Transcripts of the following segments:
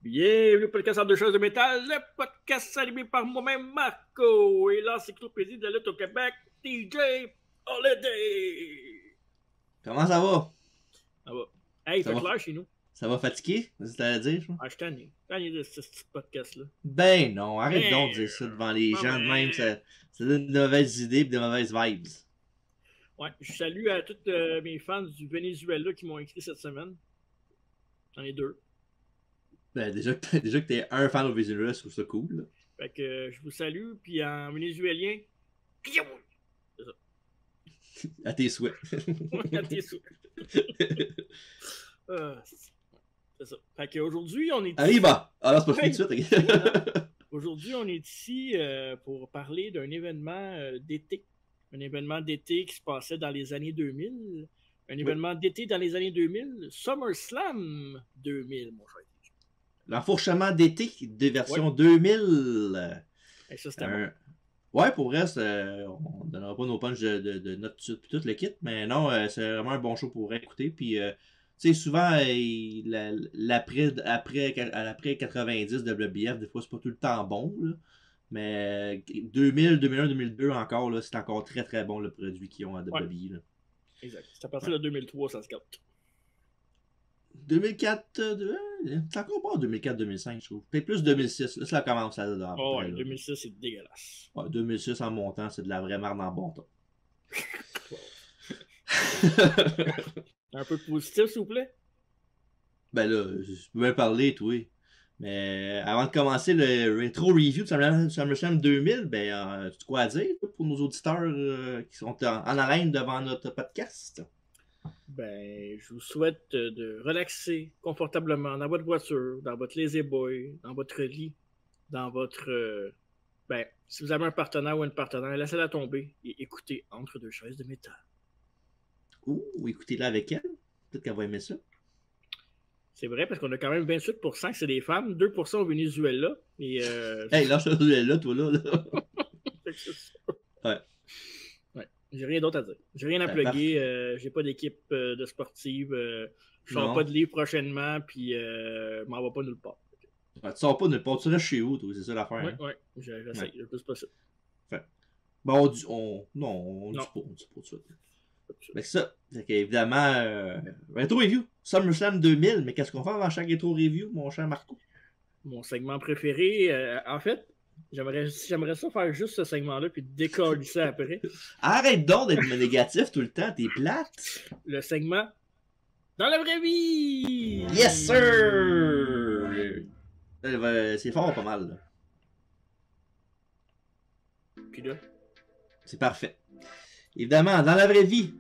Bienvenue au podcast en deux choses de métal, le podcast animé par moi-même Marco et l'encyclopédie de la lutte au Québec, DJ Holiday. Comment ça va? Ça va. Hey, il fait va clair chez nous. Ça va fatiguer? C'est ce que t'allais dire, je crois? Ah, je suis tanné. Tanné de ce petit podcast-là. Ben non, arrête donc de dire ça devant les gens de même, ça donne de mauvaises idées et de mauvaises vibes. Ouais, je salue à tous mes fans du Venezuela qui m'ont écrit cette semaine. J'en ai deux. Ben déjà que t'es un fan au Venezuela, je trouve ça cool. Là. Fait que je vous salue, puis en vénézuélien, c'est ça. À tes souhaits. À tes souhaits. C'est ça. Fait qu'aujourd'hui, on est ici... Arriba! Alors c'est pas fini tout de suite. Aujourd'hui, on est ici pour parler d'un événement d'été. Un événement d'été qui se passait dans les années 2000. Un événement d'été dans les années 2000. SummerSlam 2000, mon cher. L'enfourchement d'été de version 2000. Et ça, c'était bon. Ouais, pour vrai, on donnera pas nos punches de notes tout de suite, tout le kit, mais non, c'est vraiment un bon show pour écouter. Puis, tu sais, souvent, après 90 de WBF, des fois, c'est pas tout le temps bon, là. Mais 2000, 2001, 2002 encore, là, c'est encore très très bon le produit qu'ils ont à WWE. Là. Exact. C'est à partir de 2003, ça se capte. 2004, c'est encore pas 2004-2005, je trouve. Peut-être plus 2006. Là, ça commence à... Oh, ouais, 2006, c'est dégueulasse. Ouais, 2006 en montant, c'est de la vraie merde en bon temps. Un peu positif, s'il vous plaît? Ben là, je peux bien parler, toi. Mais avant de commencer le rétro review de SummerSlam 2000, ben, tu quoi à dire pour nos auditeurs qui sont en haleine devant notre podcast? Ben, je vous souhaite de relaxer confortablement dans votre voiture, dans votre lazy boy, dans votre lit, dans votre... ben, si vous avez un partenaire ou une partenaire, laissez-la tomber et écoutez Entre deux chaises de métal. Ouh, écoutez-la avec elle. Peut-être qu'elle va aimer ça. C'est vrai, parce qu'on a quand même 28% que c'est des femmes, 2% au Venezuela. Et, hey, lâche le Venezuela, toi, là. Ouais. J'ai rien d'autre à dire. J'ai rien à plugger. J'ai pas d'équipe de sportive. Je sors pas de livre prochainement, puis m'en va pas nulle part. Ouais, tu sors pas nulle part. Tu restes chez vous, toi. C'est ça l'affaire. Ouais, hein? Ouais. J'essaie le plus possible. Bon, on dit pas tout de suite. Mais c'est ça. C'est qu'évidemment, Retro Review, SummerSlam 2000. Mais qu'est-ce qu'on fait avant chaque Retro Review, mon cher Marco? Mon segment préféré, en fait, j'aimerais ça faire juste ce segment-là puis décoller ça après. Arrête donc d'être négatif tout le temps, t'es plate. Le segment dans la vraie vie! Yes, sir! C'est fort pas mal, là. Puis là? C'est parfait. Évidemment, dans la vraie vie,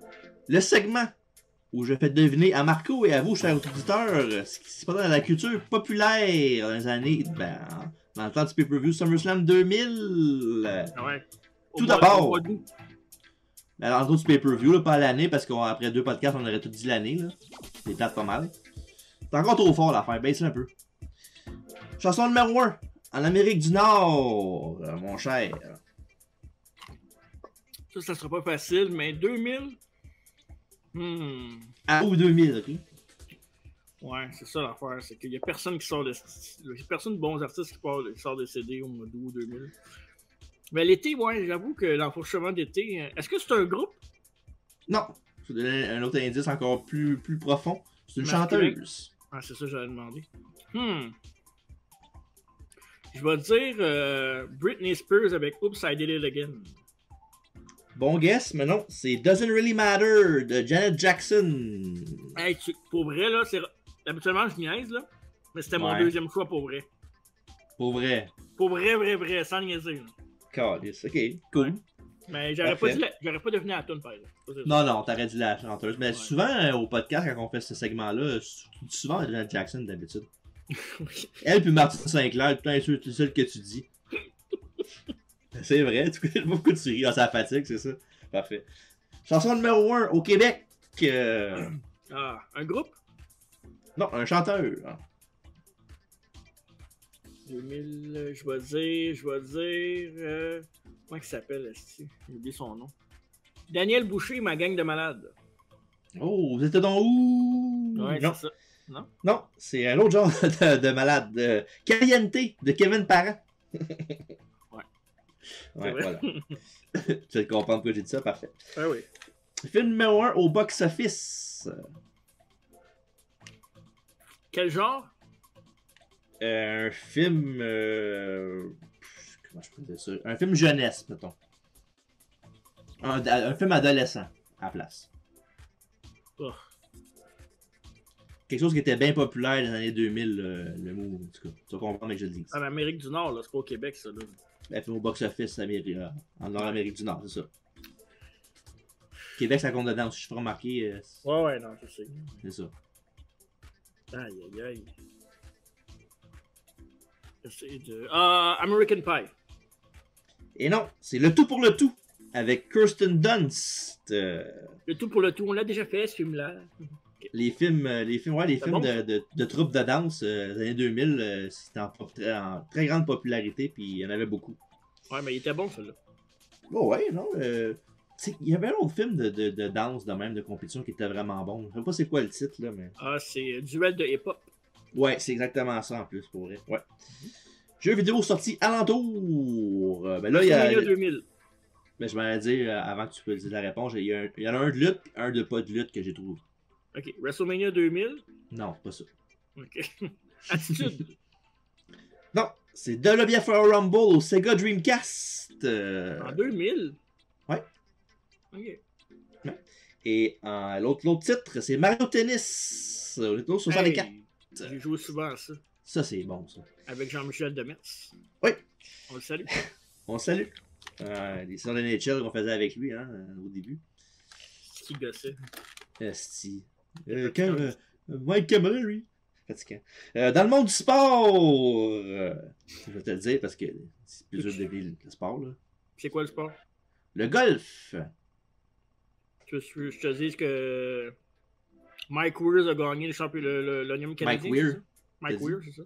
le segment où je fais deviner à Marco et à vous, chers auditeurs, ce qui se passe dans la culture populaire dans les années, dans le temps du pay-per-view SummerSlam 2000. Ouais. Tout d'abord, dans le temps du pay-per-view, là, pas l'année, parce qu'après 2 podcasts, on aurait tout dit l'année. C'est plate pas mal. C'est encore trop fort l'affaire, baisse un peu. Chanson numéro 1, en Amérique du Nord, mon cher. Ça sera pas facile, mais 2000... Ah, ou 2000, ok? Ouais, c'est ça l'affaire, c'est qu'il y a personne qui sort de... Il y a personne de bons artistes qui sort de CD au mois d'août 2000. Mais l'été, ouais, j'avoue que l'enfourchement d'été... Est-ce que c'est un groupe? Non. Je vais donner un autre indice encore plus profond. C'est une chanteuse. Ah, c'est ça que j'allais demander. Je vais dire Britney Spears avec Oops, I Did It Again. Bon guess, mais non, c'est Doesn't Really Matter de Janet Jackson. Hey, pour vrai, là, c'est... Habituellement, je niaise, là. Mais c'était mon deuxième choix pour vrai. Pour vrai? Pour vrai, sans niaiser. Calice, ok, cool. Ouais. Mais j'aurais pas deviné la toune, par exemple. Non, t'aurais dit la chanteuse. Mais souvent, au podcast, quand on fait ce segment-là, tu dis souvent Janet Jackson d'habitude. Oui. Elle puis Martin Sinclair, putain, c'est celle que tu dis. C'est vrai, tu connais pas beaucoup de séries dans sa fatigue, c'est ça. Parfait. Chanson numéro 1 au Québec. Un groupe? Non, un chanteur. 2000, je vais dire... Comment il s'appelle, esti? J'ai oublié son nom. Daniel Boucher, ma gang de malades. Oh, vous étiez dans où? Ouais, non. c'est ça. Non? Non, c'est un autre genre de malade. Caliente de Kevin Parent. Ouais. Ouais, voilà. Tu vas comprendre pourquoi j'ai dit ça, parfait. Ah oui. Film numéro 1 au box-office. Quel genre? Un film. Comment je peux dire ça? Un film jeunesse, mettons. Un film adolescent, à la place. Oh. Quelque chose qui était bien populaire dans les années 2000, le mot, en tout cas. Tu vas comprendre que je le dis. En Amérique du Nord, là, c'est pas au Québec, ça. Là. Un film au box-office en Nord-Amérique du Nord, c'est ça. Québec, ça compte dedans, si je fais remarquer. Ouais, non, je sais. C'est ça. Aïe. J'essaie de... American Pie. Et non, c'est Le Tout pour le Tout, avec Kirsten Dunst. Le tout pour le tout, on l'a déjà fait, ce film-là. Les films bon, de troupes de danse des années 2000, c'était en très grande popularité, puis il y en avait beaucoup. Ouais, mais il était bon, celui-là. Oh ouais, non. Il y avait un autre film de danse, de même, de compétition, qui était vraiment bon. Je sais pas c'est quoi le titre, là, mais... C'est Duel de hip-hop. Ouais, c'est exactement ça, en plus, pour vrai. Ouais. Jeux vidéo sorti alentour. Ben là, il y a... 2000. Ben, je m'allais dire, avant que tu peux dire la réponse, il y en a un de lutte, et un de pas de lutte que j'ai trouvé. Ok, WrestleMania 2000. Non, c'est pas ça. Ok. Attitude. Non, c'est WF Rumble au Sega Dreamcast. En 2000. Ouais. Ok. Ouais. Et l'autre titre, c'est Mario Tennis au Nintendo 64. Hey, j'ai joué souvent à ça. Ça, c'est bon, ça. Avec Jean-Michel Demers. Oui. On le salue. On le salue. Les sons de NHL qu'on faisait avec lui, hein, au début. C'est qui gossait. Esti. Mike Cameron, lui. Fatigant. Dans le monde du sport, je vais te le dire parce que c'est plus dur de deviner le sport, là. C'est quoi le sport? Le golf. Je te dis que Mike Weir a gagné le champion l'Onium canadien. Mike Weir. Mike Weir, c'est ça?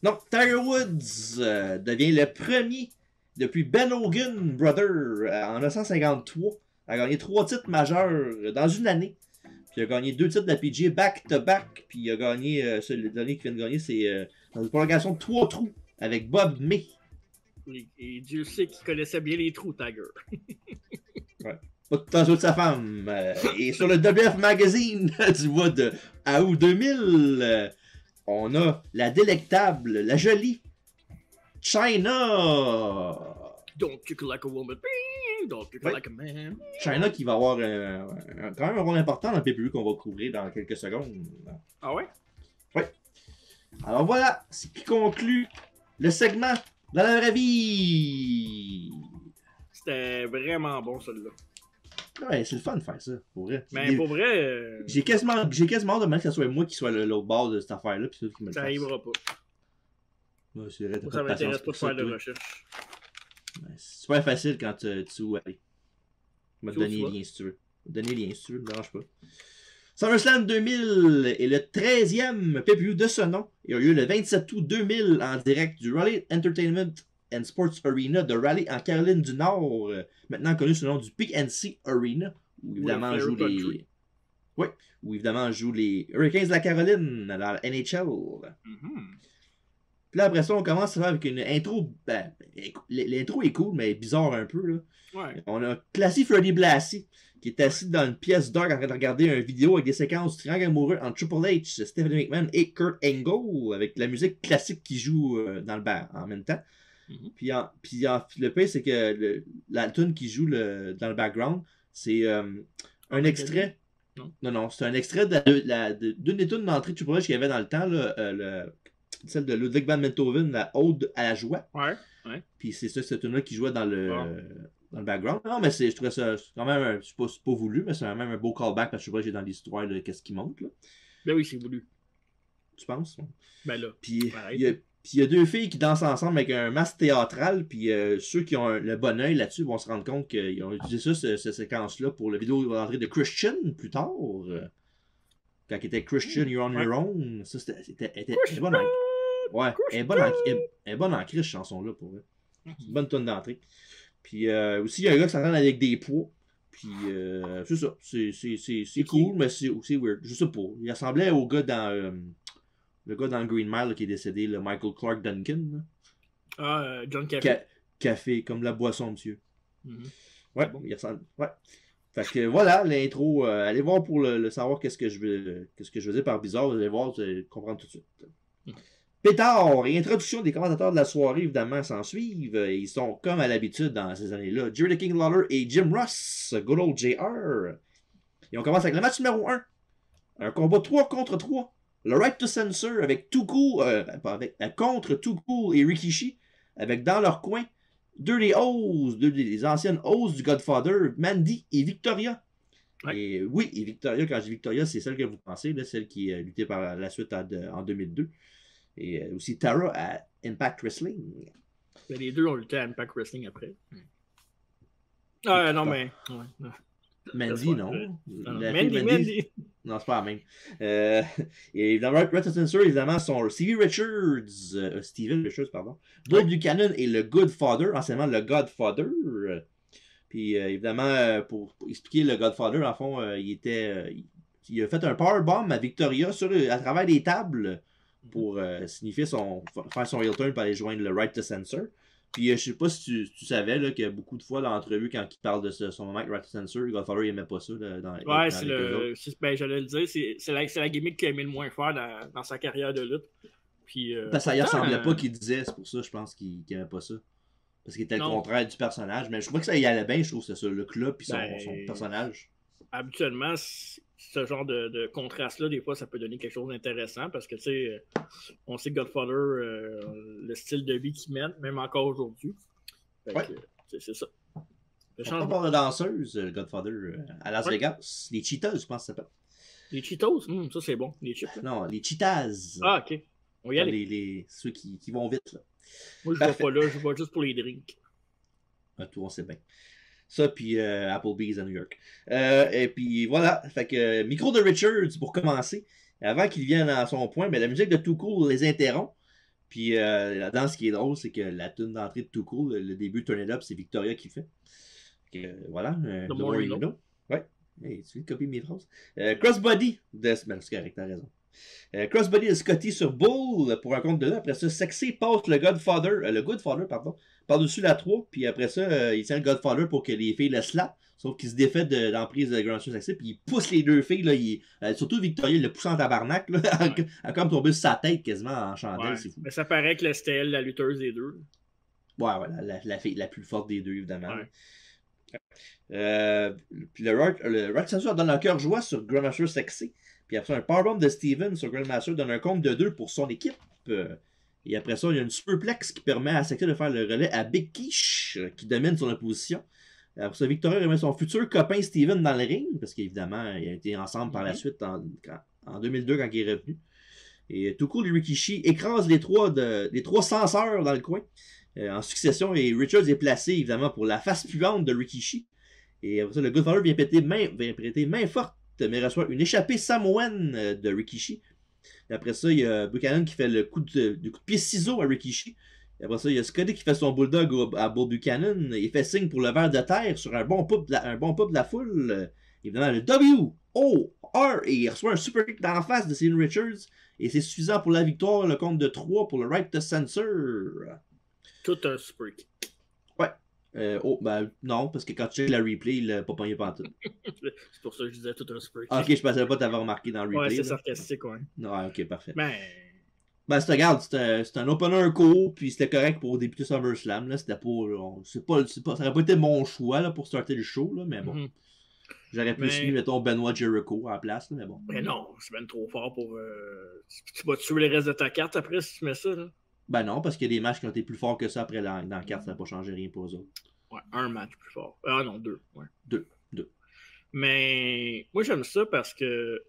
Non, Tiger Woods devient le premier depuis Ben Hogan Brother en 1953 à gagner 3 titres majeurs dans une année. Puis il a gagné 2 titres de la PGA back-to-back. Puis il a gagné, le dernier qu'il vient de gagner, c'est dans une prolongation de 3 trous avec Bob May. Et Dieu sait qu'il connaissait bien les trous, Tiger. Ouais. Pas de temps de sa femme. Et sur le WF Magazine du mois de août 2000, on a la délectable, la jolie Chyna. Don't you like a woman? Don't you like a man? Chyna qui va avoir quand même un rôle important dans le PPU qu'on va couvrir dans quelques secondes. Ah ouais? Oui. Alors voilà, ce qui conclut le segment dans la vraie vie. C'était vraiment bon, celui-là. Ouais, c'est le fun de faire ça, pour vrai. Mais pour vrai... J'ai quasiment hâte de demander que ce soit moi qui soit l'autre bord de cette affaire-là, puis qui me le ça fasse. arrivera pas. Ouais, c'est vrai, t'as Ça pas de m'intéresse patience pas pour de ça, faire de toi. recherche. Ouais, c'est super facile quand tu sais où aller. Je vais te Tu donner vois. les liens si tu veux. Je vais te donner les liens si tu veux, ne me dérange pas. SummerSlam 2000 est le 13e PPU de ce nom et a eu lieu le 27 août 2000 en direct du Raleigh Entertainment and Sports Arena de Raleigh en Caroline du Nord, maintenant connu sous le nom du PNC Arena, où évidemment Ouais, joue les... Oui, où évidemment joue les Hurricanes de la Caroline dans la NHL. Puis là, après ça, on commence avec une intro. Ben, l'intro est cool, mais bizarre un peu. Là. Ouais. On a Classy Freddy Blassie, qui est assis dans une pièce dark en train de regarder une vidéo avec des séquences triangle amoureux entre Triple H, Stephanie McMahon et Kurt Angle, avec la musique classique qui joue dans le bar en même temps. Puis le pire, c'est que la tune qui joue dans le background, c'est un extrait. Non, c'est un extrait d'une des tunes d'entrée de Triple H qu'il y avait dans le temps, là, celle de Ludwig van Beethoven, la Ode à la joie. Ouais. Puis c'est ça, cette tune-là qui jouait dans le background. Non, mais je trouvais ça quand même, c'est pas voulu, mais c'est quand même un beau callback parce que je sais pas, j'ai dans l'histoire de qu'est-ce qui monte, là. Ben oui, c'est voulu. Tu penses? Ben là. Puis il Puis il y a deux filles qui dansent ensemble avec un masque théâtral. Puis ceux qui ont le bon œil là-dessus vont se rendre compte qu'ils ont utilisé ça, cette séquence-là, pour la vidéo d'entrée de Christian plus tard. Quand il était Christian, You're on Your Own. Ça, elle est bonne en... Ouais, elle est bonne en crise, cette chanson-là, pour vrai. C'est une bonne tonne d'entrée. Puis aussi, il y a un gars qui s'entraîne avec des poids. Puis c'est ça. C'est cool, mais c'est aussi weird. Je sais pas. Il ressemblait au gars dans... le gars dans Green Mile là, qui est décédé, le Michael Clark Duncan. Là. Ah, John Café. Café, comme la boisson, monsieur. Mm-hmm. Ouais, bon. Il ressemble. Ouais. Fait que voilà, l'intro. Allez voir pour le savoir qu'est-ce que je veux dire par bizarre. Vous allez voir, vous allez comprendre tout de suite. Pétard et introduction des commentateurs de la soirée, évidemment, s'en suivent. Ils sont comme à l'habitude dans ces années-là. Jerry the King Lawler et Jim Ross, good old JR. Et on commence avec le match numéro 1. Un combat 3 contre 3. Le Right to Censor avec Too Cool, contre Too Cool et Rikishi, avec dans leur coin deux des anciennes hosts du Godfather, Mandy et Victoria. Ouais. Et oui, et Victoria, quand je dis Victoria, c'est celle que vous pensez, là, celle qui a lutté par la suite en 2002. Et aussi Tara à Impact Wrestling. Mais les deux ont lutté à Impact Wrestling après. Ah non, mais... Ouais. Mandy, non. Mandy. Non, c'est pas la même. Et dans Right to Censor, évidemment, sont Steven Richards, pardon. Bull Buchanan et le Godfather, anciennement le Godfather. Puis évidemment, pour expliquer le Godfather, en fond, il a fait un powerbomb à Victoria à travers des tables pour signifier faire son heel turn pour aller joindre le Right to Censor. Puis je sais pas si tu savais là, qu'il y a beaucoup de fois dans l'entrevue quand il parle de son moment avec Right to Censor, Godfather il aimait pas ça. Ouais, j'allais le dire, c'est la gimmick qu'il a aimé le moins faire dans sa carrière de lutte. Puis, parce que ça y ressemblait pas qu'il disait, c'est pour ça je pense qu'il aimait pas ça. Parce qu'il était le contraire du personnage. Mais je crois que ça y allait bien, je trouve, c'est ça, le club puis son personnage. Habituellement, ce genre de contraste-là, des fois, ça peut donner quelque chose d'intéressant parce que, tu sais, on sait que Godfather, le style de vie qu'il mène, même encore aujourd'hui. Ouais. C'est ça. On parle de danseuse, Godfather, à Las Vegas. Les Cheetahs, je pense que ça s'appelle. Les Cheetos? Ça, c'est bon. Les chips. Non, les Cheetahs. Ah, OK. On y aller. Ceux qui vont vite, là. Moi, je ne vais pas là. Je vais juste pour les drinks. Ah, tout, on sait bien. Ça, puis Applebee's à New York. Et puis voilà, fait que micro de Richards pour commencer. Avant qu'il vienne à son point, mais la musique de Too Cool les interrompt. Puis là-dedans, ce qui est drôle, c'est que la tune d'entrée de Too Cool, le début Turn It Up, c'est Victoria qui le fait. Voilà. The more you know. Ouais. Hey, tu veux copier mes phrases? Crossbody c'est correct, t'as raison. Crossbody de Scotty sur Bull pour un compte de là. Après ça, Sexy passe le Godfather, par-dessus la 3. Puis après ça, il tient le Godfather pour que les filles le slap. Sauf qu'il se défait de l'emprise de Grand Sexy. Puis il pousse les deux filles. Là, surtout Victoria, il le pousse en tabarnak. Là, elle a comme tombé sur sa tête quasiment en chandelle. C'est fou. Mais ça paraît que c'était elle, la lutteuse des deux. Ouais, la fille la plus forte des deux, évidemment. Ouais. Puis le Right Censor donne un cœur joie sur Grandmaster Sexy. Puis après ça, un powerbomb de Steven sur Grandmaster donne un compte de 2 pour son équipe. Et après ça, il y a une superplex qui permet à Sexy de faire le relais à Big Quiche qui domine son opposition. Après ça, Victoria remet son futur copain Steven dans le ring, parce qu'évidemment, ils ont été ensemble par la suite en 2002 quand il est revenu. Et Too Cool et Rikishi écrasent les trois censeurs dans le coin en succession. Et Richards est placé évidemment pour la face puante de Rikishi. Et après ça, le Godfather vient prêter main forte, mais reçoit une échappée samoane de Rikishi. Et après ça, il y a Buchanan qui fait le coup de pied ciseau à Rikishi. Et après ça, il y a Scotty qui fait son bulldog à Bull Buchanan. Il fait signe pour le ver de terre sur un bon pop de la foule. Évidemment, le W-O-R. Et il reçoit un super kick dans la face de Steven Richards. Et c'est suffisant pour la victoire. Le compte de 3 pour le Right to Censor. Tout un super kick. Ouais. Non, parce que quand tu checkes la replay, il l'a pas pogné pantoute. C'est pour ça que je disais tout un super kick. Ah, ok, je pensais pas t'avoir remarqué dans le replay. Ouais, c'est sarcastique, ouais. Ouais, ok, parfait. Regarde, c'est un opener court, puis c'était correct pour débuter SummerSlam. Là, c'était pas, ça aurait pas été mon choix là, pour starter le show, là, mais bon. J'aurais pu suivre, mettons, Benoit Jericho à la place, là, mais bon. Mais non, c'est même trop fort pour. Tu vas tuer les restes de ta carte après si tu mets ça, là. Ben non, parce qu'il y a des matchs qui ont été plus forts que ça après dans la carte, ça n'a pas changé rien pour eux autres. Ouais, un match plus fort. Ah non, 2. Ouais. 2. Mais moi, j'aime ça parce que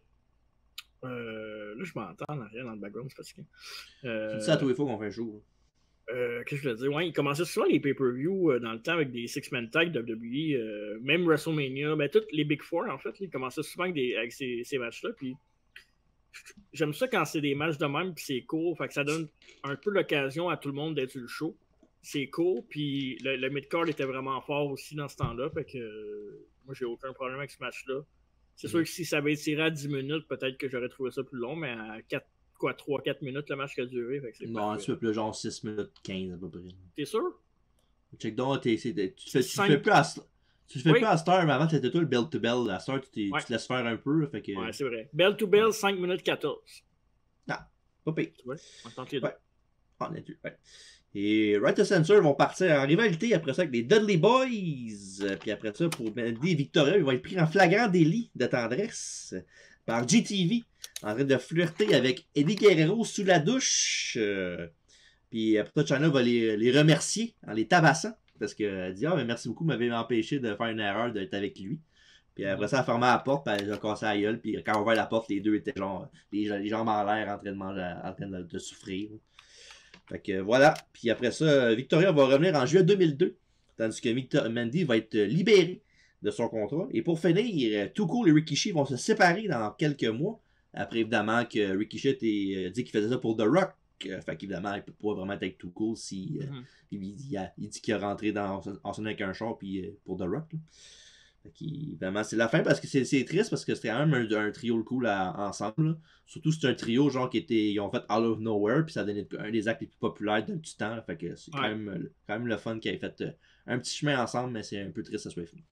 Là, je m'entends en arrière dans le background, c'est parce que. Tu dis ça à tous les fois qu'on fait un show. Qu'est-ce que je veux dire? Ouais, il commençait souvent les pay-per-view dans le temps avec des six-man tag de WWE, même WrestleMania, ben, tous les Big Four, en fait, il commençait souvent avec ces matchs-là. Puis j'aime ça quand c'est des matchs de même, puis c'est court, fait que ça donne un peu l'occasion à tout le monde d'être sur le show. C'est court, puis le mid-card était vraiment fort aussi dans ce temps-là, fait que moi, j'ai aucun problème avec ce match-là. C'est sûr que si ça avait été tiré à 10 minutes, peut-être que j'aurais trouvé ça plus long, mais à 3-4 minutes, le match qui a duré. Fait que c'est non, tu fais plus genre 6 minutes 15 à peu près. T'es sûr? Check donc, tu fais plus à tu fais plus à Star, mais avant c'était tout le bell to bell. À Star, tu te laisses faire un peu. Fait que... Ouais, c'est vrai. Bell to bell, 5 minutes 14. Ah, pas pire. Tu vois, on tente les deux. Ouais. Et Right to Censor vont partir en rivalité après ça avec les Dudley Boys. Puis après ça, pour Mandy et Victoria, ils vont être pris en flagrant délit de tendresse par GTV en train de flirter avec Eddie Guerrero sous la douche. Puis après ça, Chyna va les remercier en les tabassant. Parce qu'elle dit mais merci beaucoup, m'avait empêché de faire une erreur d'être avec lui. Puis après ça, elle a fermé la porte, puis elle a cassé la gueule. Puis quand on ouvert la porte, les deux étaient genre les jambes en l'air en train de manger, en train de souffrir. Fait que voilà. Puis après ça, Victoria va revenir en juillet 2002. Tandis que Mandy va être libérée de son contrat. Et pour finir, Too Cool et Rikishi vont se séparer dans quelques mois. Après, évidemment, que Rikishi dit qu'il faisait ça pour The Rock. Fait qu'évidemment, il peut pas vraiment être avec Too Cool si il dit qu'il est rentré en sonnant avec un char puis pour The Rock. Là. Fait qu'évidemment, c'est la fin parce que c'est triste parce que c'était quand même un trio cool ensemble. Là. Surtout c'est un trio genre ils ont fait Out of Nowhere puis ça a donné un des actes les plus populaires du temps. Là. Fait que c'est quand même le fun qu'ils aient fait un petit chemin ensemble, mais c'est un peu triste que ça soit fini.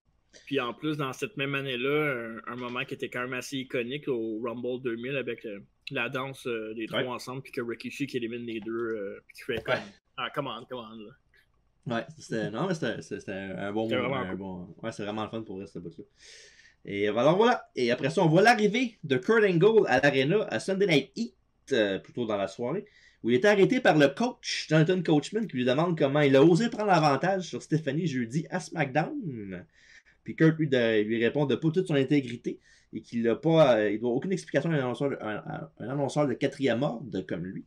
Puis en plus, dans cette même année-là, un moment qui était quand même assez iconique au Rumble 2000 avec la danse des trois ensemble, puis que Rikishi qui élimine les deux, puis qui fait comme commande là. Ouais, c'était un bon moment. Ouais, c'est vraiment le fun pour rester bout-là. Et alors voilà. Et après ça, on voit l'arrivée de Kurt Angle à l'Arena à Sunday Night Heat, plutôt dans la soirée, où il était arrêté par le coach, Jonathan Coachman, qui lui demande comment il a osé prendre l'avantage sur Stephanie jeudi à SmackDown. Puis Kurt lui répond de pas toute son intégrité et qu'il n'a pas, il doit aucune explication à un annonceur de quatrième ordre comme lui.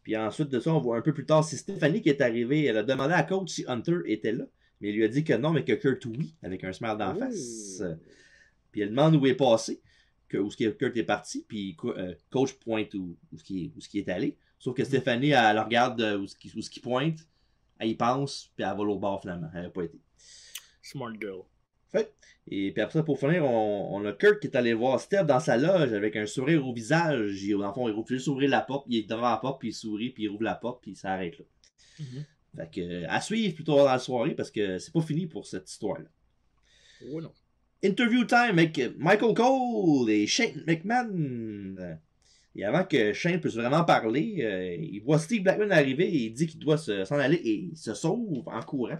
Puis ensuite de ça, on voit un peu plus tard, c'est Stephanie qui est arrivée. Elle a demandé à Coach si Hunter était là. Mais il lui a dit que non, mais que Kurt oui, avec un smile d'en face. Puis elle demande où il est passé, où Kurt est parti. Puis Coach pointe où ce qui est allé. Sauf que Stephanie, elle regarde où ce qui pointe, elle y pense, puis elle va l'autre bord finalement. Elle n'a pas été. Smart girl. Fait. Et puis après ça, pour finir, on a Kurt qui est allé voir Steph dans sa loge avec un sourire au visage. Dans le fond, il rouvre juste ouvrir la porte, il est devant la porte, puis il sourit, puis il rouvre la porte, puis ça arrête là. Fait que, à suivre plutôt dans la soirée parce que c'est pas fini pour cette histoire-là. Oh non. Interview time avec Michael Cole et Shane McMahon. Et avant que Shane puisse vraiment parler, il voit Steve Blackman arriver et il dit qu'il doit s'en aller et il se sauve en courant.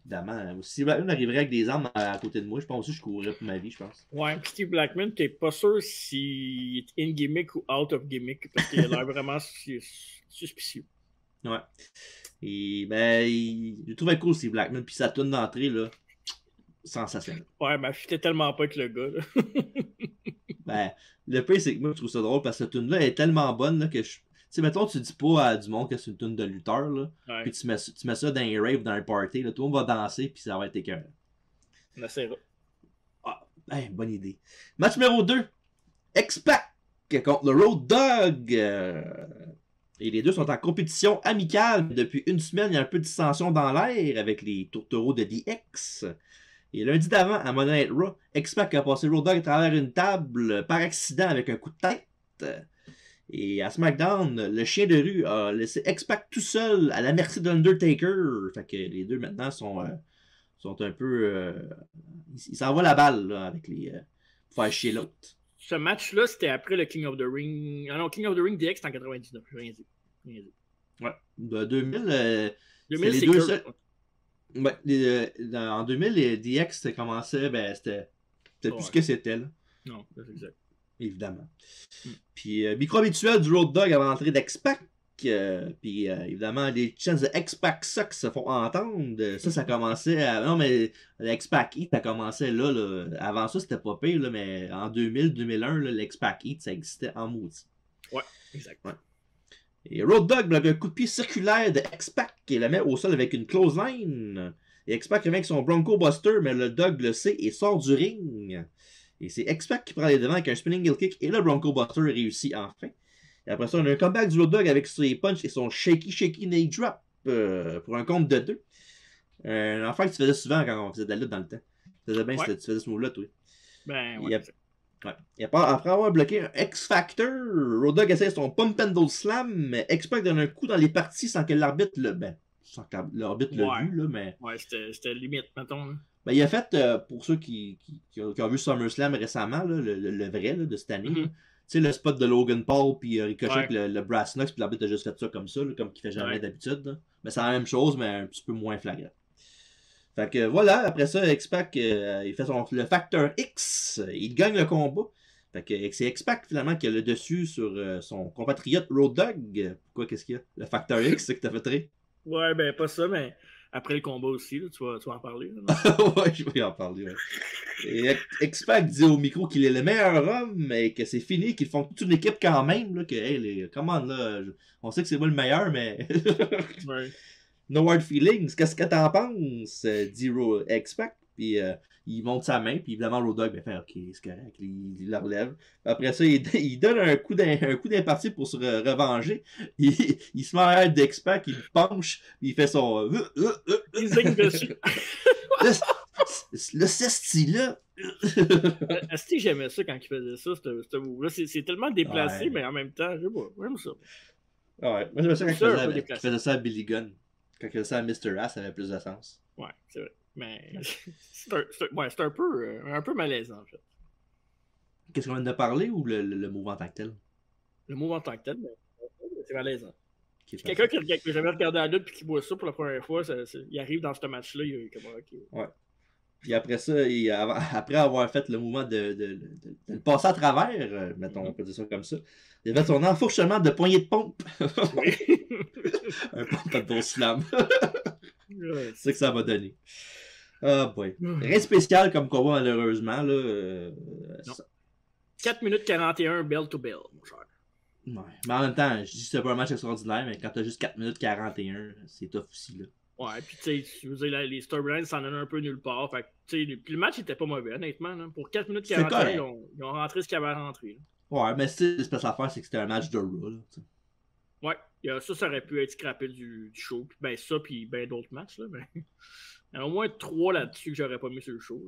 Évidemment, si Steve Blackman arriverait avec des armes à côté de moi, je pense aussi que je courrais pour ma vie, je pense. Ouais, puis Steve Blackman, t'es pas sûr s'il est in gimmick ou out of gimmick, parce qu'il a l'air vraiment suspicieux. Ouais. Et ben, je trouvais cool Steve Blackman, puis sa tune d'entrée, là, sensationnelle. Ouais, mais fitait tellement pas avec le gars, là. Ben, le pire, c'est que moi, je trouve ça drôle, parce que cette tune-là est tellement bonne, là, que je... Tu sais, mettons, tu dis pas à du monde que c'est une tune de lutteur, là, puis tu mets ça dans un rave, dans un party, là, tout le monde va danser, puis ça va être écœurant. On essaiera. Ah, ben, bonne idée. Match numéro 2. X-Pac contre le Road Dogg. Et les deux sont en compétition amicale. Depuis une semaine, il y a un peu de dissension dans l'air avec les tourtereaux de DX. Et lundi d'avant, à Monday Night Raw, X-Pac a passé Road Dogg à travers une table par accident avec un coup de tête. Et à SmackDown, le chien de rue a laissé X-Pac tout seul à la merci d'Undertaker. Fait que les deux maintenant sont un peu... ils s'envoient la balle là, avec les... pour faire chier l'autre. Ce match-là, c'était après le King of the Ring. Ah non, King of the Ring DX, c'était en 99. Je rien dit. Ouais. De 2000, 2000 c'est les deux Kurt. seuls... Ouais, en 2000, les DX commençait, ben c'était plus ce que c'était là. Non, c'est exact. Évidemment. Puis, micro habituel du Road Dogg avant l'entrée d'X-Pac. puis évidemment, les chants de X-Pac Suck se font entendre. Ça commençait à... Non, mais l'X-Pac Heat, ça commençait là. Avant ça, c'était pas pire, là, mais en 2000-2001, l'X-Pac Heat, ça existait en maudit. Ouais, exact. Ouais. Et Road Dogg bloque un coup de pied circulaire de X-Pac et le met au sol avec une clothesline. Et X-Pac revient avec son Bronco Buster, mais le Dogg le sait et sort du ring. Et c'est X-Pac qui prend les devants avec un spinning heel kick et le Bronco Buster réussit enfin. Et après ça, on a un comeback du Road Dogg avec ses punches et son shaky knee drop pour un compte de 2. Un affaire que tu faisais souvent quand on faisait de la lutte dans le temps. Tu faisais bien, tu faisais ce move-là, toi. Ben, ouais. Ouais. Et après avoir bloqué un X-Factor, Road Dogg essaie son Pump Handle Slam, mais X-Pac donne un coup dans les parties sans que l'arbitre le... Ben, sans que l'arbitre l'ait vu, là, mais... Ouais, c'était limite, mettons. Là. Ben, il a fait, pour ceux qui ont vu SummerSlam récemment, là, le vrai là, de cette année, tu sais, le spot de Logan Paul, puis Ricochet avec le Brass Knucks, puis l'arbitre a juste fait ça comme ça, là, comme qu'il fait jamais d'habitude. Là. Mais c'est la même chose, mais un petit peu moins flagrant. Fait que voilà, après ça, X-Pac, il fait le Factor X, il gagne le combat. Fait que c'est X-Pac finalement qui a le dessus sur son compatriote Road Dogg. Pourquoi, qu'est-ce qu'il y a? Le Factor X, c'est que t'as fait rire? Ouais, ben pas ça, mais après le combat aussi, là, tu vas en parler. Ouais, je vais en parler, ouais. Et X-Pac dit au micro qu'il est le meilleur homme, mais que c'est fini, qu'ils font toute une équipe quand même, là, que, hey, comment là, on sait que c'est moi le meilleur, mais... Ouais. No hard feelings, qu'est-ce que t'en penses? Dit X-Pac, puis il monte sa main, puis évidemment Road Dogg fait ok, c'est correct, il la relève. Après ça, il donne un coup d'imparti pour se revenger. Il se met à l'air d'X-Pac, il penche, puis il fait son. Il zigne dessus. Le cesti-là. Asti, j'aimais ça quand il faisait ça, ce move-là. C'est tellement déplacé, mais en même temps, j'aime ça. Ouais, moi j'aimais ça quand il faisait ça à Billy Gunn. Quand il faisait ça à Mr. Ass, ça avait plus de sens. Ouais, c'est vrai. Mais c'est un peu malaisant, en fait. Qu'est-ce qu'on vient de parler ou le move en tant que tel? Le move en tant que tel, c'est malaisant. Quelqu'un qui n'a jamais regardé la lutte et qui voit ça pour la première fois, il arrive dans ce match-là, il est comme ok. Ouais. Puis après ça, après avoir fait le mouvement de le passer à travers, mettons, on peut dire ça comme ça, il a fait son enfourchement de poignée de pompe. Oui. Un pompe à dos slam. C'est ça que ça va donner. Ah, boy. Rien de spécial comme combat, malheureusement. Là, 4 minutes 41, bell to bell, mon cher. Ouais. Mais en même temps, je dis que c'était pas un match extraordinaire, mais quand t'as juste 4 minutes 41, c'est tough aussi. Là. Ouais, puis tu sais, je veux dire, les storylines s'en donnent un peu nulle part. Fait que, le match était pas mauvais, honnêtement. Là. Pour 4 minutes 41, ils ont rentré ce qu'il y avait à rentrer. Là. Ouais, mais l'espèce d'affaire, c'est que c'était un match de Raw. Là, ouais, ça aurait pu être scrappé du show. Puis ben ça, puis ben d'autres matchs. Là, mais... Il y en a au moins 3 là-dessus que j'aurais pas mis sur le show.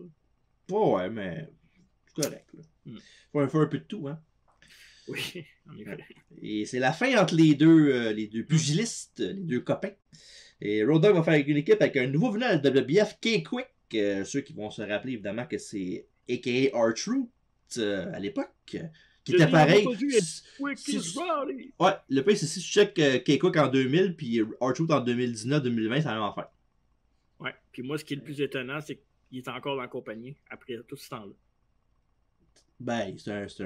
Là. Ouais, mais c'est correct. Là. Faut un peu de tout, hein. Oui, en effet. Et c'est la fin entre les deux pugilistes, les deux copains. Et Road Dogg va faire une équipe avec un nouveau venant de WBF, K-Quick. Ceux qui vont se rappeler évidemment que c'est a.k.a. R-Truth à l'époque. Qui était pareil. Ouais, le pire c'est si tu check K-Quick en 2000 puis R-Truth en 2019-2020, c'est la même affaire. Ouais, puis moi ce qui est le plus étonnant, c'est qu'il est encore dans la compagnie après tout ce temps-là. Ben, c'est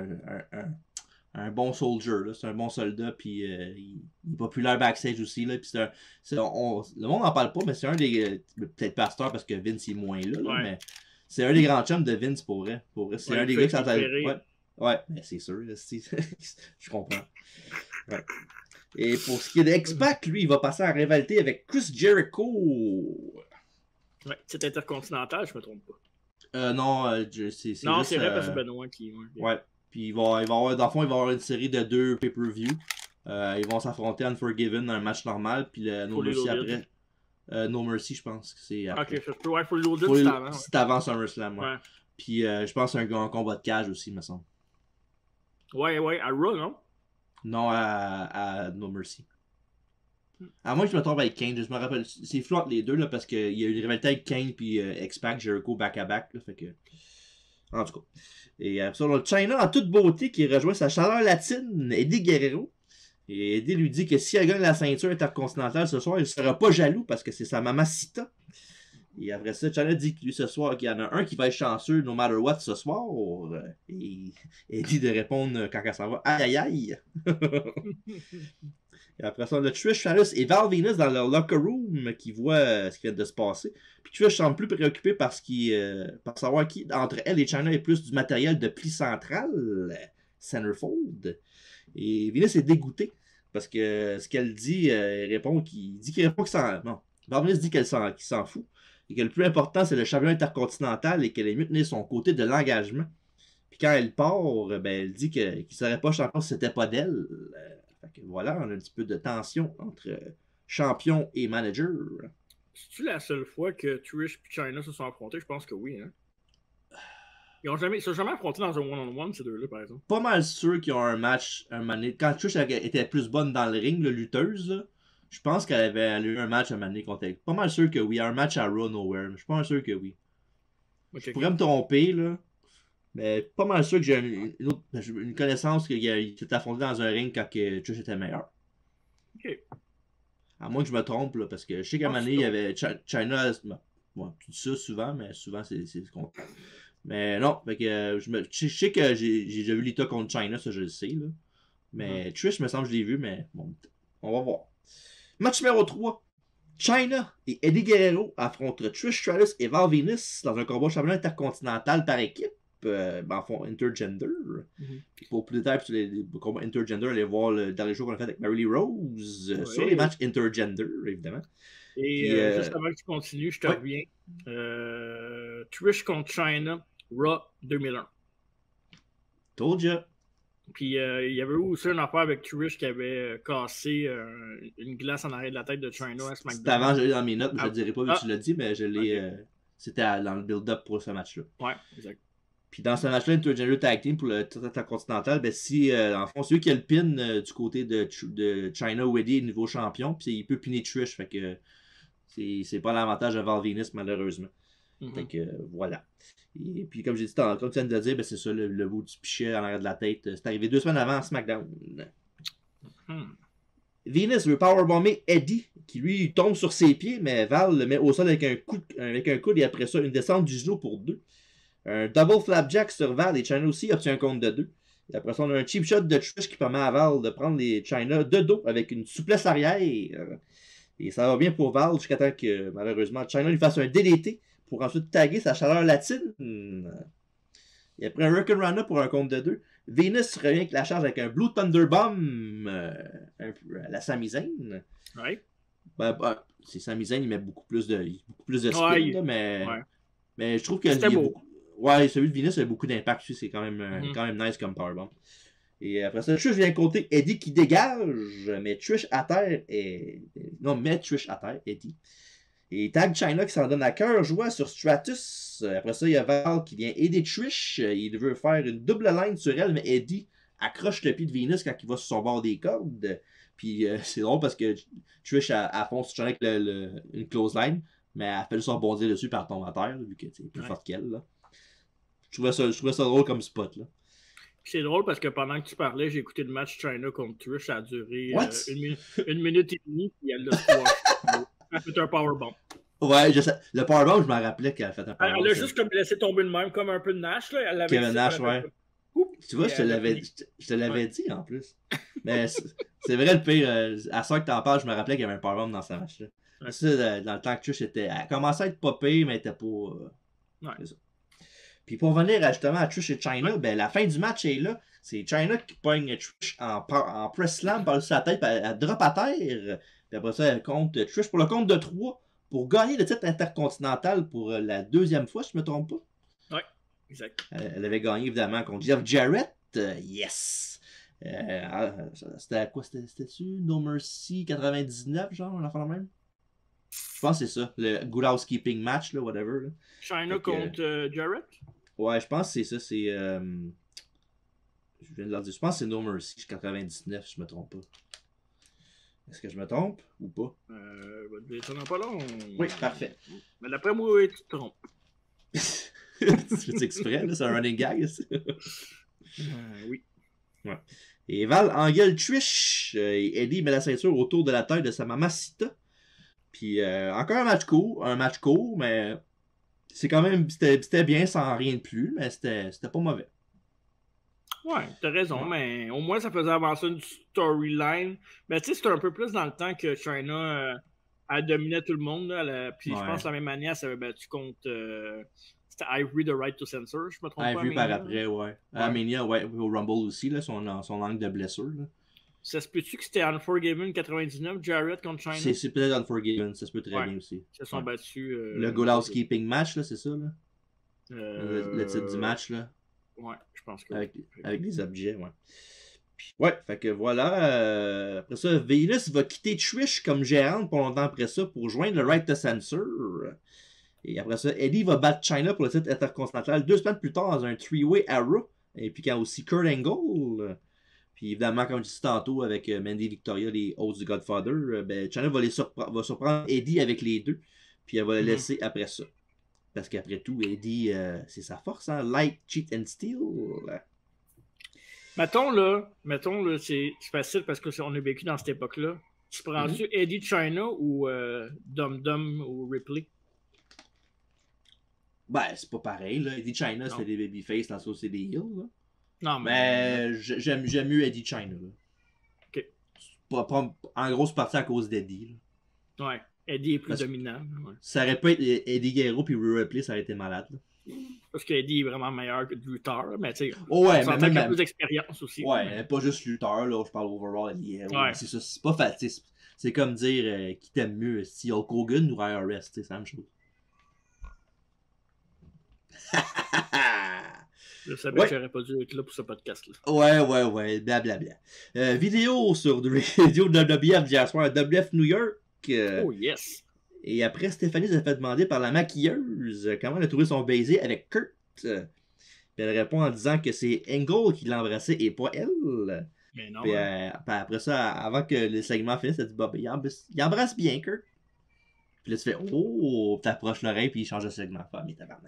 un bon soldier, là. C'est un bon soldat, puis il est populaire backstage aussi. Là, puis le monde n'en parle pas, mais c'est un des. Peut-être pasteur parce que Vince est moins là, ouais. Mais c'est un des grands chums de Vince pour vrai. C'est un des gars qui s'entend. Ouais, mais c'est sûr, là, je comprends. Ouais. Et pour ce qui est de X-Pac, lui, il va passer en rivalité avec Chris Jericho. Ouais, c'est intercontinental, je me trompe pas. Non, c'est non, c'est vrai parce que Benoît qui. Ouais. Puis il va avoir, dans le fond, il va avoir une série de 2 pay-per-view. Ils vont s'affronter à Unforgiven dans un match normal, puis le No Mercy après. No Mercy, je pense que c'est après. Ok, ça se peut. Ouais, Full Loaded, c'est avant. C'est avant SummerSlam, ouais. Puis je pense que c'est un combat de cage aussi, me semble. Ouais, à Raw, non? Non, à No Mercy. À moins que je me trompe avec Kane, je me rappelle. C'est flou entre les deux, là, parce qu'il y a eu une rivalité avec Kane puis X-Pac, Jericho back-à-back, là, fait que... En tout cas. Et sur le China en toute beauté qui rejoint sa chaleur latine, Eddie Guerrero. Et Eddie lui dit que si elle gagne la ceinture intercontinentale ce soir, il ne sera pas jaloux parce que c'est sa mamacita. Et après ça, China dit que lui ce soir, qu'il y en a un qui va être chanceux no matter what ce soir. Et Eddie de répondre quand elle s'en va, aïe aïe aïe. Et après ça, on a Trish Stratus et Val Venis dans leur locker room qui voient ce qui vient de se passer. Puis Trish semble plus préoccupée par savoir qui entre elle et Chyna est plus du matériel de pli central, centerfold. Et Venis est dégoûtée parce que ce qu'elle dit, elle répond qu'il s'en... Non, Val Venis dit qu'il s'en fout. Et que le plus important, c'est le champion intercontinental et qu'elle est mieux tenir son côté de l'engagement. Puis quand elle part, ben, elle dit qu'il ne serait pas champion si c'était pas d'elle. Fait que voilà, on a un petit peu de tension entre champion et manager. C'est-tu la seule fois que Trish et Chyna se sont affrontés? Je pense que oui. Hein? Ils ne sont jamais affrontés dans un one-on-one, ces deux-là, par exemple. Pas mal sûr qu'ils ont un match un moment donné. Quand Trish était plus bonne dans le ring, la lutteuse, là, je pense qu'elle a eu un match un moment donné contre elle. Pas mal sûr que oui. Un match à Raw Nowhere. Je suis pas mal sûr que oui. Okay, je pourrais me tromper, là. Mais pas mal sûr que j'ai une connaissance qu'il s'est affronté dans un ring quand Trish était meilleur. Ok. À moins que je me trompe, là, parce que je sais qu'à un moment donné, il y avait Chyna. Bon, tu dis ça souvent, mais souvent c'est ce qu'on fait. Mais non, fait que je sais que j'ai déjà vu Lita contre Chyna, ça je le sais. Là. Mais Trish, me semble que je l'ai vu, mais bon, on va voir. Match numéro 3. Chyna et Eddie Guerrero affrontent Trish Stratus et Val Venis dans un combat championnat intercontinental par équipe. En fond, intergender. Puis pour plus détails sur les combats intergender, allez voir le dernier show qu'on a fait avec Mary Lee Rose sur les matchs intergender, évidemment. Et juste avant que tu continues, je te reviens. Trish contre Chyna, Raw 2001. Told you. Puis il y avait aussi une affaire avec Trish qui avait cassé une glace en arrière de la tête de Chyna à SmackDown. C'était avant, je l'ai dans mes notes, mais je ne dirai pas vu que tu l'as dit, mais je l'ai. C'était dans le build-up pour ce match-là. Ouais, exact. Puis dans ce match-là, Intergender Tag Team pour le titre intercontinental, ben si, en fond, c'est lui qui a le pin du côté de Chyna ou Eddie, nouveau champion, puis il peut pinner Trish, fait que c'est pas l'avantage de Val Venis, malheureusement. Fait que voilà. Et puis comme j'ai dit, comme tu viens de le dire, ben, c'est ça, le bout du pichet en arrière de la tête. C'est arrivé 2 semaines avant à SmackDown. Venis veut powerbomber Eddie, qui lui tombe sur ses pieds, mais Val le met au sol avec un coude et après ça, une descente du genou pour 2. Un double flapjack sur Val et Chyna aussi obtient un compte de 2. Et après ça, on a un cheap shot de Trish qui permet à Val de prendre les Chyna de dos avec une souplesse arrière. Et ça va bien pour Val jusqu'à temps que, malheureusement, Chyna lui fasse un DDT pour ensuite taguer sa chaleur latine. Et après un Hurricane pour un compte de 2. Venus revient avec la charge avec un Blue Thunder Bomb à la Sami Zayn. Ouais. C'est Sami Zayn, il met beaucoup plus de spin, là, mais je trouve que c'était beau. Ouais, celui de Venus a beaucoup d'impact. C'est quand même nice comme powerbomb. Et après ça, Trish vient compter Eddie qui dégage, mais Trish à terre Eddie. Et tag Chyna qui s'en donne à cœur joie sur Stratus. Après ça, il y a Val qui vient aider Trish. Il veut faire une double line sur elle, mais Eddie accroche le pied de Venus quand il va sur son bord des cordes. Puis c'est drôle parce que Trish a fonce sur Chyna avec une close line, mais elle fait juste rebondir dessus par tombe à terre, vu qu'elle est plus forte qu'elle. Là. Je trouvais ça drôle comme spot. Là. C'est drôle parce que pendant que tu parlais, j'ai écouté le match Chyna contre Trish. Ça a duré 1 minute et demie. Puis elle l'a Elle a fait un powerbomb. Ouais, je sais. Le powerbomb, je me rappelais qu'elle a fait un powerbomb. Elle a juste comme laissé tomber de même, comme un peu de Nash. Là. Elle Kevin Nash, ouais. Tu vois, je te l'avais dit en plus. Mais c'est vrai le pire. À ça que t'en parles, je me rappelais qu'il y avait un powerbomb dans ce match-là. Ouais. Ça, dans le temps que Trish elle commençait à être pas pire, mais elle était pas. Ouais. C'est ça. Puis pour revenir justement à Trish et Chyna, ben la fin du match est là. C'est Chyna qui pogne Trish en press slam par-dessus sa tête, elle drop à terre. Puis après ça, elle compte Trish pour le compte de 3 pour gagner le titre intercontinental pour la 2e fois, si je ne me trompe pas. Oui, exact. Elle avait gagné évidemment contre Jeff Jarrett. Yes! C'était quoi? C'était-tu No Mercy 99, genre, on a fait la même? Je pense que c'est ça, le Good Housekeeping match, là, whatever. Là. Chyna contre Jarrett? Ouais, je pense que c'est ça, c'est... je viens de leur dire, je pense que c'est No Mercy 99, si je me trompe pas. Est-ce que je me trompe ou pas? Ça n'a pas long. Oui, parfait. Mais d'après moi, oui, tu te trompes. C'est exprès, là, c'est un running gag. Oui. Ouais. Et Val engueule Trish et Eddie met la ceinture autour de la taille de sa mamacita. Puis encore un match court, mais c'est quand même, c'était bien sans rien de plus, mais c'était pas mauvais. Ouais, t'as raison, mais au moins ça faisait avancer une storyline. Mais tu sais, c'était un peu plus dans le temps que China elle dominait tout le monde. Là, puis je pense que la même année, elle s'avait battue contre. C'était Ivory the Right to Censor, je me trompe pas, Ivory par Mania. après, ouais. Mania, ouais, au Rumble aussi, là, son angle de blessure. Là. Ça se peut-tu que c'était Unforgiven 99, Jarrett contre China? C'est peut-être Unforgiven, ça se peut très bien aussi. Ils se sont battus. Le Goal Housekeeping match, là, c'est ça, là? Le titre du match, là. Ouais, je pense que avec des objets, ouais. Puis, ouais, fait que voilà. Après ça, Venus va quitter Trish comme gérante pour longtemps après ça pour joindre le Right to Censor. Et après ça, Eddie va battre China pour le titre intercontinental 2 semaines plus tard dans un three-way à Raw. Et puis quand aussi Kurt Angle. Puis évidemment, comme je disais tantôt, avec Mandy Victoria, les hosts du Godfather, ben, China va surprendre Eddie avec les deux. Puis elle va le laisser après ça. Parce qu'après tout, Eddie, c'est sa force, hein? Light, cheat and steal. Mettons là, c'est facile parce qu'on a vécu dans cette époque-là. Tu prends-tu Eddie China ou Dum Dum ou Ripley? Ben, c'est pas pareil, là. Eddie China, c'était des babyface, dans ça, c'est des heels, là. Non, mais. J'aime mieux Eddie China, là. Ok. En grosse partie à cause d'Eddie, là. Ouais. Eddie est plus dominant. Ouais. Ça aurait pas été Eddie Guerrero puis Rhea Ripley, ça aurait été malade, là. Parce qu'Eddie est vraiment meilleur que Luther, mais tu sais, ouais, on s'entend qu'il a plus d'expérience aussi. Ouais, pas juste Luther, là, je parle overall Eddie Guerrero. Ouais. C'est ça, c'est pas facile. C'est comme dire qui t'aime mieux, si Hulk Hogan ou IRS, c'est la même chose. Je savais que j'aurais pas dû être là pour ce podcast-là. Ouais, blablabla. Vidéo sur vidéo de WWF d'hier soir à WF New York. Oh yes! Et après, Stéphanie s'est fait demander par la maquilleuse comment elle a trouvé son baiser avec Kurt. Puis elle répond en disant que c'est Angle qui l'a embrassé et pas elle. Mais non. Puis après ça, avant que le segment finisse, elle dit bah, il embrasse bien Kurt. Puis là, tu fais oh, t'approches l'oreille puis il change de segment.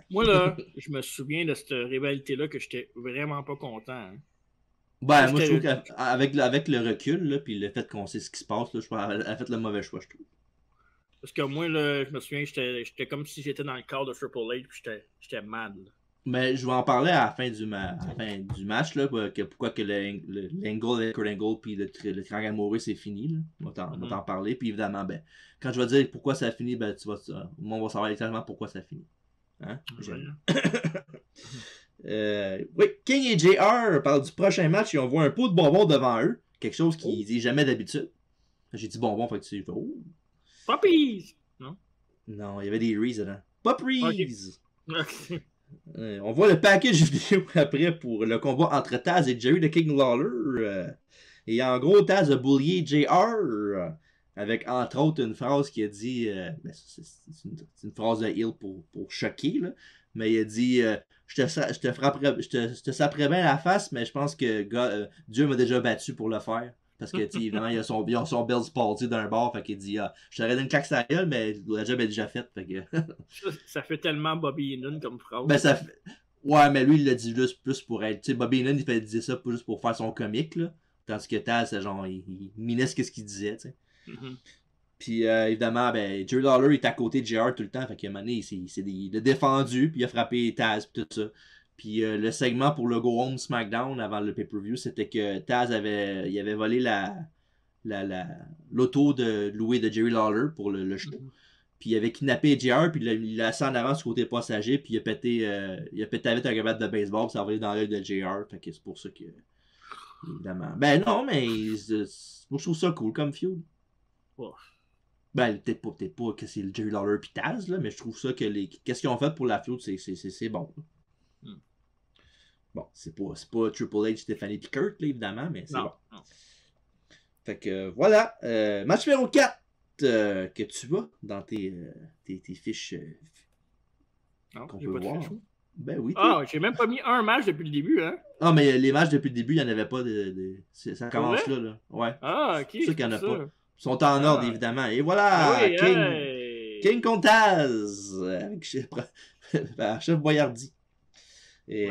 Moi, là, je me souviens de cette rivalité-là que j'étais vraiment pas content. Hein. Ben, moi, je trouve qu'avec le recul, là, puis le fait qu'on sait ce qui se passe, là, je pense qu'elle a fait le mauvais choix, je trouve. Parce que moi, là, je me souviens, j'étais comme si j'étais dans le corps de Triple H, puis j'étais mad. Là. Mais je vais en parler à la fin du match, là, pourquoi que l'angle, Kurt Angle, puis le triangle amoureux, c'est fini. Là. On va t'en parler. Puis évidemment, ben, quand je vais dire pourquoi ça a fini, ben, on va savoir exactement pourquoi ça a fini. Hein? Oui, King et JR parlent du prochain match et on voit un pot de bonbons devant eux. Quelque chose qu'ils disent jamais d'habitude. J'ai dit bonbons, fait que tu fais oh. Puppies! Non? Non, il y avait des Reese dedans. Puppies! Okay. On voit le package vidéo après pour le combat entre Taz et Jerry the King Lawler. Et en gros, Taz a bullié JR. Avec entre autres une phrase qui a dit. C'est une phrase de heel pour choquer. Là, mais il a dit je te saperais bien la face, mais je pense que Dieu m'a déjà battu pour le faire. Parce que, évidemment, il a son Bell's Palsy d'un bord, fait qu'il dit je t'aurais donné une claque sur la gueule, mais la job est déjà faite. Fait que... ça fait tellement Bobby Heenan comme phrase. Ben, ça fait... Ouais, mais lui, il l'a dit plus pour être. Tu sais, Bobby Heenan, il fait dire ça juste pour faire son comique, là. Tandis que Taz, c'est genre, il minait ce qu'il disait, tu sais. Puis, évidemment, ben, Jerry Lawler est à côté de JR tout le temps, fait qu'à un moment donné, il l'a défendu, puis il a frappé Taz, puis tout ça. Puis le segment pour le Go Home SmackDown avant le pay-per-view, c'était que Taz avait volé l'auto de loué de Jerry Lawler pour le show. Puis il avait kidnappé JR, puis il l'a assis en avant sur le côté passager, puis il a pété avec un batte de baseball, puis ça a volé dans l'œil de JR. Fait que c'est pour ça que. Évidemment. Ben non, mais moi je trouve ça cool comme feud. Oh. Ben peut-être pas que c'est le Jerry Lawler puis Taz, là, mais je trouve ça que qu'est-ce qu'ils ont fait pour la feud, c'est bon. Bon, c'est pas Triple H, Stephanie et Kurt, là, évidemment, mais c'est bon. Non. Fait que voilà. Match numéro 4 que tu vois dans tes fiches qu'on peut voir. Ben oui. J'ai même pas mis un match depuis le début, hein? Ah, mais les matchs depuis le début, il n'y en avait pas ça commence là. Ouais. Ah, ok. C'est sûr qu'il n'y en a pas. Ils sont en ordre, évidemment. Et voilà! King contre Taz! Avec Chef Boyardi. Et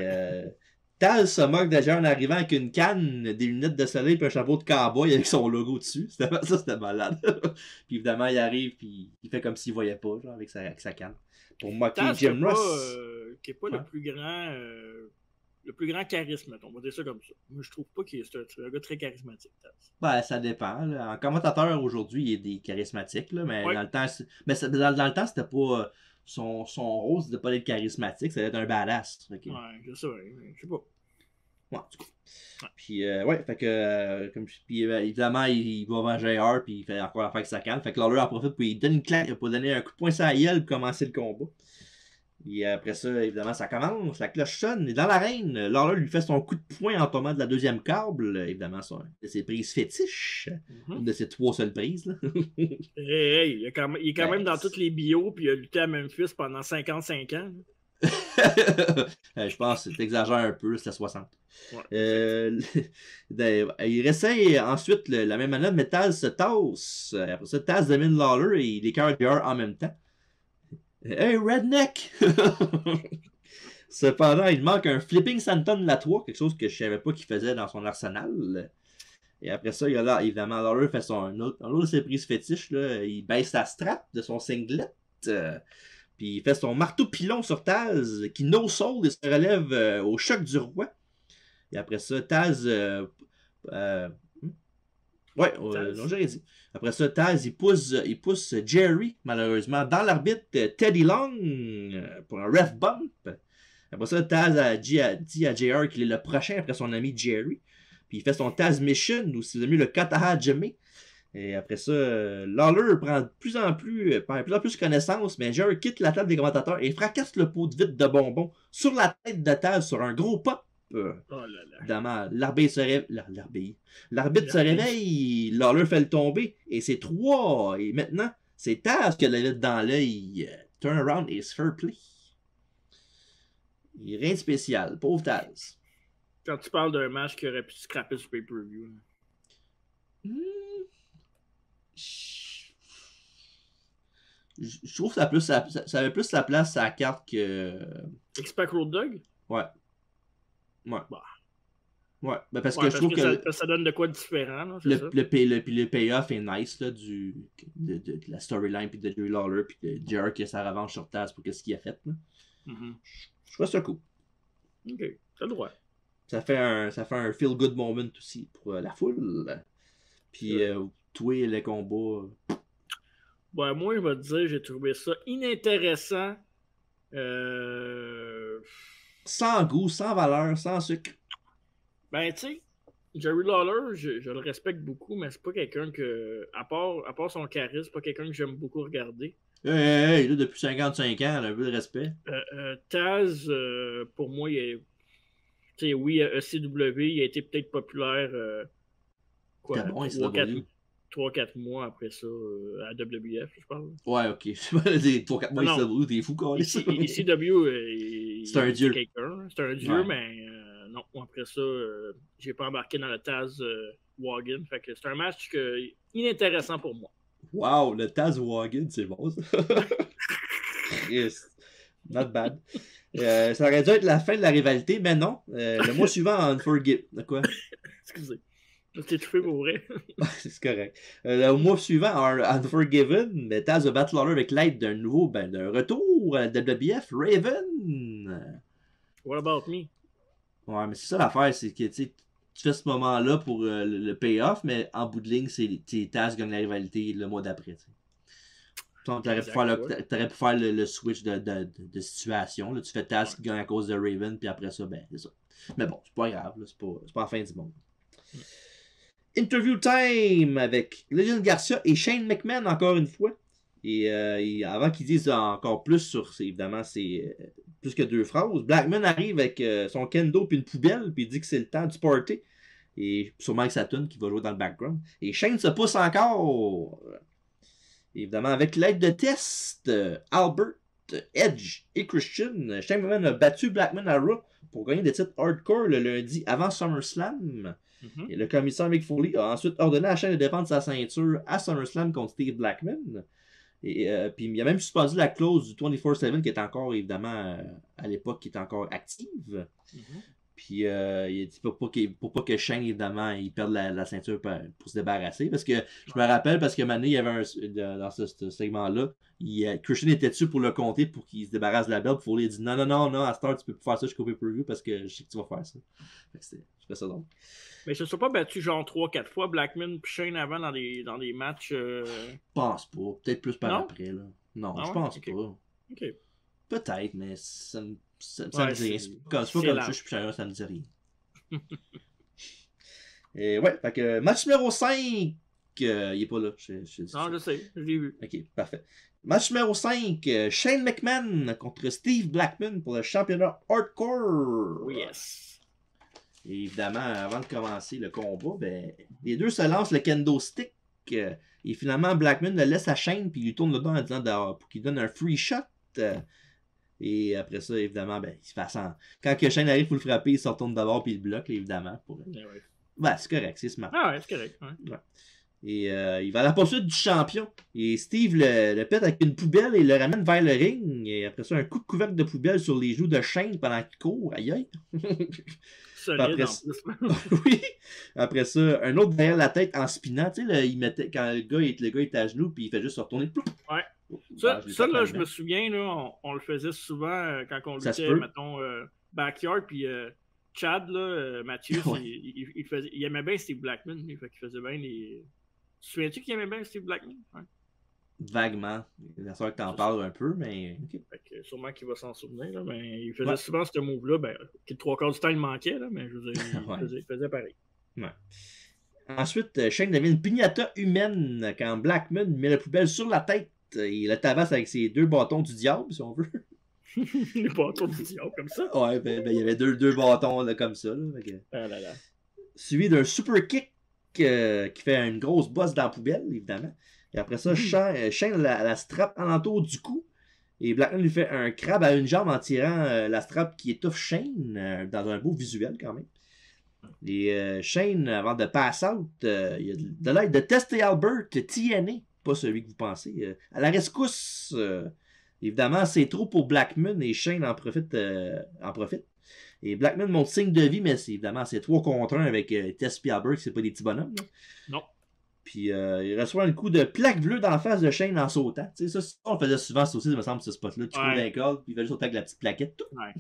Taz se moque déjà en arrivant avec une canne, des lunettes de soleil et un chapeau de cowboy avec son logo dessus. C'était malade. Puis évidemment, il arrive puis il fait comme s'il voyait pas, genre, avec sa canne. Pour moquer Jim Ross. Qui n'est pas le plus grand le plus grand charisme, on va dire ça comme ça. Moi, je trouve pas qu'il est un gars très charismatique. Ben, ça dépend. Là. En commentateur, aujourd'hui, il est des charismatiques, là, mais Ouais. dans le temps, dans le temps, c'était pas... son rôle, c'était pas d'être charismatique, c'était d'être un badass. Okay. Ouais, je sais, je sais pas. Ouais, du coup. Ouais. Puis, ouais, fait que, puis, évidemment, il va venger JR, puis il fait encore l'affaire avec sa canne. Fait que Lawler en profite, puis il donne une claque, pour donner un coup de poing sur la gueule pour commencer le combat. Et après ça, évidemment, ça commence, la cloche sonne, et dans l'arène, Lawler lui fait son coup de poing en tombant de la deuxième câble, évidemment, c'est une de ses prises fétiches, une de ses 3 seules prises. Là. Hey, il est quand même dans toutes les bios, puis il a lutté à Memphis pendant 55 ans. Je pense que t'exagères un peu, c'était 60. Ouais, il réessaye ensuite la même manœuvre, mais Taz se tasse. Après ça, Taz domine Lawler et il écœure JR en même temps. Hey, redneck! Cependant, il manque un flipping Santon Latour, quelque chose que je savais pas qu'il faisait dans son arsenal. Et après ça, il y a là, évidemment, Lawler fait un autre de ses prises fétiches. Là, il baisse la strap de son singlet. Puis il fait son marteau pilon sur Taz, qui no-soul et se relève au choc du roi. Et après ça, Taz... ouais, non, j'aurais dit. Après ça, Taz, il pousse Jerry, malheureusement, dans l'arbitre Teddy Long pour un ref bump. Après ça, Taz dit à JR qu'il est le prochain après son ami Jerry. Puis il fait son Taz Mission, ou c'est devenu le Kataha Jimmy. Et après ça, Lawler prend de plus en plus connaissance, mais JR quitte la table des commentateurs et fracasse le pot de vide de bonbons sur la tête de Taz sur un gros pop. Oh là là. Évidemment, l'arbitre se réveille, Lawler fait le tomber, et c'est 3. Et maintenant, c'est Taz qui a la vitre dans l'œil. Turn around is fair play. Rien de spécial, pauvre Taz. Quand tu parles d'un match qui aurait pu scraper sur pay-per-view. Je trouve que ça avait plus sa place à la carte que... X-Pac Road Dogg? Ouais. Ouais. Bah. Ouais, ben parce que je trouve que ça donne de quoi de différent. Là, le payoff est nice là, de la storyline puis de Jerry Lawler puis de JR qui a sa revanche sur Taz pour ce qu'il a fait. Là. Je trouve ça cool. Ok, t'as le droit. Ça fait un feel good moment aussi pour la foule. Puis toi les combats. Ouais, moi je vais te dire, j'ai trouvé ça inintéressant. Sans goût, sans valeur, sans sucre. Ben, tu sais, Jerry Lawler, je le respecte beaucoup, mais c'est pas quelqu'un que, à part son charisme, c'est pas quelqu'un que j'aime beaucoup regarder. Hey, là, depuis 55 ans, un peu de respect. Taz, pour moi, il est, oui, ECW, il a été peut-être populaire, quoi, 3-4 mois après ça, à WF, je parle. Ouais, ok. 3-4 mois, ECW, t'es fou, quoi. ECW, c'est un dieu. C'est un dieu, mais non, après ça, j'ai pas embarqué dans le Taz Wagon. Fait que c'est un match inintéressant pour moi. Wow, le Taz Wagon, c'est bon ça. Yes. Not bad. Ça aurait dû être la fin de la rivalité, mais non. Le mois suivant, Unforgiven. Quoi? Excusez. T'es étouffé pour vrai. C'est correct. Le mois suivant, Unforgiven, Taz va battre Lawler avec l'aide d'un retour à WBF, Raven. What about me? Ouais, mais c'est ça l'affaire, c'est que tu fais ce moment-là pour le payoff, mais en bout de ligne, c'est Taz gagne la rivalité le mois d'après. T'aurais pu faire le switch de situation. Là. Tu fais Taz qui gagne à cause de Raven, puis après ça, ben, c'est ça. Mais bon, c'est pas grave, c'est pas la fin du monde. Interview time avec Legend Garcia et Shane McMahon encore une fois. Et avant qu'ils disent encore plus évidemment, c'est plus que 2 phrases. Blackman arrive avec son kendo puis une poubelle, puis il dit que c'est le temps du party. Et sûrement avec sa tune qui va jouer dans le background. Et Shane se pousse encore. Évidemment, avec l'aide de Test, Albert, Edge et Christian, Shane McMahon a battu Blackman à Raw pour gagner des titres hardcore le lundi avant SummerSlam. Et le commissaire Mick Foley a ensuite ordonné à Shane de défendre sa ceinture à SummerSlam contre Steve Blackman. Et puis il a même suspendu la clause du 24/7 qui est encore, évidemment, à l'époque, qui est encore active. Puis il a dit pour pas que Shane, évidemment, il perde la ceinture pour se débarrasser. Parce que je me rappelle, parce que maintenant, il y avait dans ce segment-là, Christian était dessus pour le compter pour qu'il se débarrasse de la belle. Pour lui, il dit non, à Star, tu peux plus faire ça jusqu'au pay-per-view parce que je sais que tu vas faire ça. Je fais ça donc. Mais ils se sont pas battus genre 3-4 fois, Blackman et Shane avant dans des matchs. Je pense pas. Peut-être plus par après. Là. Non, je pense pas. Ok. Peut-être, mais ça me dit rien. C'est pas comme je suis ça me dit rien. Et ouais, fait que match numéro 5, il est pas là. Non, je sais, je l'ai vu. Ok, parfait. Match numéro 5, Shane McMahon contre Steve Blackman pour le championnat Hardcore. Oh yes. Et évidemment, avant de commencer le combat, ben, les deux se lancent le kendo stick. Et finalement, Blackman le laisse à Shane puis il lui tourne le dos en disant pour qu'il donne un free shot. Et après ça, évidemment, ben, il se fait quand que Shane arrive pour le frapper, il se retourne d'abord puis il bloque, évidemment. Ouais, c'est correct, c'est smart. Ah ouais, c'est correct. Ouais. Et il va à la poursuite du champion. Et Steve le pète avec une poubelle et le ramène vers le ring. Et après ça, un coup de couvercle de poubelle sur les joues de Shane pendant qu'il court. Aïe aïe. Solide, oui. Après ça, un autre derrière la tête en spinant. Tu sais, il mettait quand le gars était à genoux puis il fait juste se retourner. Ouais. Ça, là, je me souviens, là, on le faisait souvent quand on luttait, mettons, Backyard, puis Chad, là, Mathieu, ouais. il aimait bien Steve Blackman. Il faisait bien les... Tu te souviens-tu qu'il aimait bien Steve Blackman? Ouais. Vaguement. Bien sûr que t'en parles un peu, mais... Okay. Fait que sûrement qu'il va s'en souvenir, là, mais il faisait souvent ce move-là. Ben, le 3/4 du temps, il manquait, là, mais je veux dire, il faisait pareil. Ouais. Ensuite, Shane devient une piñata humaine quand Blackman met la poubelle sur la tête. Il la tabasse avec ses 2 bâtons du diable, si on veut. Les bâtons du diable, comme ça? Ouais, ben il y avait deux bâtons là, comme ça. Là, suivi d'un super kick qui fait une grosse bosse dans la poubelle, évidemment. Et après ça, Shane la strap alentour du cou. Et Blackman lui fait un crabe à une jambe en tirant la strap qui étouffe Shane dans un beau visuel quand même. Et Shane, avant de pass out, il y a de l'aide de Testé Albert TNA, pas celui que vous pensez, à la rescousse. Évidemment, c'est trop pour Blackman et Shane en profite. Et Blackman montre signe de vie, mais évidemment, c'est 3 contre 1 avec Tess et Albert, c'est pas des petits bonhommes. Là. Non. Puis il reçoit un coup de plaque bleue dans la face de Shane en sautant. Tu sais, ça, on le faisait souvent, ça aussi, il me semble, ce spot-là. Tu cours d'un col, puis il fait juste sauter avec la petite plaquette. Tout. Ouais.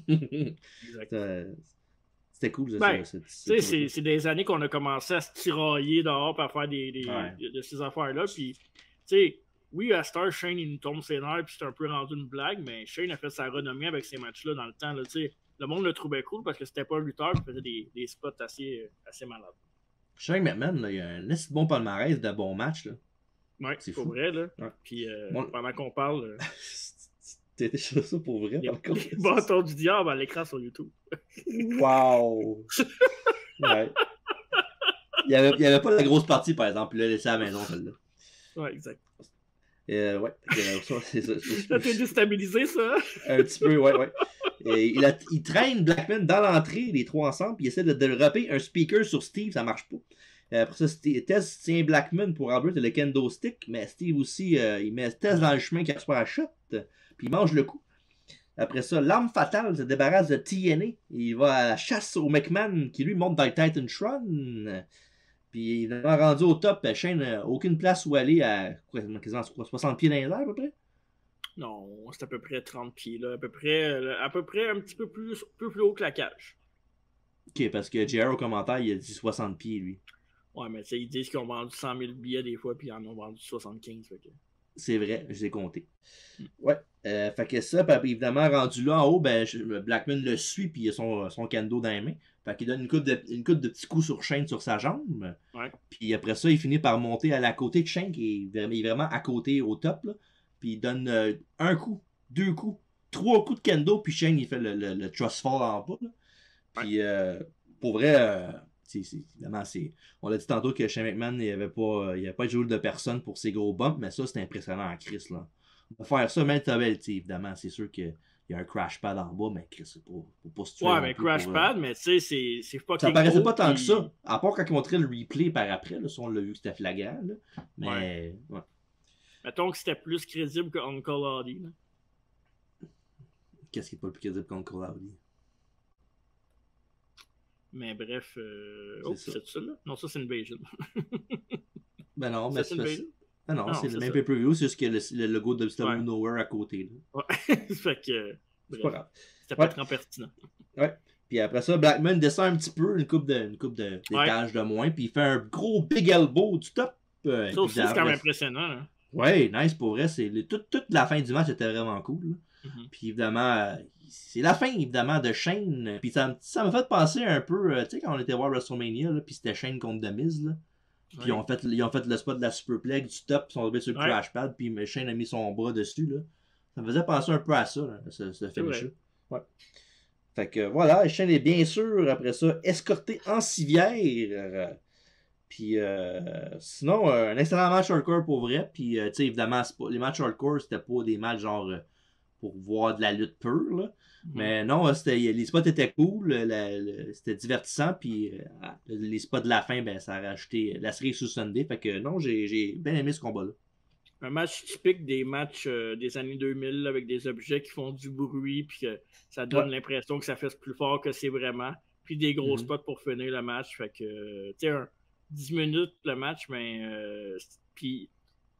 C'était cool. C'est des années qu'on a commencé à se tirailler dehors pour faire de ces affaires-là. Puis, tu sais, oui, à Star, Shane, il nous tombe ses nerfs, puis c'est un peu rendu une blague, mais Shane a fait sa renommée avec ces matchs-là dans le temps. Là, le monde le trouvait cool parce que c'était pas un lutteur, il faisait des spots assez malades. Shane McMahon, là, il a un assez bon palmarès de bons matchs. Là. Ouais, c'est pour vrai. Là. Ouais. Puis, pendant qu'on parle. T'étais sur ça pour vrai, par contre. Bâton du diable à l'écran sur YouTube. Wow! Ouais. Il n'y avait pas la grosse partie, par exemple. Il l'a laissé à la maison, celle-là. Ouais, exact. Ouais. C'est ça. Ça t'a déstabilisé, ça? Un petit peu, ouais. Et il traîne Blackman dans l'entrée, les 3 ensemble, puis il essaie de développer un speaker sur Steve, ça marche pas. Après ça, Tess tient Blackman pour Albert et le kendo stick, mais Steve aussi, il met Tess dans le chemin qui reçoit la shot, puis il mange le coup. Après ça, l'arme fatale se débarrasse de TNA. Il va à la chasse au McMahon qui lui monte dans le Titantron. Puis il est rendu au top. Shane n'a aucune place où aller à quasiment 60 pieds dans les airs à peu près. Non, c'est à peu près 30 pieds. Là. À peu près un petit peu plus haut que la cage. Ok, parce que JR au commentaire, il a dit 60 pieds lui. Ouais, mais ils disent qu'ils ont vendu 100 000 billets des fois, puis ils en ont vendu 75. Fait que... C'est vrai, je les ai comptés. Ouais. Fait que ça, évidemment, rendu là en haut, ben, Blackman le suit, puis il a son kendo dans les mains. Fait qu'il donne une coupe de petits coups sur Shane sur sa jambe. Ouais. Puis après ça, il finit par monter à la côté de Shane, qui est vraiment à côté, au top. Là. Puis il donne un coup, 2 coups, 3 coups de kendo, puis Shane, il fait le trust fall en bas. Là. Puis pour vrai... évidemment, on l'a dit tantôt que Shane McMahon, il n'y avait pas de jour de personne pour ses gros bumps, mais ça, c'est impressionnant en Chris. Là. De faire ça, même évidemment, c'est sûr qu'il y a un crash pad en bas, mais Chris, c'est pas se tuer. Ouais, mais crash pad, mais tu sais, c'est pas ça paraissait pas tant que ça. À part quand ils montraient le replay par après, là, ça, on l'a vu que c'était flagrant. Là. Mais, ouais. Mettons que c'était plus crédible que Uncle Howdy. Qu'est-ce qui est pas le plus crédible qu'Uncle Howdy? Mais bref, c'est ça là? Non, ça c'est Invasion. Ben non, mais c'est Invasion? Ah non, c'est le même pay-per-view, c'est juste qu'il y a le logo de Stone Nowhere à côté. Là. Ouais, fait que. C'est pas grave. C'était pas très pertinent. Ouais. Puis après ça, Blackman descend un petit peu, une coupe d'étage de moins, puis il fait un gros big elbow du top. Ça aussi, c'est quand même impressionnant. Hein? Ouais, nice pour vrai. Toute la fin du match était vraiment cool. Puis évidemment, c'est la fin évidemment de Shane. Puis ça m'a fait penser un peu, tu sais, quand on était voir WrestleMania, là, puis c'était Shane contre The Miz. Là. Puis ils ont fait le spot de la superplex du top, puis ils sont tombés sur le crash pad, puis Shane a mis son bras dessus. Là. Ça me faisait penser un peu à ça, là, ce finish-là. Ouais. Fait que voilà, Shane est bien sûr, après ça, escorté en civière. Puis sinon, un excellent match hardcore pour vrai. Puis tu sais, évidemment, les matchs hardcore, c'était pas des matchs genre pour voir de la lutte pure. Là. Mais non, les spots étaient cool, c'était divertissant. Puis les spots de la fin, ben, ça a rajouté la série sous Sunday. Fait que non, j'ai bien aimé ce combat-là. Un match typique des matchs des années 2000 là, avec des objets qui font du bruit, puis que ça donne l'impression que ça fait plus fort que c'est vraiment. Puis des gros spots pour finir le match. Fait que, tu sais, 10 minutes le match, mais puis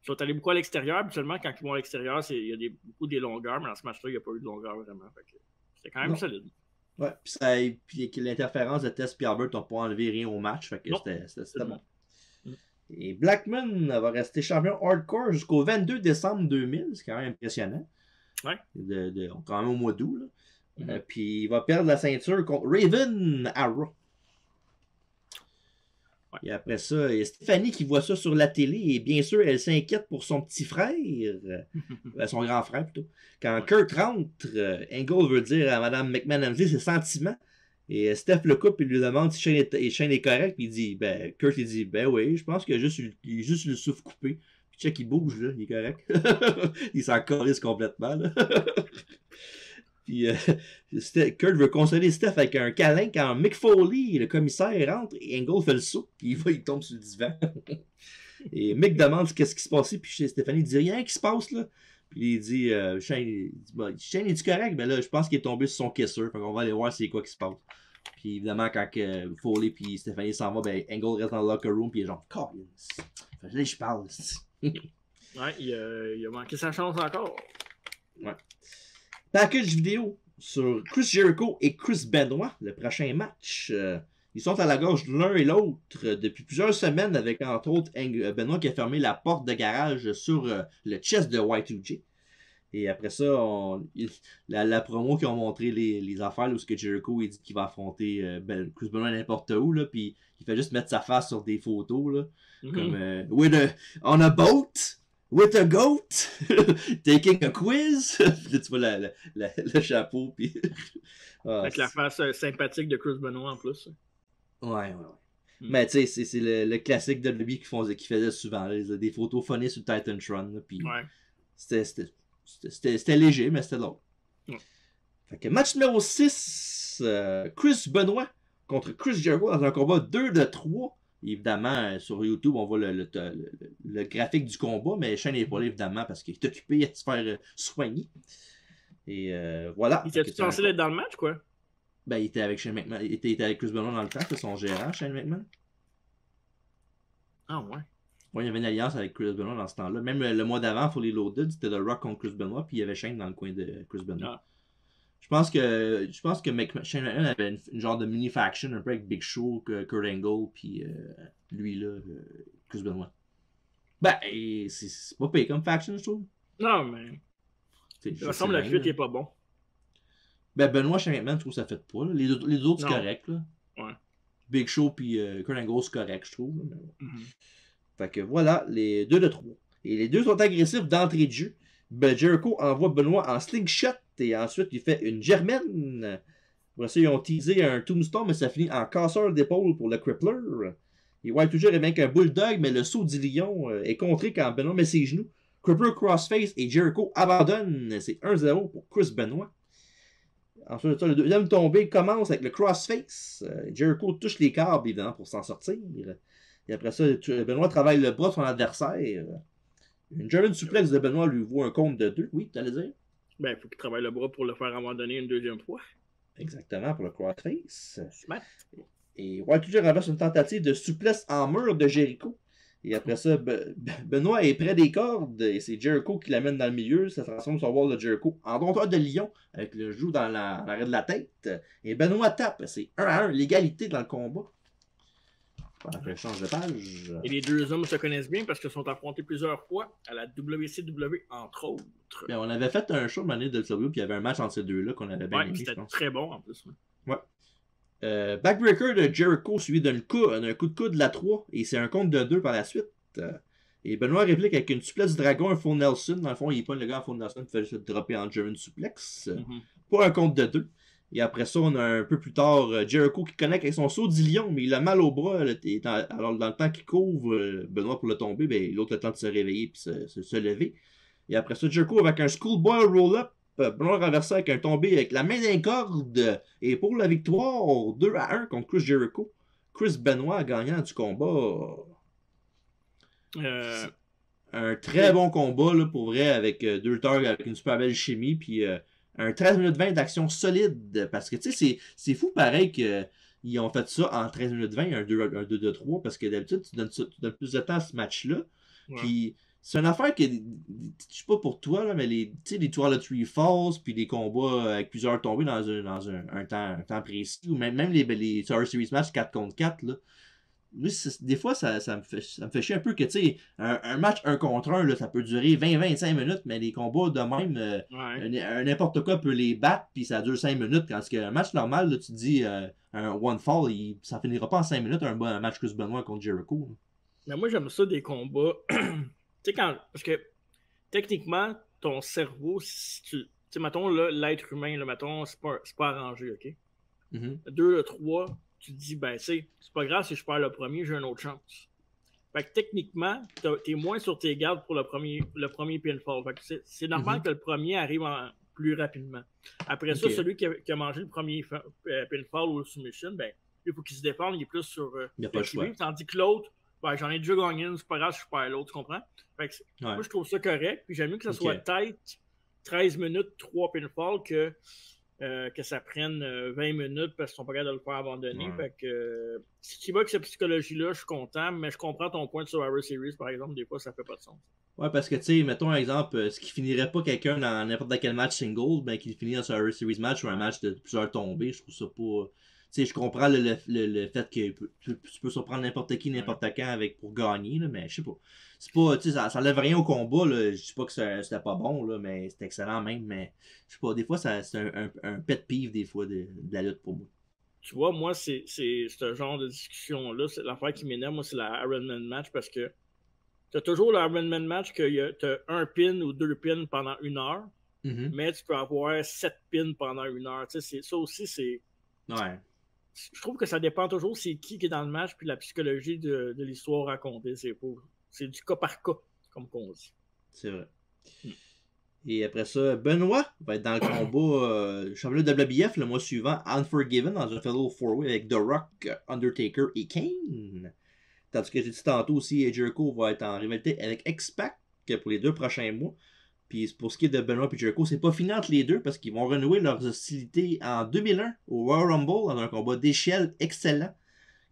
ils sont allés beaucoup à l'extérieur. Habituellement, quand ils vont à l'extérieur, il y a beaucoup des longueurs, mais dans ce match-là, il n'y a pas eu de longueur vraiment. Fait que c'était quand même solide. Ouais, puis l'interférence de Tess et Albert n'ont pas enlevé rien au match. Fait que c'était bon. Et Blackman va rester champion hardcore jusqu'au 22 décembre 2000. C'est quand même impressionnant. Ouais. Quand même au mois d'août. Puis il va perdre la ceinture contre Raven à Raw. Ouais. Et après ça, il y a Stéphanie qui voit ça sur la télé et bien sûr, elle s'inquiète pour son petit frère, son grand frère plutôt. Quand Kurt rentre, Angle veut dire à Mme McMahon ses sentiments. Et Steph le coupe et lui demande si Shane est correct. Puis il dit, Kurt il dit, oui, je pense qu'il a juste le souffle coupé. Puis check, il bouge, là, il est correct. Il s'en calisse complètement, là. Puis Kurt veut consoler Steph avec un câlin quand Mick Foley, le commissaire, rentre et Angle fait le saut. Puis il tombe sur le divan. Et Mick demande qu'est-ce qui se passe. Puis Stéphanie dit, rien qui se passe, là. Puis il dit, Shane est-tu correct? Ben là, je pense qu'il est tombé sur son kisser. Fait qu'on va aller voir c'est quoi qui se passe. Puis évidemment, quand Foley et Stéphanie s'en vont, ben Angle reste dans le locker room. Puis il est genre, Collins. Là, je parle. Ouais, il a manqué sa chance encore. Ouais. Package vidéo sur Chris Jericho et Chris Benoit, le prochain match. Ils sont à la gorge de l'un et l'autre depuis plusieurs semaines avec entre autres Benoit qui a fermé la porte de garage sur le chest de Y2J. Et après ça, la promo qui ont montré les affaires où ce que Jericho il dit qu'il va affronter Chris Benoit n'importe où, là, puis il fait juste mettre sa face sur des photos là, comme on a boat. With a goat, taking a quiz. Là, tu vois le chapeau. Puis... avec la face sympathique de Chris Benoit en plus. Ouais. Mais tu sais, c'est le classique de lui qui faisait souvent. Là, des photos funny sur Titantron. Puis c'était léger, mais c'était drôle. Fait que match numéro 6, Chris Benoit contre Chris Jericho dans un combat 2 de 3. Évidemment, sur YouTube, on voit le graphique du combat, mais Shane n'est pas là, évidemment, parce qu'il est occupé à se faire soigner. Et voilà. Il était censé être dans le match, quoi? Ben, il était avec Shane McMahon. Il était avec Chris Benoit dans le temps, c'est son gérant, Shane McMahon. Ah, ouais. Ouais, il y avait une alliance avec Chris Benoit dans ce temps-là. Même le mois d'avant, Fully Loaded, c'était The Rock contre Chris Benoit, puis il y avait Shane dans le coin de Chris Benoit. Ah. Je pense que Shane McMahon avait une genre de mini-faction un peu avec Big Show, Kurt Angle, puis lui, là, Chris Benoit. Ben, c'est pas payé comme faction, je trouve. Non, mais. Il me semble que la fuite n'est pas bon. Ben, Benoit, Shane McMahon, je trouve que ça fait pas. Là. Les autres, c'est correct. Là. Ouais. Big Show, puis Kurt Angle, c'est correct, je trouve. Fait que voilà, les 2 de 3. Et les deux sont agressifs d'entrée de jeu. Jericho envoie Benoit en slingshot et ensuite il fait une germaine. Après ça, ils ont teasé un tombstone, mais ça finit en casseur d'épaule pour le crippler. Et Y2J revient avec un bulldog, mais le saut du lion est contré quand Benoit met ses genoux. Crippler crossface et Jericho abandonne. C'est 1-0 pour Chris Benoit. Ensuite, le deuxième tombé commence avec le crossface. Jericho touche les câbles, évidemment, pour s'en sortir. Et après ça, Benoit travaille le bras de son adversaire. Une German suplex de Benoit lui vaut un compte de 2. Oui, tu allais dire? Ben, il faut qu'il travaille le bras pour le faire abandonner une deuxième fois. Exactement, pour le crossface. Smart. Et Y2J renverse une tentative de souplesse en mur de Jericho. Et après ça, Benoît est près des cordes et c'est Jericho qui l'amène dans le milieu. Ça transforme son wall de Jericho en dompteur de lion avec le genou dans l'arrêt de la tête. Et Benoît tape. C'est 1-1, l'égalité dans le combat. Après, je change de page. Et les deux hommes se connaissent bien parce qu'ils sont affrontés plusieurs fois à la WCW, entre autres. Ben, on avait fait un show de manière de WCW, puis il y avait un match entre ces deux-là qu'on avait bien aimé, je pense. C'était très bon en plus. Ouais. Backbreaker de Jericho suivi d'un coup de coude de la 3 et c'est un compte de 2 par la suite. Et Benoît réplique avec une suplex du dragon, un full Nelson. Dans le fond, il pogne le gars en full Nelson, il fait juste dropper en German suplex pour un compte de 2. Et après ça, on a un peu plus tard Jericho qui connecte avec son saut d'Ilion, mais il a mal au bras. Alors, dans le temps qu'il couvre Benoît pour le tomber, ben, l'autre a le temps de se réveiller et se lever. Et après ça, Jericho avec un Schoolboy roll-up. Benoît renversé avec un tombé avec la main d'un corde. Et pour la victoire, 2-1 contre Chris Jericho. Chris Benoit gagnant du combat. Un très bon combat, là, pour vrai, avec deux lutteurs avec une super belle chimie. Puis un 13 minutes 20 d'action solide. Parce que, tu sais, c'est fou pareil qu'ils ont fait ça en 13 minutes 20, un 2-2-3. Parce que d'habitude, tu donnes plus de temps à ce match-là. Ouais. Puis c'est une affaire que, je sais pas pour toi, là, mais les Toiletry Falls, puis les combats avec plusieurs tombées dans un temps précis, ou même les Survivor Series match 4 contre 4, là. Moi, des fois, ça me fait chier un peu que, tu sais, un match 1 contre 1, là, ça peut durer 20-25 minutes, mais les combats de même, n'importe quoi peut les battre, puis ça dure 5 minutes. Quand un match normal, là, tu te dis, un One Fall, ça finira pas en 5 minutes, un match Chris Benoit contre Jericho. Là. Mais moi, j'aime ça des combats. Tu sais, parce que techniquement, ton cerveau, si tu sais, mettons, là, l'être humain, là, mettons, c'est pas arrangé, OK? 2, 3, tu te dis, ben, c'est pas grave si je perds le premier, j'ai une autre chance. Fait que techniquement, t'es moins sur tes gardes pour le premier pinfall. Fait que c'est normal que le premier arrive plus rapidement. Après ça, celui qui a mangé le premier pinfall ou le submission, ben, il faut qu'il se défende, il est plus sur il n'y a pas le choix. Tandis que l'autre, ben, j'en ai déjà gagné une, c'est pas grave si je perds l'autre, tu comprends? Fait que moi, je trouve ça correct, puis j'aime mieux que ça soit tête 13 minutes, 3 pinfalls que ça prenne 20 minutes parce qu'ils sont pas capables de le faire abandonner. Fait que si tu vas avec cette psychologie-là, je suis content, mais je comprends ton point de Survivor Series, par exemple, des fois, ça fait pas de sens. Ouais, parce que, tu sais, mettons un exemple, ce qui finirait pas quelqu'un dans n'importe quel match single, ben, qu'il finit dans Survivor Series match ou un match de plusieurs tombées, je trouve ça pas... Tu sais, je comprends le fait que tu peux surprendre n'importe qui, n'importe quand pour gagner, là, mais je sais pas. C'est pas, tu sais, ça lève rien au combat, là. Je dis pas que c'était pas bon, là, mais c'était excellent même, mais je sais pas, des fois, c'est un pet peeve, des fois, de la lutte pour moi. Tu vois, moi, c'est ce genre de discussion-là, c'est l'affaire qui m'énerve, moi, c'est la Ironman match, parce que t'as toujours le Ironman match que t'as un pin ou 2 pins pendant 1 heure, mais tu peux avoir 7 pins pendant 1 heure. Tu sais, ça aussi, c'est... Ouais. Je trouve que ça dépend toujours c'est qui est dans le match puis la psychologie de l'histoire racontée. C'est du cas par cas, comme qu'on dit. C'est vrai. Et après ça, Benoît va être dans le combat championnat de WBF le mois suivant, Unforgiven, dans un Fatal 4-Way avec The Rock, Undertaker et Kane. Tandis que j'ai dit tantôt aussi, Jericho va être en rivalité avec X-Pac pour les 2 prochains mois. Puis pour ce qui est de Benoit et Jericho, c'est pas fini entre les deux parce qu'ils vont renouer leurs hostilités en 2001 au Royal Rumble dans un combat d'échelle excellent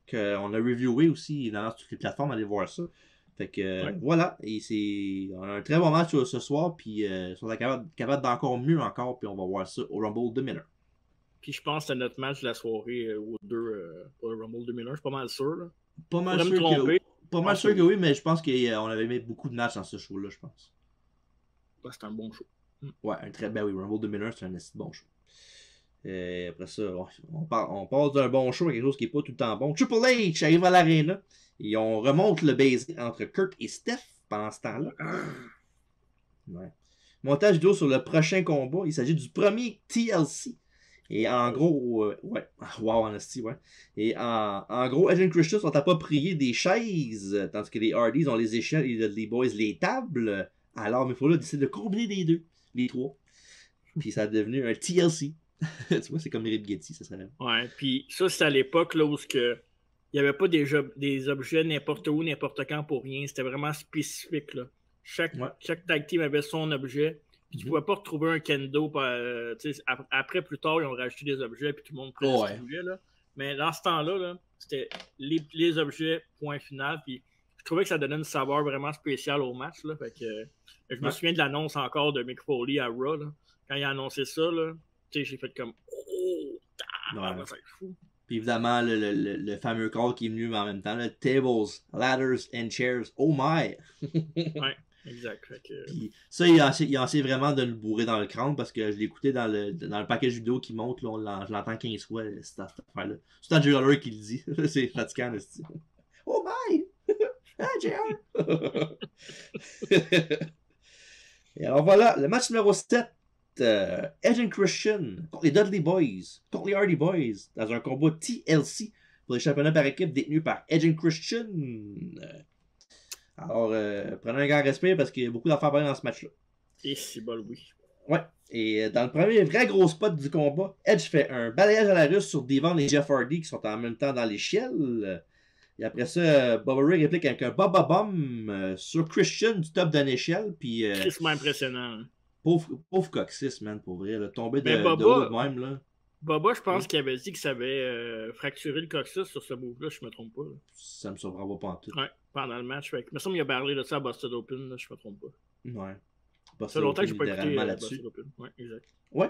qu'on a reviewé aussi dans toutes les plateformes, allez voir ça. Fait que voilà, et on a un très bon match ce soir, puis ils sont capables d'encore mieux encore, puis on va voir ça au Rumble 2001. Puis je pense que c'est notre match de la soirée aux deux pour le Rumble 2001, je suis pas mal sûr. Là. Pas mal sûr que oui, mais je pense qu'on avait mis beaucoup de matchs dans ce show-là, je pense. C'est un bon show. Ouais, ben oui, Rumble 2001, c'est un bon show. Après ça, on passe d'un bon show à quelque chose qui n'est pas tout le temps bon. Triple H arrive à l'aréna et on remonte le baiser entre Kurt et Steph pendant ce temps-là. Ouais. Montage vidéo sur le prochain combat. Il s'agit du premier TLC. Et en gros, Et en gros, Edge et Christian sont appropriés des chaises, tandis que les Hardys ont les échelles et les Boys les tables. Alors, il faut là décider de combiner les 3. Puis ça a devenu un TLC. Tu vois, c'est comme les Getty, ça serait. Ouais, puis ça, c'est à l'époque là où il n'y avait pas des objets n'importe où, n'importe quand pour rien. C'était vraiment spécifique. Là. Chaque tag team avait son objet. Puis tu ne pouvais pas retrouver un kendo. Après, plus tard, ils ont rajouté des objets, puis tout le monde prenait ce qu'il voulait. Là. Mais dans ce temps-là, C'était les objets, point final. Puis je trouvais que ça donnait une saveur vraiment spéciale au match. Là, fait que, je me souviens de l'annonce encore de Mick Foley à Raw. Là, quand il a annoncé ça, j'ai fait comme oh, ça va être fou. Puis évidemment, le fameux call qui est venu en même temps, là, Tables, Ladders and Chairs, oh my! Ouais, exact. Fait que... Puis ça, il a essayé vraiment de le bourrer dans le crâne parce que je l'écoutais dans le package vidéo qui monte, là, je l'entends 15 fois, cette affaire-là. C'est un Jerry qui le dit, c'est fatigant, le style. Oh my! Ah, JR! Et alors voilà, le match numéro 7. Edge and Christian contre les Dudley Boys, contre les Hardy Boys, dans un combat TLC pour les championnats par équipe détenus par Edge and Christian. Alors, prenez un grand respect parce qu'il y a beaucoup d'affaires dans ce match-là. Et c'est bon, oui. Ouais. Et dans le premier vrai gros spot du combat, Edge fait un balayage à la russe sur Devon et Jeff Hardy qui sont en même temps dans l'échelle. Et après ça, Bubba Ray réplique avec un Bubba Bomb sur Christian du top d'une échelle. Puis. C'est impressionnant. Hein. Pauvre coccyx, man, pour vrai. Là, tombé de Bubba, haut de même. Là. Bubba, je pense qu'il avait dit que ça avait fracturé le coccyx sur ce move-là, je me trompe pas. Là. Ça me surprend pas en tout. Ouais, pendant le match. Fait que, il me semble qu'il a parlé de ça à Busted Open, là, je me trompe pas. Ouais. Ça fait longtemps que j'ai pas écouté Busted Open. Ouais, exact. Ouais.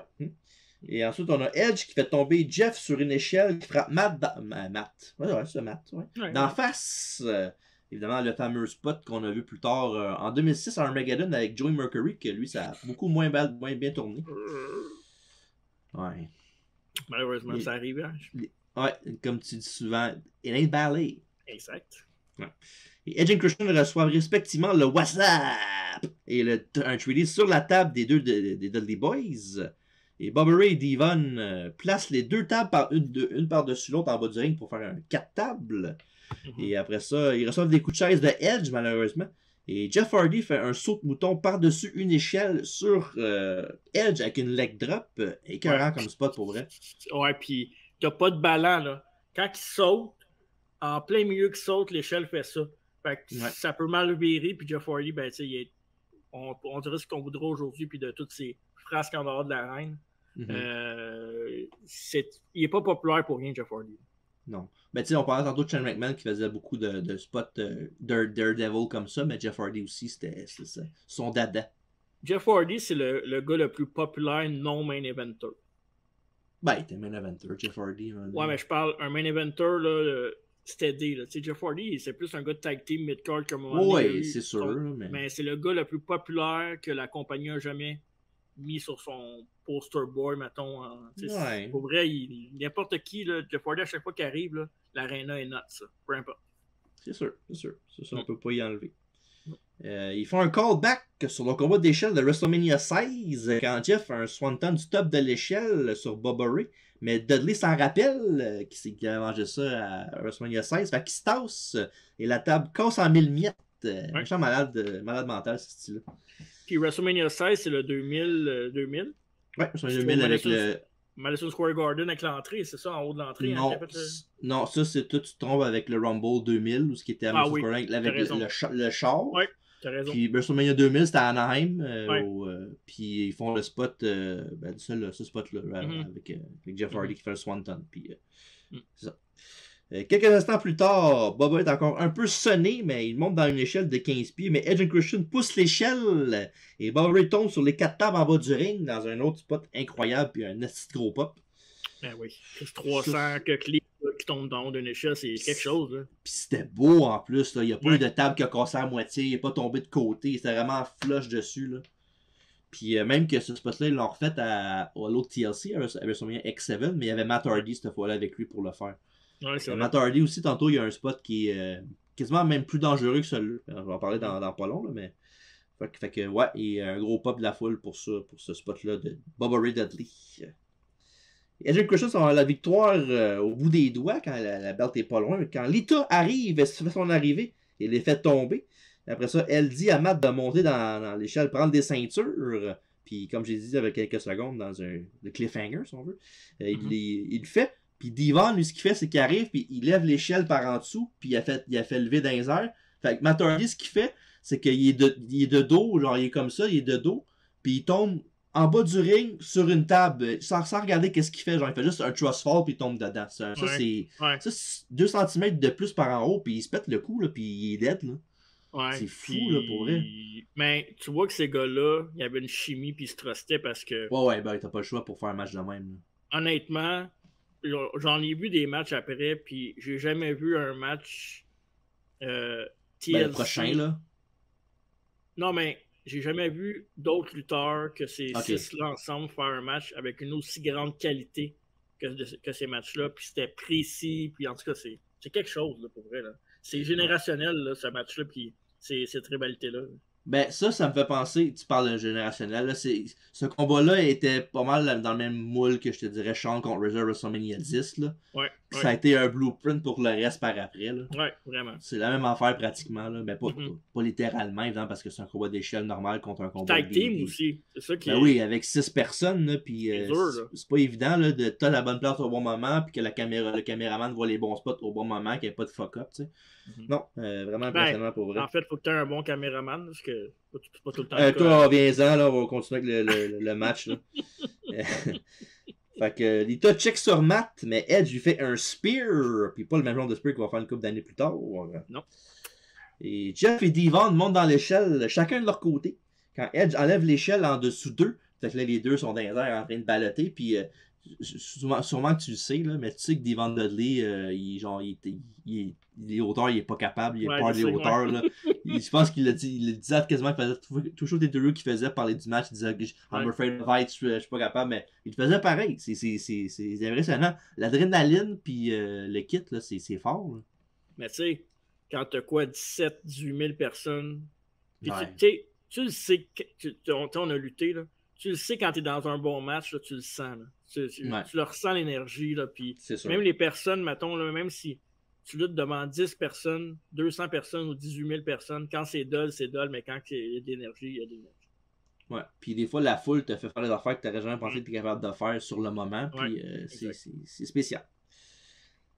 Et ensuite, on a Edge qui fait tomber Jeff sur une échelle qui frappe Matt Ouais, c'est Matt. Ouais. D'en face. Évidemment, le fameux spot qu'on a vu plus tard en 2006 à Armageddon avec Joey Mercury, que lui, ça a beaucoup moins bien tourné. Ouais. Malheureusement, ça arrive. Hein? Ouais, comme tu dis souvent, it ain't ballet. Exact. Ouais. Et Edge et Christian reçoivent respectivement le WhatsApp et un 3D sur la table des Dudley Boys. Et Bubba Ray et Devon placent les deux tables une par-dessus l'autre en bas du ring pour faire un 4 tables. Et après ça, ils reçoivent des coups de chaise de Edge, malheureusement. Et Jeff Hardy fait un saut de mouton par-dessus une échelle sur Edge avec une leg drop. Écœurant comme spot pour vrai. Ouais, puis t'as pas de ballon, là. Quand il saute, en plein milieu qu'il saute, l'échelle fait ça. Fait que ça peut mal virer, puis Jeff Hardy, ben, tu sais, on dirait ce qu'on voudra aujourd'hui, puis de toutes ces frasques en dehors de la reine. Il est pas populaire pour rien, Jeff Hardy. Non. Ben, tu sais, on parlait tantôt de Shane McMahon qui faisait beaucoup de spots Daredevil comme ça, mais Jeff Hardy aussi, c'était son dada. Jeff Hardy, c'est le gars le plus populaire non-main eventer. Ben, il était main eventer, Jeff Hardy. Ouais, mais je parle un main eventer, là, steady. Là. Tu sais, Jeff Hardy, c'est plus un gars de tag team mid-card comme un moment. Oui, c'est sûr. Mais c'est le gars le plus populaire que la compagnie a jamais mis sur son poster board, mettons. Pour vrai, n'importe qui, là, Jeff Hardy, à chaque fois qu'il arrive, l'aréna est nuts, ça. Peu importe. C'est sûr. Ça, on peut pas y enlever. Ils font un callback sur le combat d'échelle de WrestleMania 16 quand Jeff a un swanton du top de l'échelle sur Bubba Ray. Mais Dudley s'en rappelle qui a mangé ça à WrestleMania 16. Fait qu'il se tasse et la table casse en 1000 miettes. Méchant malade mental, ce style-là. Puis WrestleMania 16, c'est le 2000. Ouais, WrestleMania 2000 avec le. Madison Square Garden avec l'entrée, c'est ça, en haut de l'entrée? Non, non, ça, c'est tout, tu te trompes avec le Rumble 2000, ou ce qui était à Madison Square Garden avec le char. Oui, t'as raison. Puis WrestleMania 2000, c'était à Anaheim. Puis ils font le spot, ce spot-là, avec Jeff Hardy qui fait le Swanton. Puis c'est ça. Quelques instants plus tard, Bubba est encore un peu sonné, mais il monte dans une échelle de 15 pieds. Mais Edge and Christian pousse l'échelle et Bubba Ray tombe sur les 4 tables en bas du ring dans un autre spot incroyable puis un petit gros pop. Ben oui, plus 300 clés qui tombent dans d'une échelle, c'est quelque chose. Là. Puis c'était beau en plus. Là. Il n'y a pas eu de table qui a cassé à moitié, il n'est pas tombé de côté. C'était vraiment flush dessus. Là. Puis même que ce spot-là, ils l'ont refait à l'autre TLC, à WrestleMania X7, mais il y avait Matt Hardy cette fois-là avec lui pour le faire. Ouais, Matt Hardy aussi, tantôt, il y a un spot qui est quasiment même plus dangereux que celui-là. On va en parler dans pas long, là, mais. Fait que, ouais, il y a un gros pop de la foule pour ce spot-là de Bubba Ray Dudley. Edge and Christian a la victoire au bout des doigts quand la belt est pas loin. Mais quand Lita arrive, elle fait son arrivée, elle les fait tomber. Après ça, elle dit à Matt de monter dans l'échelle, prendre des ceintures. Puis, comme j'ai dit, avec quelques secondes, dans le cliffhanger, si on veut, il le fait. Puis Devon, lui, ce qu'il fait, c'est qu'il arrive, puis il lève l'échelle par en dessous, puis il a fait lever dans les airs. Fait que Matt Hardy, ce qu'il fait, c'est qu'il est de dos, genre il est comme ça, il est de dos, puis il tombe en bas du ring, sur une table, sans regarder qu'est-ce qu'il fait. Genre, il fait juste un thrust fall puis il tombe dedans. Ça, c'est 2 cm de plus par en haut, puis il se pète le cou, là, puis il est dead, là. Ouais, c'est fou, là, pour vrai. Mais tu vois que ces gars-là, il y avait une chimie, puis ils se trustaient parce que... Ouais, ben t'as pas le choix pour faire un match de même. Là. Honnêtement, j'en ai vu des matchs après, puis j'ai jamais vu un match TLC. Ben, le prochain, là. Non, mais j'ai jamais vu d'autres lutteurs que ces 6-là ensemble faire un match avec une aussi grande qualité que ces matchs-là. Puis c'était précis, puis en tout cas, c'est quelque chose, là, pour vrai. Là. C'est générationnel, là, ce match-là, puis cette rivalité-là. Ben, ça me fait penser, tu parles de générationnel, là, ce combat-là était pas mal dans le même moule que je te dirais Shawn contre Razor WrestleMania 10, là. Ouais. Ça a été un blueprint pour le reste par après, là. Ouais, vraiment. C'est la même affaire pratiquement, là. Ben, pas littéralement, évidemment, parce que c'est un combat d'échelle normal contre un combat tag team aussi, c'est ça qui ben oui, avec 6 personnes, là, puis c'est pas évident, là, de t'as la bonne place au bon moment, puis que le caméraman voit les bons spots au bon moment, qu'il n'y ait pas de fuck-up, tu sais. Non, vraiment impressionnant pour vrai. En fait, il faut que tu aies un bon caméraman, parce que c'est pas tout le temps. Toi, viens-en, là, on va continuer avec le match. Là. Fait que Lita check sur Matt, mais Edge lui fait un spear, puis pas le même genre de spear qu'il va faire une couple d'années plus tard. Non. Et Jeff et Devon montent dans l'échelle, chacun de leur côté. Quand Edge enlève l'échelle en dessous d'eux, fait que là, les deux sont dans les airs en train de balloter, puis sûrement que tu le sais, là, mais tu sais que Devon Dudley, les hauteurs, il est pas capable, il a peur des hauteurs. Là. Je pense qu'il disait quasiment qu'il faisait toujours des interviews qu'il faisait parler du match, il disait I'm afraid of heights, je suis pas capable, mais il faisait pareil. C'est impressionnant. L'adrénaline puis le kit, là, c'est fort. Là. Mais tu sais, quand t'as quoi, 17, 18 000 personnes, puis tu le sais, on a lutté, là. Tu le sais quand tu es dans un bon match, là, tu le sens. Là. Tu le ressens l'énergie. Puis même les personnes, mettons, là, même si tu luttes devant 10 personnes, 200 personnes ou 18 000 personnes, quand c'est dull, mais quand il y a de l'énergie, il y a de l'énergie. Ouais. Puis des fois, la foule te fait faire des affaires que tu n'aurais jamais pensé que tu es capable de faire sur le moment. Puis c'est spécial.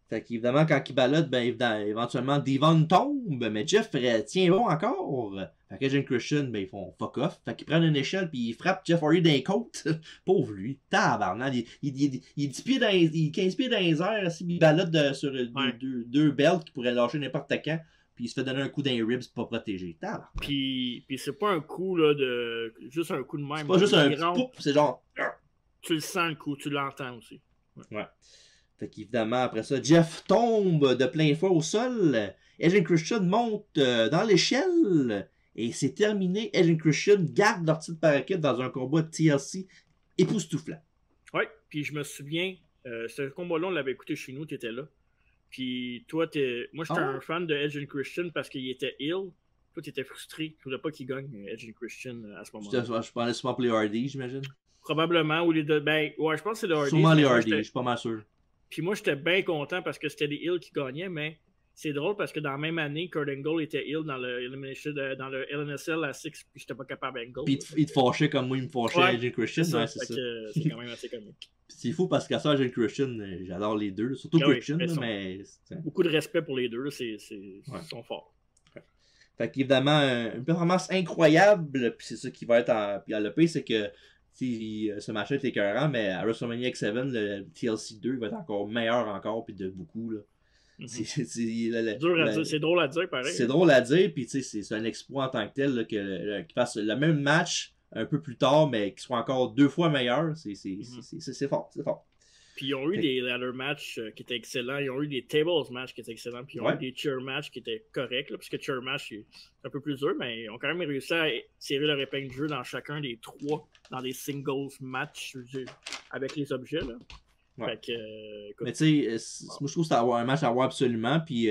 Fait qu'évidemment, quand il ballotte, ben éventuellement, Devon tombe, mais Jeff tient bon encore. Fait que Edge & Christian, ben ils font fuck off. Fait qu'ils prennent une échelle puis ils frappent Jeff Hardy dans les côtes. Pauvre lui. Tabarnak. Il est 10 pieds dans les, 15 pieds dans les airs, il ballotte sur deux belts qui pourraient lâcher n'importe quand. Puis il se fait donner un coup dans les ribs pour pas protéger. Tabarnak. Puis c'est pas un coup là juste un coup de même. C'est pas juste un poup, c'est genre. Tu le sens le coup, tu l'entends aussi. Ouais. Fait qu'évidemment, après ça, Jeff tombe de plein fouet au sol. Edge & Christian monte dans l'échelle. Et c'est terminé. Edge & Christian garde leur titre par équipe dans un combat de TLC époustouflant. Oui, puis je me souviens, ce combat-là, on l'avait écouté chez nous, tu étais là. Puis toi, moi, j'étais un fan de Edge & Christian parce qu'il était ill. Toi, tu étais frustré. Tu voulais pas qu'il gagne Edge & Christian à ce moment-là. Je pensais souvent pour les Hardy, j'imagine. Probablement, ou les deux. Ben, ouais, je pense que c'est les Hardy. Sûrement les Hardy, je suis pas mal sûr. Puis moi, j'étais bien content parce que c'était les Hills qui gagnaient, mais c'est drôle parce que dans la même année, Kurt Angle était Hill dans le LNSL à 6, puis j'étais pas capable d'Angle. Puis il te fâchait comme moi, il me fâchait Edge & Christian. C'est ça. C'est quand même assez comique. C'est fou parce qu'à ça, Edge & Christian, j'adore les deux. Surtout Christian, mais... Beaucoup de respect pour les deux, ils sont forts. Fait qu'évidemment, une performance incroyable, puis c'est ça qui va être Puis le pire, c'est que ce match-là est écœurant, mais à WrestleMania X7, le TLC 2 va être encore meilleur encore, puis de beaucoup. Là. C'est drôle à dire, pareil. C'est drôle à dire, puis c'est un exploit en tant que tel qu'il fasse le même match un peu plus tard, mais qu'il soit encore 2 fois meilleur. C'est fort, c'est fort. Puis ils ont eu des ladder matchs qui étaient excellents, ils ont eu des tables matchs qui étaient excellents, puis ils ont eu des chair matchs qui étaient corrects, là, parce que chair match c'est un peu plus dur, mais ils ont quand même réussi à tirer leur épingle de jeu dans chacun des 3 dans des singles matchs avec les objets. Là. Ouais. Fait que, mais tu sais, moi je trouve que c'est un match à voir absolument, puis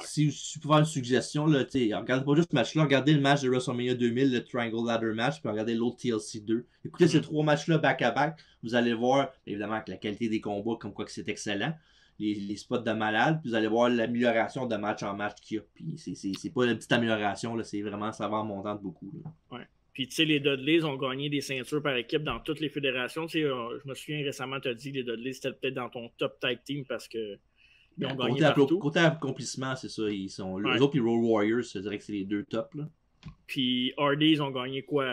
si tu peux faire une suggestion, là, regardez pas juste ce match-là, regardez le match de WrestleMania 2000, le Triangle Ladder match, puis regardez l'autre TLC 2. Écoutez ces 3 matchs-là back-à-back, vous allez voir, évidemment, que la qualité des combats, comme quoi que c'est excellent, les spots de malade, puis vous allez voir l'amélioration de match en match qu'il y a. Puis c'est pas une petite amélioration, là, c'est vraiment, ça va en montant de beaucoup. Là. Ouais. Puis, tu sais, les Dudleys ont gagné des ceintures par équipe dans toutes les fédérations. Tu sais, je me souviens récemment, tu as dit les Dudleys, c'était peut-être dans ton top tag team parce que ils ont gagné partout. Côté accomplissement, c'est ça. Ils sont les autres, les Road Warriors, je dirais que c'est les 2 tops. Là. Puis Hardy, ils ont gagné quoi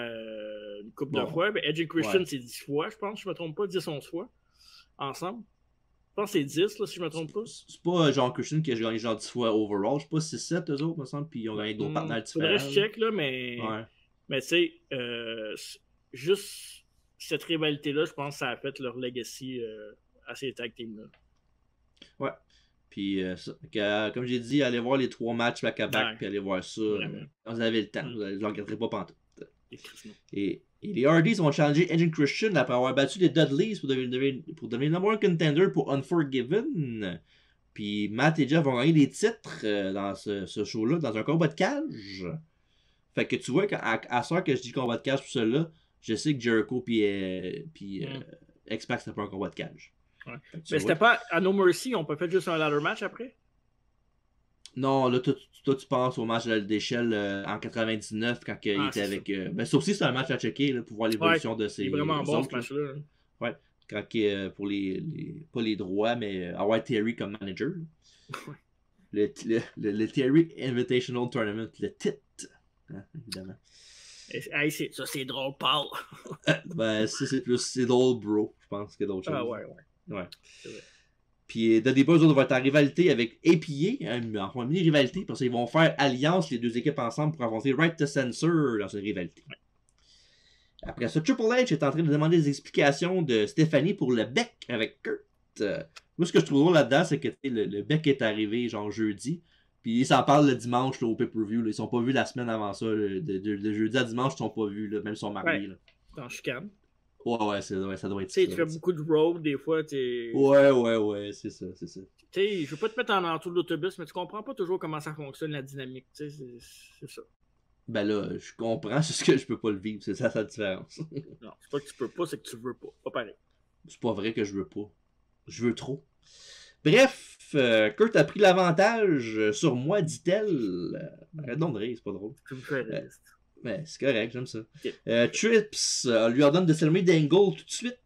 une couple de fois. Ben, Edge et Christian, c'est 10 fois, je pense, je ne me trompe pas, 10-11 fois ensemble. Je pense que c'est 10, là, si je ne me trompe pas. C'est pas genre Christian qui a gagné genre 10 fois overall. Je sais pas si c'est 7 eux autres, me semble, puis ils ont gagné d'autres partenaires différents. Faudrait que je check, là, mais. Ouais. Mais tu sais, juste cette rivalité-là, je pense que ça a fait leur legacy à ces tag teams-là. Ouais. Puis, comme j'ai dit, allez voir les 3 matchs back-à-back, puis allez voir ça quand vous avez le temps. Vous ne regretterez pas pantoute. Et les Hardys ont challengé Edge et Christian après avoir battu les Dudleys pour devenir number one contender pour Unforgiven. Puis Matt et Jeff vont gagner des titres dans ce show-là, dans un combat de cage. Fait que tu vois, à ce que je dis combat de cage pour cela, je sais que Jericho puis X-Pac, c'était pas un combat de cage. Ouais. Mais c'était pas à No Mercy, on peut faire juste un ladder match après? Non, là, toi, tu penses au match d'échelle en 99 quand il était avec. Ben, ça aussi, c'est un match à checker là, pour voir l'évolution de ces. C'est vraiment bon ce match-là. Ouais. Quand pour pas les droits, mais avoir Terry comme manager. le Terry Invitational Tournament, le titre. Hein, évidemment. Hey, ça, c'est drôle, Paul. Ben, c'est drôle, bro. Je pense que d'autres choses. Ah, ouais. C'est vrai. Puis Dudley Boyz vont être en rivalité avec APA, en mini-rivalité, parce qu'ils vont faire alliance, les deux équipes ensemble, pour affronter Right to Censor dans une rivalité. Ouais. Après ça, Triple H est en train de demander des explications de Stephanie pour le bec avec Kurt. Moi, ce que je trouve drôle là-dedans, c'est que le bec est arrivé genre jeudi, puis ils s'en parlent le dimanche là, au pay-per-view. Là. Ils sont pas vus la semaine avant ça. De jeudi à dimanche, ils sont pas vus, là, même si ils sont mariés. Ouais. Dans chicane. Ouais, ça doit être ça. Tu fais beaucoup de road, des fois, Ouais, c'est ça. Tu sais, je veux pas te mettre en entour de l'autobus, mais tu comprends pas toujours comment ça fonctionne, la dynamique, tu sais, c'est ça. Ben là, je comprends, c'est ce que je peux pas le vivre, c'est ça la différence. Non, c'est pas que tu peux pas, c'est que tu veux pas. Pas pareil. C'est pas vrai que je veux pas. Je veux trop. Bref, Kurt a pris l'avantage sur moi, dit-elle. Arrête donc de rire, c'est pas drôle. Tu me fais rire. Mais c'est correct, j'aime ça. Okay. Trips lui ordonne de s'allumer d'Angle tout de suite.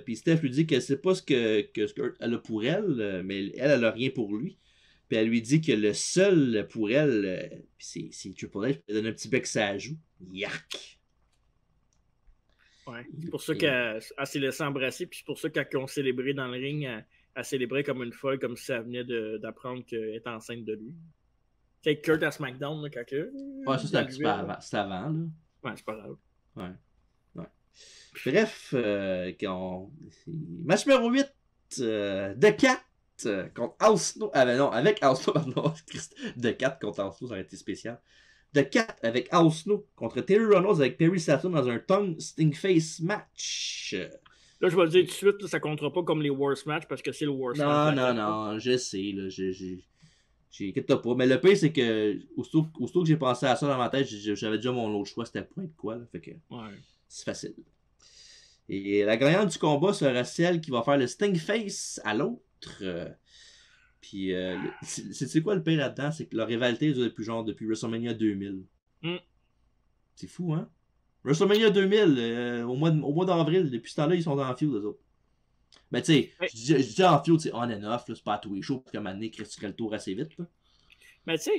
Puis Steph lui dit qu'elle sait pas ce que Kurt a pour elle, mais elle a rien pour lui. Puis elle lui dit que le seul pour elle, c'est Triple H, elle donne un petit bec ça joue. Yark! Ouais, c'est pour ça qu'elle s'est laissée embrasser, puis c'est pour ça qu'ils ont célébré dans le ring, elle célébrait comme une folle, comme si elle venait d'apprendre qu'elle est enceinte de lui. C'est Kurt à SmackDown, là, quand que. Ouais, ça, c'est un petit peu avant. C'est avant, là. Ouais, c'est pas grave. Ouais. Bref, match numéro 8 de 4 contre Al Snow. Ah ben non, avec Al Snow, pardon. De 4 contre Al Snow, ça aurait été spécial. De 4 avec Al Snow contre Terry Reynolds avec Perry Saturn dans un Tongue Stingface match. Là, je vais le dire tout de suite, là, ça comptera pas comme les worst matchs parce que c'est le worst match. Non, je sais, là. J'inquiète pas. Mais le pire, c'est que, aussitôt que j'ai pensé à ça dans ma tête, j'avais déjà mon autre choix, c'était point de quoi, là. Fait que c'est facile. Et la gagnante du combat sera celle qui va faire le Stingface à l'autre. Puis, c'est quoi le pire là-dedans? C'est que leur rivalité dure depuis WrestleMania 2000. C'est fou, hein? WrestleMania 2000, au mois d'avril, depuis ce temps-là, ils sont dans le feud, eux autres. Mais tu sais, je dis en feud, c'est on and off, c'est pas à tous les shows, parce qu'à un moment donné, Chris ferait le tour assez vite. Là. Mais tu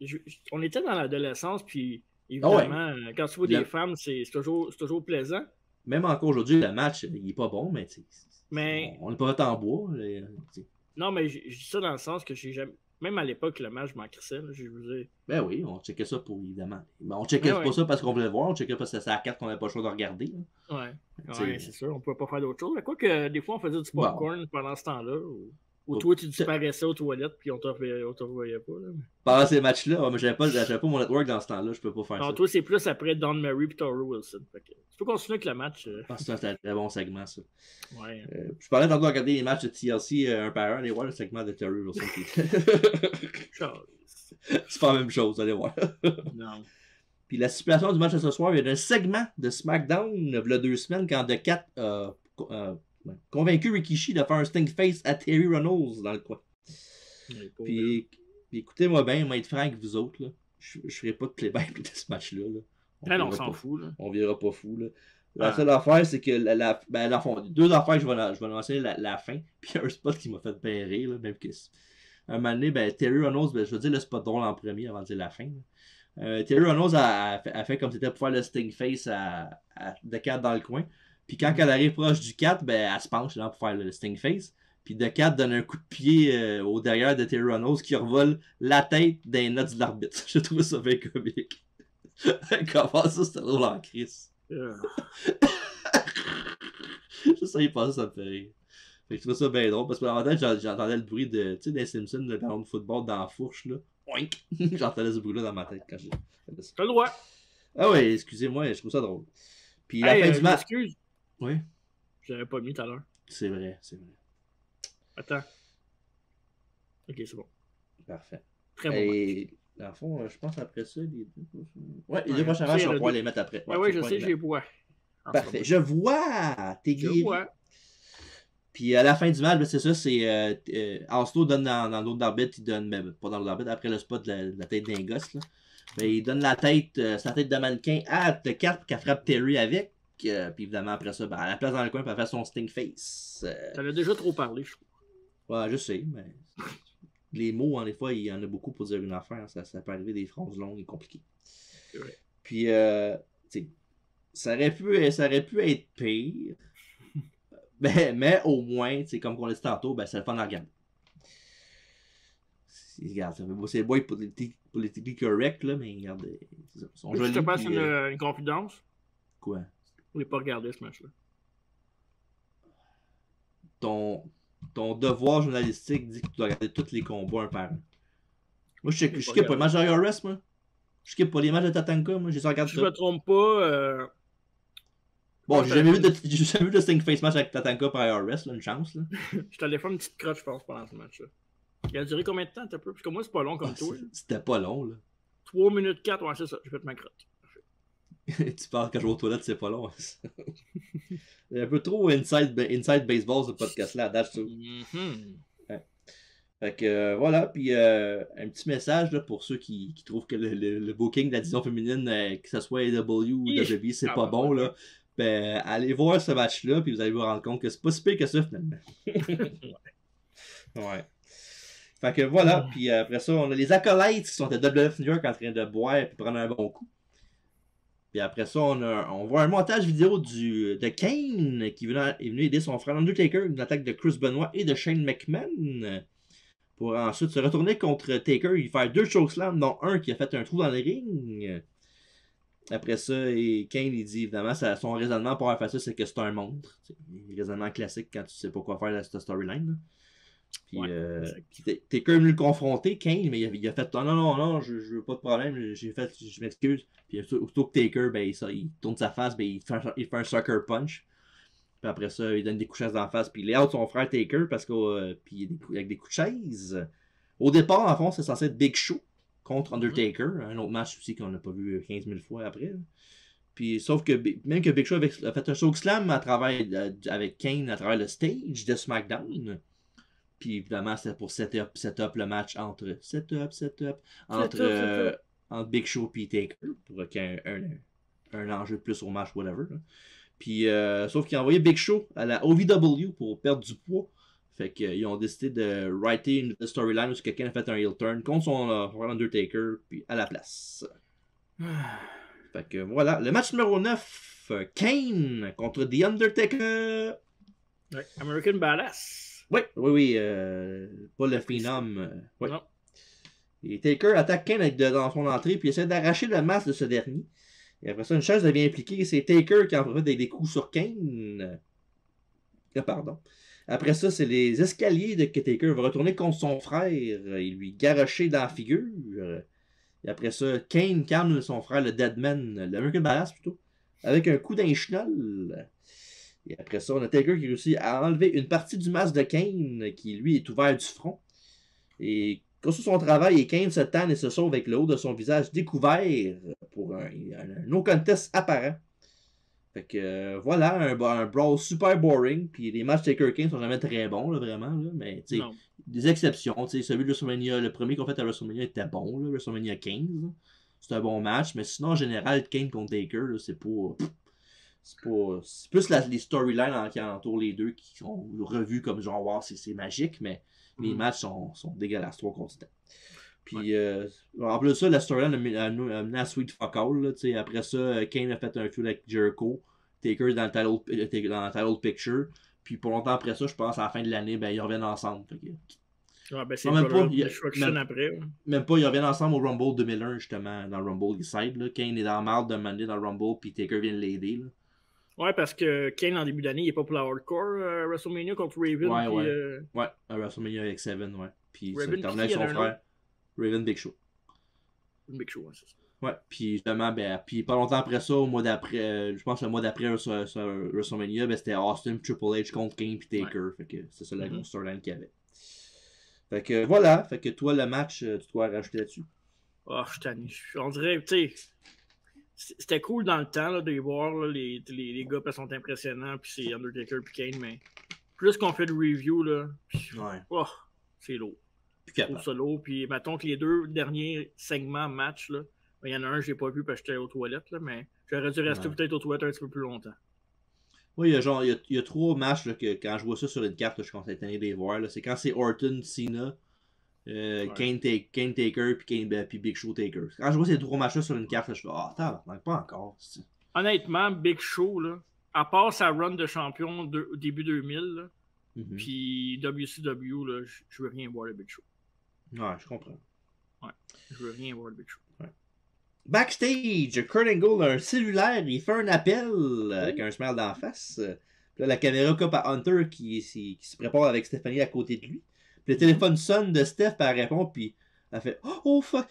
sais, on était dans l'adolescence, puis évidemment, quand tu vois des femmes, c'est toujours plaisant. Même encore aujourd'hui, le match, il est pas bon, mais tu sais, on n'est pas en bois. Non, mais je dis ça dans le sens que j'ai jamais. Même à l'époque, le match, je m'en crissais. Je vous ai... Ben oui, on checkait ça pour évidemment. Mais on checkait pas ça parce qu'on voulait voir, on checkait parce que c'était la carte qu'on n'avait pas le choix de regarder. Là. Ouais, c'est sûr, on pouvait pas faire d'autre chose. Mais quoi que des fois, on faisait du popcorn pendant ce temps-là. Ou toi, tu disparaissais aux toilettes puis on te revoyait pas. Là. Pendant ces matchs-là, mais j'avais pas mon network dans ce temps-là, je peux pas faire ça. Non, toi, c'est plus après Don Murray et Torrie Wilson. Fait que, tu peux continuer avec le match. C'est un très bon segment, ça. Ouais. Je parlais tantôt de regarder les matchs de TLC un par un, allez voir le segment de Torrie Wilson. C'est pas la même chose, allez voir. Non. Puis la situation du match de ce soir, il y a un segment de SmackDown, il y a 2 semaines, quand The Cat convaincu Rikishi de faire un Stingface à Terry Reynolds dans le coin. Puis écoutez-moi bien, moi être franc avec vous autres, là, je ferai pas de playback de ce match-là. Là. On s'en fout. Là. On verra pas fou. Là. La seule affaire, c'est que deux affaires que je vais lancer la fin, puis un spot qui m'a fait bien rire, là, même que un moment donné, Terry Reynolds, je veux dire le spot drôle en premier avant de dire la fin. Là. Terry Reynolds a fait comme c'était pour faire le Sting Face de 4 dans le coin. Puis quand elle arrive proche du 4, ben, elle se penche là, pour faire le Sting Face. Puis de 4 donne un coup de pied au derrière de Terry Reynolds qui revole la tête des notes de l'arbitre. J'ai trouvé ça bien comique. Comment ça, c'était drôle en crise. Je sais pas, ça me fait rire. Fait que je trouve ça bien drôle parce que en tête, j'entendais le bruit de, tu sais, des Simpsons, le ballon de football dans la fourche, là. Oink! J'entendais ce bruit-là dans ma tête quand j'ai fait ça. T'as le droit. Ah ouais, excusez-moi, je trouve ça drôle. Puis la fin du match. Excuse. Oui. Je l'avais pas mis tout à l'heure. C'est vrai, c'est vrai. Attends. Ok, c'est bon. Parfait. Très bon. Et dans le fond, je pense après ça, les deux. Ouais, les deux prochains matchs, on va pouvoir les mettre après. Ouais, je sais, je les vois. Parfait. Je vois! T'es guéri. Je vois. Puis à la fin du match, ben, c'est ça, c'est Oslo donne dans l'autre d'arbitre, il donne, ben, pas dans l'autre d'arbitre, après le spot de la tête d'un gosse, là. Ben, il donne la tête, sa tête de mannequin à The Cat pour qu'elle frappe Terry avec. Puis évidemment, après ça, ben, elle la place dans le coin pour faire son Sting Face. T'en as déjà trop parlé, je trouve. Ouais, je sais, mais les mots, hein, des fois, il y en a beaucoup pour dire une affaire. Ça peut arriver des phrases longues et compliquées. C'est vrai. Puis, tu sais, ça aurait pu être pire. Mais au moins, comme on l'a dit tantôt, ben, c'est le fun à regarder. Regarde, c'est beau politically correct, là, mais regarde, ils sont jolis. Je te passe une confidence. Quoi? Je n'ai pas regardé ce match-là. Ton devoir journalistique dit que tu dois regarder tous les combats un par un. Moi, je skip pas les matchs d'IRS, moi. Je skip pas les matchs de Tatanka, moi, j'ai regardé ça. Si je me trompe pas... Bon, j'ai jamais vu de Sting Face match avec Tatanka par IRS, là, une chance, là. Je t'allais faire une petite crotte, je pense, pendant ce match-là. Il a duré combien de temps, t'as peu? Parce que moi, c'est pas long comme toi. C'était pas long, là. 3 minutes 4, ouais, c'est ça. J'ai fait ma crotte. Tu parles quand je vais aux toilettes, c'est pas long. Il y a un peu trop inside baseball, ce podcast-là, à date, je trouve. Ouais. Fait que voilà, puis un petit message là, pour ceux qui trouvent que le booking de la division féminine, que ce soit AEW ou WWE, c'est pas bon, là. Ben, allez voir ce match-là, puis vous allez vous rendre compte que c'est pas si pire que ça, finalement. Ouais. Fait que voilà, puis après ça, on a les acolytes qui sont à WF New York en train de boire et prendre un bon coup. Puis après ça, on voit un montage vidéo de Kane qui est venu aider son frère Undertaker, une attaque de Chris Benoit et de Shane McMahon. Pour ensuite se retourner contre Taker, il fait 2 chokeslams, dont un qui a fait un trou dans le ring. Après ça, Kane il dit évidemment son raisonnement pour avoir fait ça, c'est que c'est un monstre. C'est un raisonnement classique quand tu sais pas quoi faire de cette storyline. Puis Taker est venu le confronter, Kane, mais il a fait non, je veux pas de problème, je m'excuse. Puis aussitôt que Taker, ben, il tourne sa face, ben, il fait un sucker punch. Puis après ça, il donne des coups de chaise dans la face, puis il out son frère Taker parce que puis avec des coups de chaise. Au départ, en fond, c'est censé être Big Show contre Undertaker, un autre match aussi qu'on n'a pas vu 15 000 fois après. Puis sauf que même que Big Show a fait un chokeslam avec Kane à travers le stage de SmackDown. Puis évidemment, c'était pour set up le match entre Big Show et Taker pour qu'il y ait un enjeu de plus au match, whatever. Là. Puis sauf qu'il a envoyé Big Show à la OVW pour perdre du poids. Fait qu'ils ont décidé de writer une storyline où quelqu'un a fait un heel turn contre son Undertaker puis à la place. Fait que voilà, le match numéro 9, Kane contre The Undertaker. Ouais, American Badass. Oui, pas le phénom. Ouais. Non. Et Taker attaque Kane dans son entrée, puis essaie d'arracher le masque de ce dernier. Et après ça, une chaise devient impliquée, c'est Taker qui en fait des coups sur Kane. Pardon. Après ça, c'est les escaliers de que Taker va retourner contre son frère et lui garrocher dans la figure. Et après ça, Kane calme son frère, le Deadman, l'American Badass plutôt, avec un coup d'un chenol. Et après ça, on a Taker qui réussit à enlever une partie du masque de Kane qui, lui, est ouvert du front. Et construit son travail, et Kane se tanne et se sauve avec le haut de son visage découvert pour un no contest apparent. Fait que voilà, un brawl super boring. Puis les matchs Taker-Kane sont jamais très bons, là, vraiment. Là, mais tu sais, des exceptions. Celui de WrestleMania, le premier qu'on fait à WrestleMania était bon, là, WrestleMania 15. C'est un bon match. Mais sinon, en général, Kane contre Taker, là, c'est pas. C'est plus les storylines qui entourent les deux qui sont revues comme genre wow, c'est magique, mais les matchs sont dégueulasses, trop continents. Puis, en plus de ça, la storyline a mené à Sweet Fuck All. Là, après ça, Kane a fait un feud avec Jericho. Taker dans le title picture. Puis, pour longtemps après ça, je pense, à la fin de l'année, ben, ils reviennent ensemble. C'est même pas, après. Même pas, ils reviennent ensemble au Rumble 2001, justement, dans le Rumble Eastside. Là. Kane est dans la marde de Monday dans le Rumble, puis Taker vient l'aider. Là. Ouais, parce que Kane, en début d'année, il est pas pour la hardcore WrestleMania contre Raven. Ouais, à WrestleMania avec Seven, ouais. Puis Raven, ça terminait avec son frère, Raven Big Show. Big Show, ouais, c'est ça. Ouais, puis justement, ben, puis pas longtemps après ça, au mois d'après, je pense le mois d'après sur WrestleMania, ben, c'était Austin, Triple H contre Kane puis Taker. Ouais. Fait que c'est ça la grosse storyline qu'il y avait. Fait que voilà, fait que toi, le match, tu dois rajouter là-dessus. Oh, je t'en on dirait, tu sais, c'était cool dans le temps là, de les voir, là, les gars sont impressionnants, puis c'est Undertaker puis Kane, mais plus qu'on fait de review, là, oh, c'est lourd. Solo, puis mettons que les 2 derniers segments match, là, il y en a un, je l'ai pas vu parce que j'étais aux toilettes, là, mais j'aurais dû rester peut-être aux toilettes un petit peu plus longtemps. Oui, il y a 3 matchs là, que quand je vois ça sur une carte, là, je commence à être tanné de les voir. C'est quand c'est Orton, Cena, Kane Taker, puis Big Show Taker. Quand je vois ces 3 matchs-là sur une carte, là, je fais attends, pas encore. Honnêtement, Big Show, là, à part sa run de champion au début 2000, là, puis WCW, là, je veux rien voir le Big Show. Ouais, je comprends. Ouais, je veux rien voir le Big Show. Ouais. Backstage, Kurt Angle a un cellulaire, il fait un appel avec un smile d'en face. Puis là, la caméra coupe à Hunter qui se prépare avec Stephanie à côté de lui. Puis le téléphone sonne de Steph, puis elle répond, puis elle fait Oh fuck,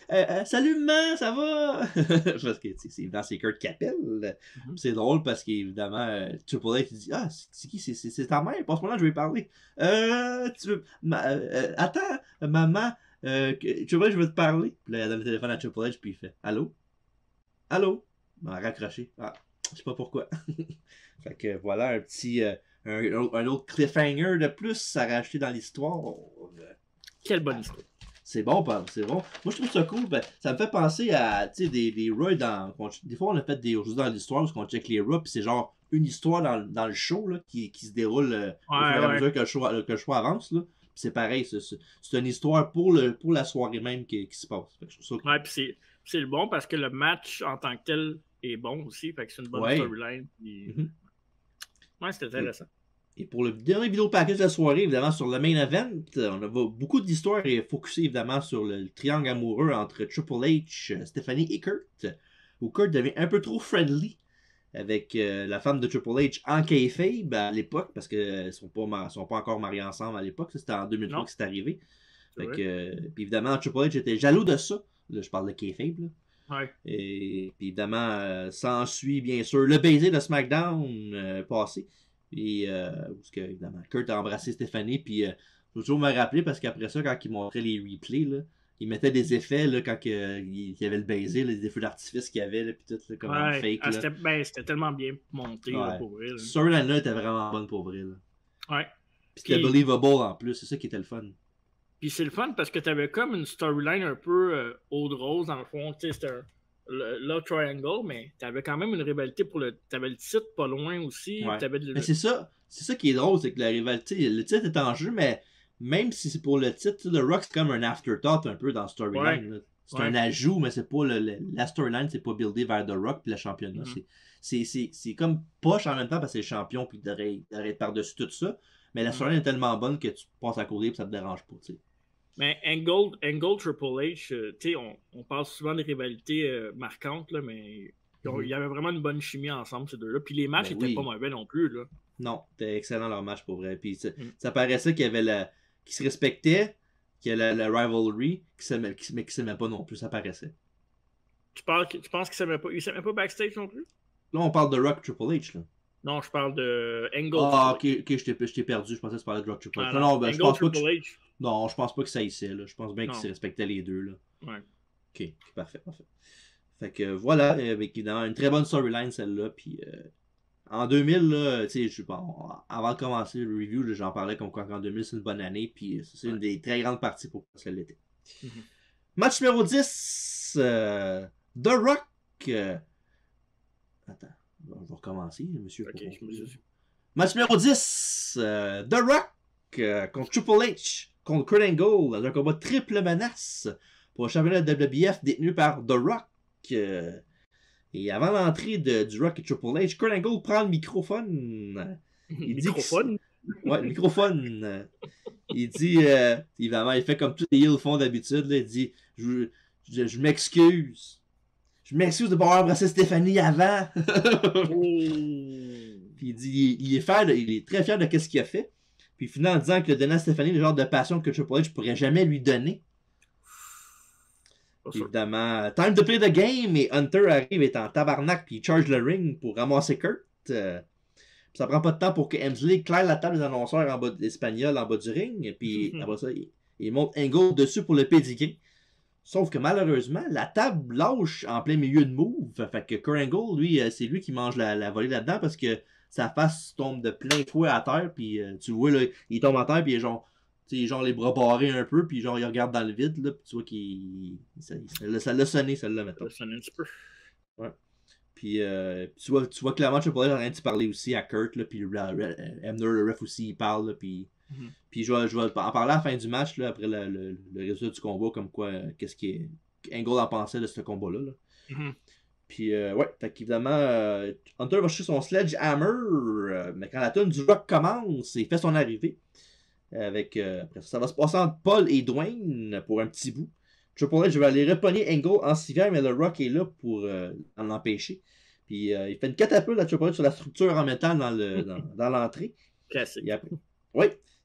salut maman, ça va? Parce que c'est évidemment c'est Kurt qui appelle. C'est drôle parce qu'évidemment, Triple H dit c'est qui? C'est ta mère, passe-moi là, je vais parler. Attends, maman. Tu vois, je veux te parler. Puis là, il donne le téléphone à Triple H, puis il fait Allô? Allô? Il m'a raccroché. Je sais pas pourquoi. Fait que voilà un petit. Un autre cliffhanger de plus à rajouter dans l'histoire. Quelle bonne histoire. C'est bon, c'est bon. Moi, je trouve ça cool. Ben, ça me fait penser à des Raw dans. Des fois, on a fait des choses dans l'histoire parce qu'on check les Raw, puis c'est genre une histoire dans le show là, qui se déroule au fur et à mesure que le show avance. Là. C'est pareil, c'est une histoire pour la soirée même qui se passe. Fait que je trouve ça cool. Ouais, puis c'est le bon parce que le match en tant que tel est bon aussi. Fait que c'est une bonne storyline. Puis... Ouais, c'est intéressant. Et pour le dernier vidéo package de la soirée, évidemment, sur le main event, on a beaucoup d'histoires et focusé évidemment sur le triangle amoureux entre Triple H, Stephanie et Kurt, où Kurt devient un peu trop friendly avec la femme de Triple H en kayfabe à l'époque, parce qu'ils sont pas encore mariés ensemble à l'époque. C'était en 2003 que c'est arrivé. Fait que, puis évidemment, Triple H était jaloux de ça. Là, je parle de kayfabe. Là. Ouais. Et puis évidemment, s'ensuit bien sûr le baiser de SmackDown passé. Et parce que, évidemment, Kurt a embrassé Stephanie, puis je vais toujours me rappeler parce qu'après ça, quand il montrait les replays, là, il mettait des effets là, quand il y avait le baiser, là, des feux d'artifice qu'il y avait, là, puis tout, là, comme un fake. C'était tellement bien monté là, pour vrai. Storyline-là était vraiment bonne pour vrai. Là. Ouais. Puis c'était believable en plus, c'est ça qui était le fun. Puis c'est le fun parce que t'avais comme une storyline un peu eau de rose, dans le fond, tu sais, c'était Love Triangle, mais t'avais quand même une rivalité pour t'avais le titre pas loin aussi. Ouais. Mais c'est ça qui est drôle, c'est que la rivalité, le titre est en jeu, mais même si c'est pour le titre, le Rock c'est comme un afterthought un peu dans la storyline. Ouais. C'est un ajout, mais c'est pas la storyline, c'est pas buildé vers The Rock puis le championnat. C'est comme poche en même temps parce que c'est le champion puis d'arrêter par-dessus tout ça. Mais la storyline est tellement bonne que tu passes à côté et ça te dérange pas, tu sais. Mais Angle Triple H, tu sais, on parle souvent de rivalités marquantes, là, mais il y avait vraiment une bonne chimie ensemble, ces deux-là. Puis les matchs étaient pas mauvais non plus, là. Non, c'était excellent leur match pour vrai. Puis ça paraissait qu'il y avait qu'ils se respectaient, qu'il y a la rivalry, mais qui s'aimaient pas non plus, ça paraissait. Tu penses qu'ils s'aimaient pas? Ils s'aimaient pas backstage non plus? Là, on parle de Rock Triple H, là. Non, je parle de Angle. Ok, je t'ai perdu. Je pensais que tu parlais de Rock Triple H. Non, ben, je pense pas que non, je pense pas que ça hissait, là. Je pense bien qu'ils se respectaient les deux, là. Ouais. Ok, parfait. Fait que voilà, avec évidemment une très bonne storyline, celle-là. Puis en 2000, là, tu sais, avant de commencer le review, j'en parlais comme quoi en 2000, c'est une bonne année. Puis c'est une des très grandes parties pour ce qu'elle l'était. Match numéro 10, The Rock. Attends. On va recommencer, monsieur. Okay, Match numéro 10, The Rock contre Triple H, contre Kurt Angle, dans un combat triple menace pour le championnat de WWF détenu par The Rock. Et avant l'entrée du Rock et Triple H, Kurt Angle prend le microphone. Il microphone? Ouais, le microphone. Il dit, évidemment, il fait comme tous les heels font d'habitude. Il dit, je m'excuse. Je m'excuse de pas avoir embrassé Stéphanie avant. Puis il dit, il est très fier de ce qu'il a fait. Puis il finit en disant que donner à Stéphanie le genre de passion que Triple H pourrait jamais lui donner. Évidemment, time to play the game, et Hunter arrive, est en tabarnak, puis il charge le ring pour ramasser Kurt. Ça prend pas de temps pour que Hemsley claire la table des annonceurs en bas d'Espagnol en bas du ring, et puis après ça, il monte Angle dessus pour le pedigree. Sauf que malheureusement, la table lâche en plein milieu de move. Fait que Kurt Angle, lui, c'est lui qui mange la volée là-dedans parce que sa face tombe de plein fouet à terre, puis tu le vois, là, il tombe à terre, puis il est genre les bras barrés un peu, puis genre il regarde dans le vide, là, puis tu vois qu'il. Ça l'a sonné, celle-là, maintenant. Ça l'a sonné un petit peu. Ouais. Puis tu vois clairement Triple H est en train de parler aussi à Kurt, là, puis Hebner, le ref aussi, il parle, là, puis. Puis je vais en parler à la fin du match, là, après le résultat du combat, comme quoi, qu'est-ce qu'Angle en pensait de ce combat-là. Là. Puis, ouais, fait qu'évidemment, Hunter va chercher son sledgehammer, mais quand la tune du Rock commence, il fait son arrivée. Après ça va se passer entre Paul et Dwayne pour un petit bout. Triple H va aller repogner Angle en civière, mais le Rock est là pour en empêcher. Puis il fait une catapulte à Triple H sur la structure en métal dans l'entrée. Classique.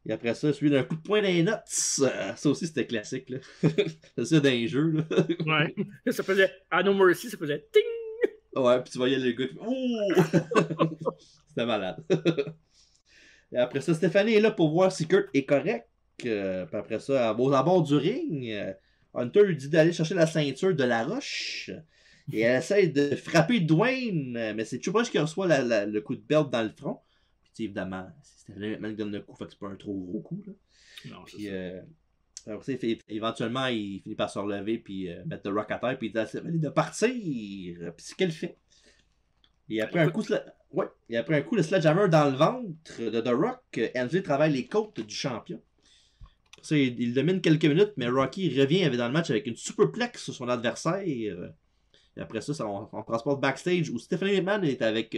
Et après ça, suivi d'un coup de poing dans les nuts. Ça aussi, c'était classique. Là. C'est ça dans les jeux. Là. Ouais. Ça faisait à No Mercy, ça faisait ting! Ouais, puis tu voyais le gars. Oh! C'était malade. Et après ça, Stéphanie est là pour voir si Kurt est correct. Puis après ça, à bord du ring, Hunter lui dit d'aller chercher la ceinture de la roche. Et elle essaie de frapper Dwayne, mais c'est Triple H qui reçoit le coup de belt dans le front. Puis évidemment, Stéphanie maintenant qui donne le coup, fait que c'est pas un trop gros coup. Là. Non, puis après ça, éventuellement, il finit par se relever puis mettre le Rock à terre, puis il dit à Stéphanie de partir. Puis c'est ce qu'elle fait. Et après un coup, le sledgehammer dans le ventre de The Rock, Hemsley travaille les côtes du champion. Ça, il domine quelques minutes, mais Rocky revient dans le match avec une superplex sur son adversaire. Et après ça, on transporte backstage où Stephanie McMahon est avec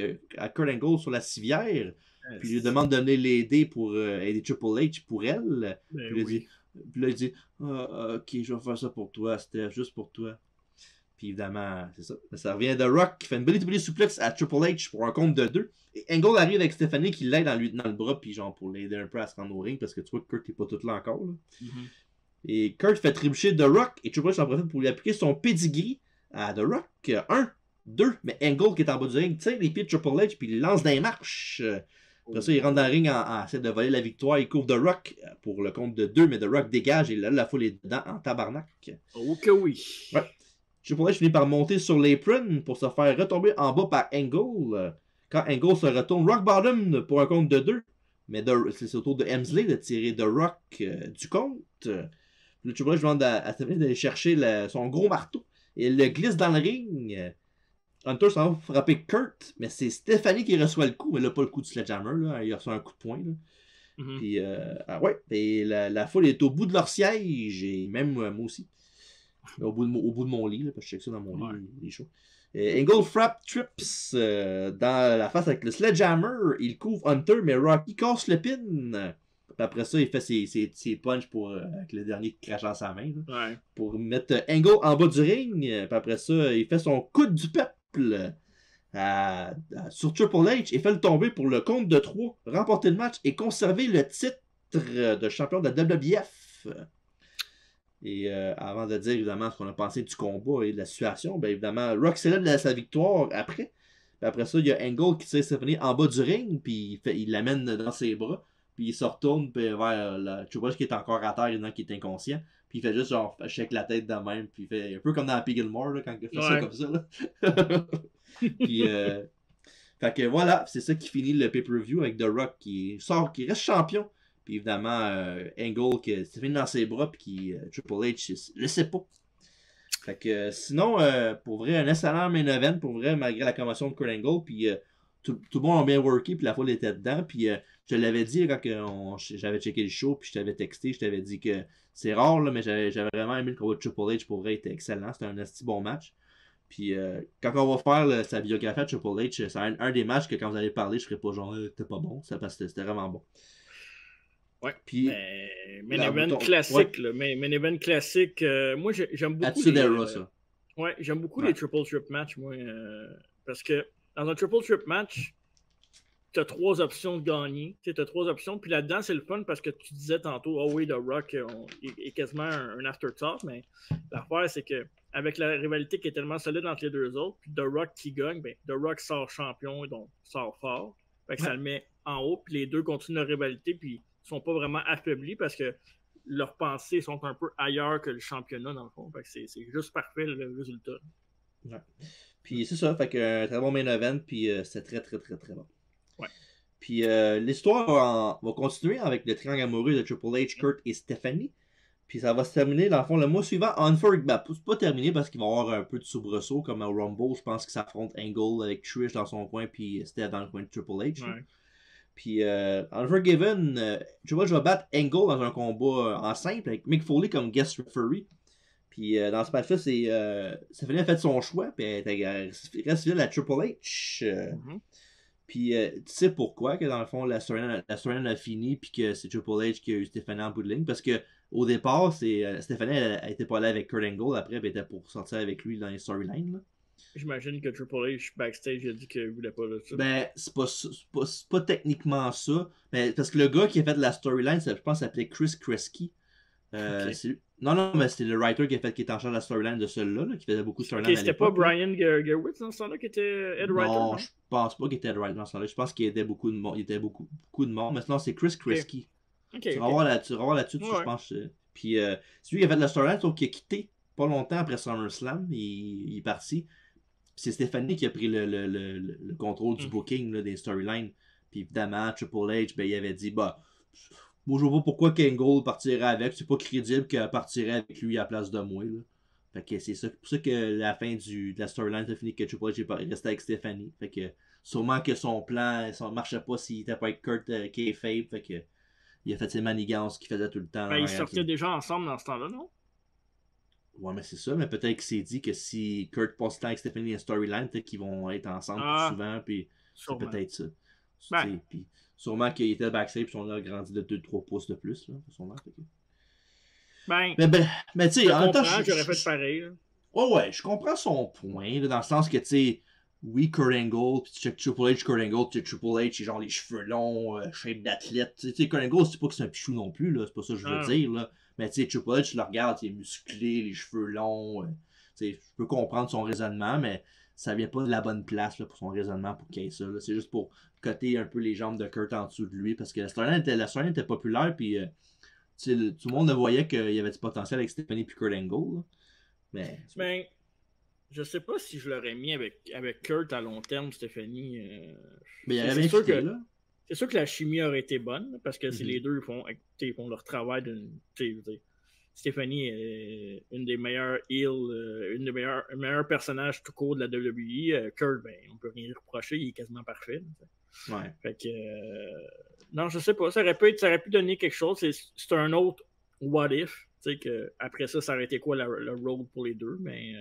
Kurt Angle sur la civière. Puis il lui demande de venir l'aider pour aider Triple H pour elle. Puis là, il dit ok, je vais faire ça pour toi, Steph, juste pour toi. Puis évidemment, c'est ça. Ça revient de Rock qui fait une belle suplex à Triple H pour un compte de 2. Et Angle arrive avec Stephanie qui l'aide en lui tenant le bras, puis genre pour l'aider un peu à se rendre au ring, parce que tu vois que Kurt n'est pas tout là encore. Là. Et Kurt fait trébucher The Rock, et Triple H en profite pour lui appliquer son pedigree à The Rock. 1, 2, mais Angle qui est en bas du ring tire les pieds de Triple H, puis il lance dans les marches. Après ça, il rentre dans le ring en essaie de voler la victoire. Il couvre The Rock pour le compte de 2, mais The Rock dégage et là, la foule est dedans en tabarnak. Ok, oui. Ouais. Triple H finit par monter sur l'apron pour se faire retomber en bas par Angle. Quand Angle se retourne, Rock Bottom pour un compte de 2. Mais c'est au tour de Hemsley de tirer The Rock du compte. Le Triple H demande à Stephanie d'aller chercher son gros marteau. Et il le glisse dans le ring. Hunter s'en va frapper Kurt, mais c'est Stephanie qui reçoit le coup. Elle n'a pas le coup du sledgehammer, là. Il reçoit un coup de poing. Là. Puis, ouais, et la foule est au bout de leur siège, et même moi aussi. Au bout de mon lit, là, parce que je check ça dans mon lit, il est chaud. Angle frappe Trips dans la face avec le sledgehammer. Il couvre Hunter, mais Rocky casse le pin. Puis après ça, il fait ses punches avec le dernier qui crache dans sa main. Là, pour mettre Angle en bas du ring. Puis après ça, il fait son coup du peuple sur Triple H et fait le tomber pour le compte de 3, remporter le match et conserver le titre de champion de la WWF. Et avant de dire évidemment ce qu'on a pensé du combat et de la situation, bien évidemment, Rock célèbre sa victoire après. Puis après ça, il y a Angle qui tire Stephanie en bas du ring, puis il l'amène dans ses bras, puis il se retourne vers le Triple H qui est encore à terre et qui est inconscient. Puis il fait juste genre shake la tête de même, puis il fait un peu comme dans Happy Gilmore là, quand il fait ça comme ça. Là. Puis fait que voilà, c'est ça qui finit le pay-per-view avec The Rock qui reste champion. Puis évidemment, Angle qui s'est fini dans ses bras, puis qui Triple H le sait pas. Fait que sinon, pour vrai, un excellent main event, pour vrai, malgré la commotion de Kurt Angle. Puis tout le monde a bien worké, puis la foule était dedans. Puis je te l'avais dit quand j'avais checké le show, puis je t'avais texté, je t'avais dit que c'est rare, là, mais j'avais vraiment aimé le combat de Triple H. Pour vrai, il était excellent. C'était un assez bon match. Puis quand on va faire sa biographie de Triple H, c'est un des matchs que quand vous allez parler, je serais pas genre, c'était pas bon, ça, parce que c'était vraiment bon. Ouais. Puis, main event classique, là. Main event classique. Moi, j'aime beaucoup. Attitude Era, ça. Ouais, j'aime beaucoup les triple threat match, moi. Parce que dans un triple threat match, tu as 3 options de gagner. Tu as 3 options. Puis là-dedans, c'est le fun parce que tu disais tantôt, oh oui, The Rock est quasiment un afterthought. Mais l'affaire, c'est que avec la rivalité qui est tellement solide entre les deux autres, puis The Rock qui gagne, ben, The Rock sort champion et donc sort fort. Fait que ça le met en haut. Puis les deux continuent leur rivalité. Puis ils sont pas vraiment affaiblis parce que leurs pensées sont un peu ailleurs que le championnat, dans le fond. Fait que c'est juste parfait, le résultat. Ouais. Puis c'est ça, fait que un très bon main event, puis c'est très, très, très, très bon. Ouais. Puis l'histoire va continuer avec le triangle amoureux de Triple H, Kurt et Stephanie. Puis ça va se terminer, dans le fond, le mois suivant, c'est pas terminé parce qu'il va y avoir un peu de soubresaut, comme au Rumble, je pense qu'il s'affronte Angle avec Trish dans son coin, puis Steph dans le coin de Triple H. Ouais. Puis Unforgiven, Triple H va battre Angle dans un combat en simple avec Mick Foley comme guest referee. Puis dans ce match-là, Stephanie a fait son choix, puis elle reste fidèle à Triple H. Puis tu sais pourquoi que dans le fond la storyline a fini, puis que c'est Triple H qui a eu Stephanie en bout de ligne, parce que au départ, Stephanie elle était pas là avec Kurt Angle, après elle était pour sortir avec lui dans les storylines. J'imagine que Triple H backstage a dit qu'il voulait pas de ça. Ben, c'est pas techniquement ça. Mais parce que le gars qui a fait la storyline, je pense qu'il s'appelait Chris Kresge. Okay. Non, mais c'était le writer qui est en charge de la storyline de celui-là, qui faisait beaucoup de storylines. C'était pas Brian Gewirtz dans ce temps-là qui était head writer? Non, je pense pas qu'il était head writer dans ce temps-là. Je pense qu'il aidait beaucoup de monde. Il était beaucoup de monde. Mais sinon, c'est Chris Kresge. Tu vas voir là-dessus, je pense. Puis, c'est lui qui a fait la storyline, sauf qu'il a quitté pas longtemps après SummerSlam. Il est parti. C'est Stephanie qui a pris le contrôle du booking là, des storylines. Puis évidemment, Triple H, ben, il avait dit moi je vois pas pourquoi Angle partirait avec. C'est pas crédible qu'elle partirait avec lui à la place de moi. Là. Fait que c'est pour ça que la fin de la storyline a fini que Triple H est resté avec Stephanie. Fait que sûrement que son plan marchait pas s'il était pas avec Kurt Kayfabe. Fait que il a fait ses manigances qu'il faisait tout le temps. Ben, ils sortaient déjà ensemble dans ce temps-là, non? Ouais, mais c'est ça, mais peut-être qu'il s'est dit que si Kurt passe le temps avec Stephanie et storyline, peut-être qu'ils vont être ensemble plus souvent, puis c'est peut-être ça. Ben. Puis sûrement qu'il était backstage, puis on a grandi de 2-3 pouces de plus, là, sûrement. Ben, mais tu sais, en même temps, j'aurais fait pareil. Là. Ouais, je comprends son point, là, dans le sens que, tu sais, oui, Kurt Angle, puis tu check Triple H, Kurt Angle, tu check Triple H, genre les cheveux longs, shape d'athlète. Tu sais, Kurt Angle, c'est pas que c'est un pichou non plus, là, c'est pas ça que je veux dire, là. Mais tu sais, Triple H, tu le regardes, il est musclé, les cheveux longs. Tu sais, je peux comprendre son raisonnement, mais ça vient pas de la bonne place là, pour son raisonnement pour qu'il y ait ça. C'est juste pour coter un peu les jambes de Kurt en dessous de lui, parce que la storyline était populaire, puis tout le monde voyait qu'il y avait du potentiel avec Stephanie et Kurt Angle. Là. Mais je sais pas si je l'aurais mis avec Kurt à long terme, Stephanie. Mais il y avait sûr que là. C'est sûr que la chimie aurait été bonne, parce que les deux ils font leur travail. Stephanie est une des meilleures heels, une des meilleurs personnages tout court de la WWE. Kurt, ben, on peut rien lui reprocher, il est quasiment parfait. Ouais. Fait que, non, je sais pas, ça aurait pu donner quelque chose. C'est un autre what if. Que après ça aurait été quoi le road pour les deux, mais...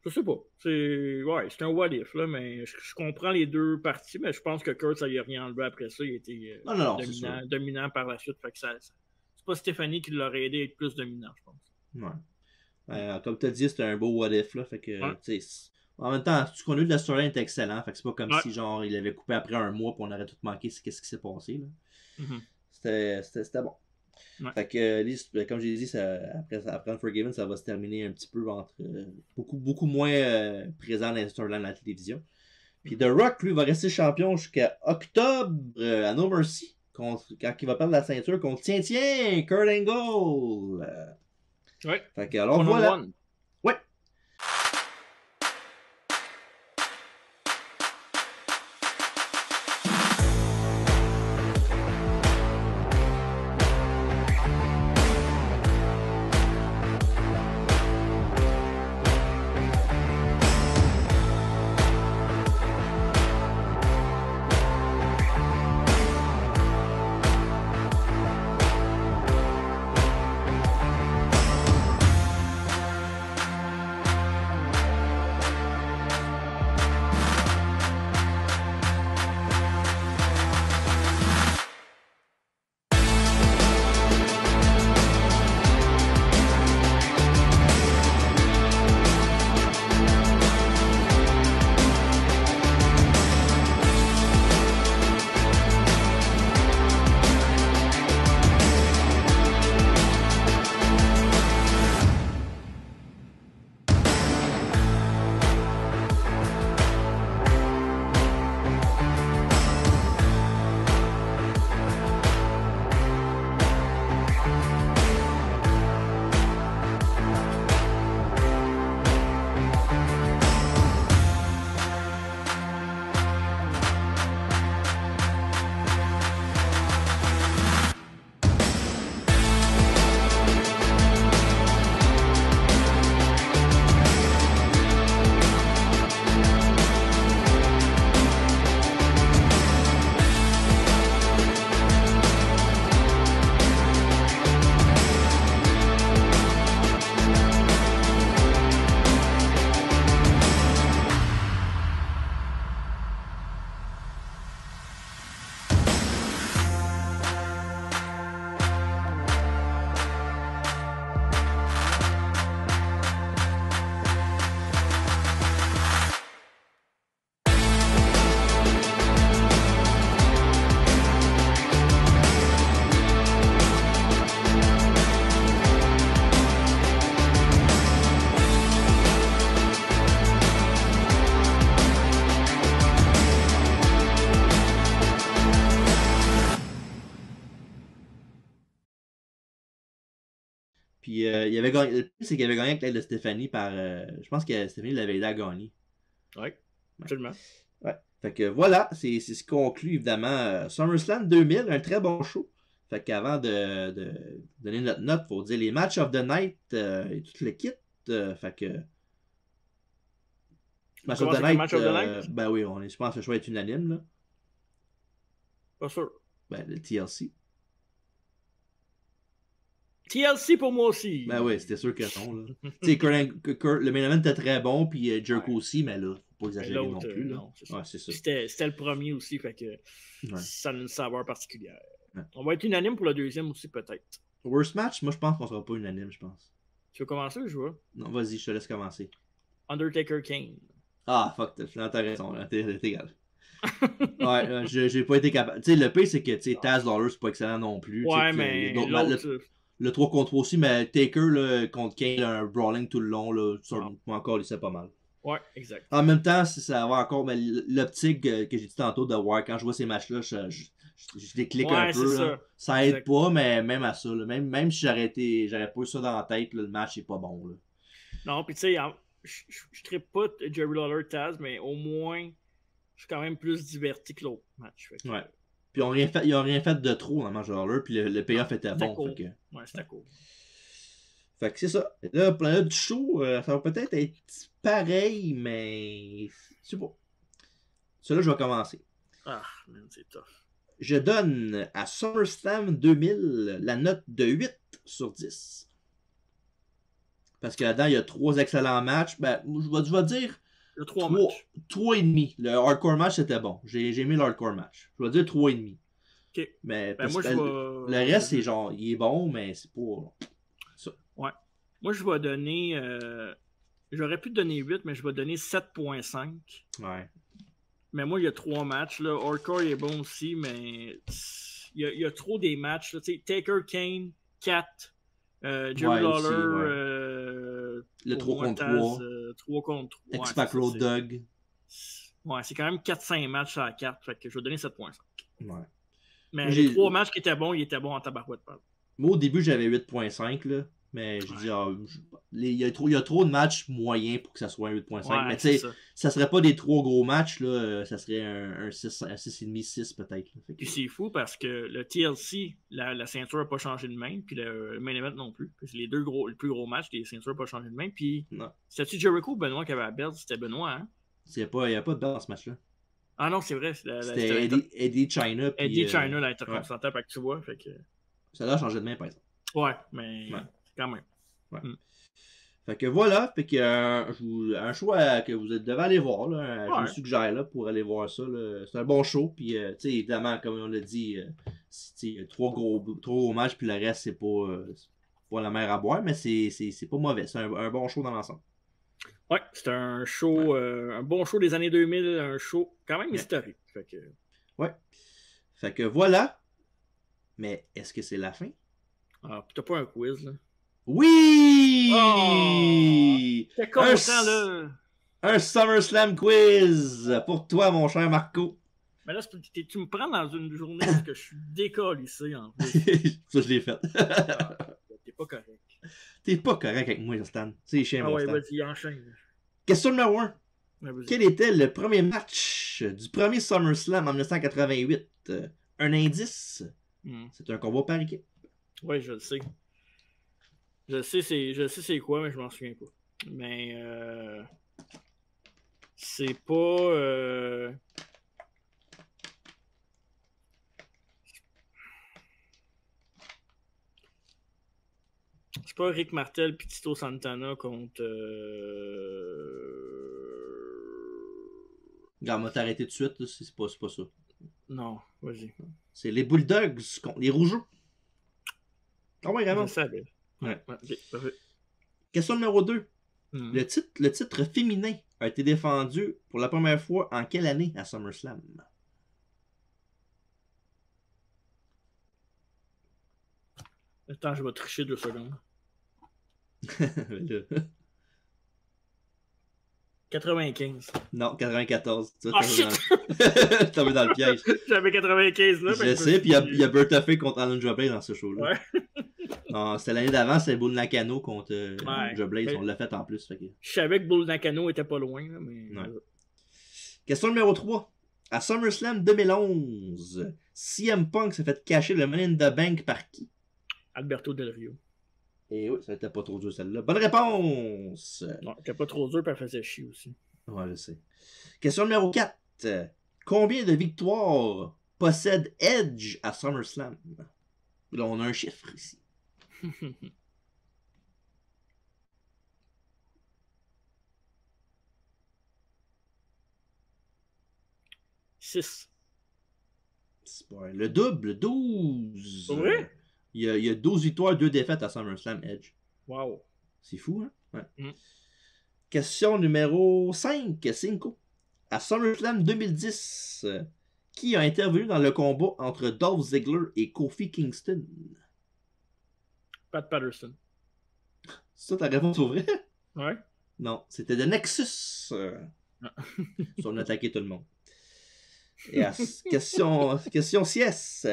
Je sais pas. C'est un what if, là, mais je comprends les deux parties, mais je pense que Kurt, ça lui a rien enlevé après ça. Il était dominant par la suite. Fait que c'est pas Stephanie qui l'aurait aidé à être plus dominant, je pense. Ouais. Comme tu as dit, c'était un beau what if, là. Fait que, en même temps, tout ce qu'on a eu de la storyline est excellent. Fait que c'est pas comme si, genre, il avait coupé après un mois et on aurait tout manqué qu'est-ce qui s'est passé, là. C'était bon. Ouais. Fait que, comme j'ai dit, après Unforgiven, ça va se terminer un petit peu entre beaucoup moins présent dans les storylines de la télévision. Puis The Rock, lui, va rester champion jusqu'à octobre à No Mercy, quand il va perdre la ceinture contre tiens, Kurt Angle. Ouais. Fait que, alors voilà. Ouais. Puis il avait gagné. Le plus, c'est qu'il avait gagné avec l'aide de Stéphanie par. Je pense que Stéphanie l'avait aidé à gagner. Oui, absolument. Ouais. Fait que voilà, c'est ce qui conclut évidemment SummerSlam 2000, un très bon show. Fait qu'avant de donner notre note, il faut dire les matchs of the night et tout le kit. Fait que. Match of the night. Ben oui, je pense que le choix est unanime. Là. Pas sûr. Ben, le TLC. TLC pour moi aussi. Ben oui, c'était sûr que non. Tu sais, le main event était très bon, puis Jericho aussi, mais là, faut pas exagérer non plus. Non, c'est ça. Ouais, c'est ça. C'était le premier aussi, fait que ça a une saveur particulière. Ouais. On va être unanime pour le deuxième aussi, peut-être. Worst match, moi je pense qu'on sera pas unanime, je pense. Tu veux commencer ou je vois? Non, vas-y, je te laisse commencer. Undertaker Kane. Ah, fuck, t'as raison, t'es égal. Ouais, j'ai pas été capable. Tu sais, le pire, c'est que Taz Lawler, c'est pas excellent non plus. Ouais, mais le 3 contre 3 aussi, mais Taker là, contre Kane, un brawling tout le long, là, encore, il sait pas mal. Ouais, exact. En même temps, ça va encore, mais l'optique que j'ai dit tantôt de voir, quand je vois ces matchs-là, je déclique un peu. Là. Ça aide pas, mais même à ça. Là, même si j'aurais pas eu ça dans la tête, là, le match est pas bon. Là. Non, puis tu sais, je trippe pas Jerry Lawler Taz, mais au moins, je suis quand même plus diverti que l'autre match. Que... Ouais. Puis ils ont rien fait de trop dans le match de Lawler, puis le payoff était bon. Cool. Fait que... Ouais, c'était cool. Fait que c'est ça. Là, pour la note du show, ça va peut-être être pareil, mais je sais pas. Celui-là, je vais commencer. Ah, man, c'est tough. Je donne à SummerSlam 2000 la note de 8 sur 10. Parce que là-dedans, il y a 3 excellents matchs. Ben, je vais dire 3,5. Le hardcore match, c'était bon. J'ai aimé le hardcore match. Je vais dire 3,5. OK. Mais ben, moi, le reste, c'est genre, il est bon, mais c'est pas ça. Ouais. Moi, je vais donner... J'aurais pu donner 8, mais je vais donner 7.5. Ouais. Mais moi, il y a 3 matchs. Là. Hardcore est bon aussi, mais il y a trop des matchs. Là. Taker, Kane, Kat, Jerry Lawler, le 3 contre 3. 3 contre 3. X-Pac Road Dog. Ouais, c'est quand même 4-5 matchs à la carte. Fait que je vais donner 7.5. Ouais. Mais les 3 matchs qui étaient bons, ils étaient bons en tabarouette. Moi, au début, j'avais 8.5, là. Mais je dis, il y a trop de matchs moyens pour que ça soit un 8.5. Ouais, mais tu sais, ça serait pas des 3 gros matchs, là. Ça serait un 6,5, 6 peut-être. Puis c'est fou parce que le TLC, la ceinture n'a pas changé de main. Puis le main event non plus. Puis les le plus gros match, les ceintures n'ont pas changé de main. Puis c'était-tu Jericho ou Benoit qui avait la belt? C'était Benoit, hein? Il n'y a pas de belt dans ce match-là. Ah non, c'est vrai. C'était Eddie China. Eddie China, l'intercontinental, fait que tu vois. Fait que... Ça a changé de main, par exemple. Ouais, mais quand même. Ouais. Fait que voilà, fait qu'il y a un choix que vous devez aller voir. Là, je vous suggère là, pour aller voir ça. C'est un bon show. Puis, évidemment, comme on l'a dit, c'est 3 gros matchs. Puis le reste, c'est pas la mer à boire. Mais c'est pas mauvais. C'est un bon show dans l'ensemble. Ouais, c'est un show, un bon show des années 2000. Un show quand même historique. Fait que... Ouais. Fait que voilà. Mais est-ce que c'est la fin? Ah, t'as pas un quiz, là? Oui! Oh! T'es content, là! Un SummerSlam quiz pour toi, mon cher Marco. Mais là, tu me prends dans une journée parce que je suis décalissé, en plus. Ça, je l'ai fait. T'es pas correct. T'es pas correct avec moi, Stan. C'est chiant, mon Stan. Vas-y, enchaîne. Question numéro 1. Ouais, quel était le premier match du premier SummerSlam en 1988? Un indice? C'est un combat par équipe. Oui, je le sais. Je sais c'est quoi, mais je m'en souviens pas. Mais c'est pas c'est pas Rick Martel puis Tito Santana contre Regarde, on va t'arrêter tout de suite, c'est pas ça. Non, vas-y. C'est les Bulldogs contre les Rougeaux. Ah ouais, vraiment. Je savais. Ouais. Okay, question numéro 2. Le titre féminin a été défendu pour la première fois en quelle année à SummerSlam? Attends, je vais tricher 2 secondes. 95. Non, 94. Oh shit! Je tombé dans le piège. J'avais 95 là. Je sais, puis il y a Bertha Faye contre Alan Jobbé dans ce show-là. Ouais. Non, c'était l'année d'avant, c'était Bull Nakano contre Joe Blaze. Mais... On l'a fait en plus. Fait que... Je savais que Bull Nakano était pas loin. Là, mais... Ouais. Question numéro 3. À SummerSlam 2011, CM Punk s'est fait cacher le Money in the Bank par qui? Alberto Del Rio. Et oui, ça n'était pas trop dur celle-là. Bonne réponse! Non, c'était pas trop dur, puis elle faisait chier aussi. Ouais, je sais. Question numéro 4. Combien de victoires possède Edge à SummerSlam? Là, on a un chiffre ici. 6. Le double, 12. Ouais? Il y a 12 victoires, 2 défaites à SummerSlam Edge. Wow. C'est fou, hein? Ouais. Question numéro 5. À SummerSlam 2010, qui a intervenu dans le combat entre Dolph Ziggler et Kofi Kingston? Pat Patterson. C'est ça ta réponse au vrai? Ouais. Non, c'était The Nexus. Ils ont attaqué tout le monde. Et à question 6.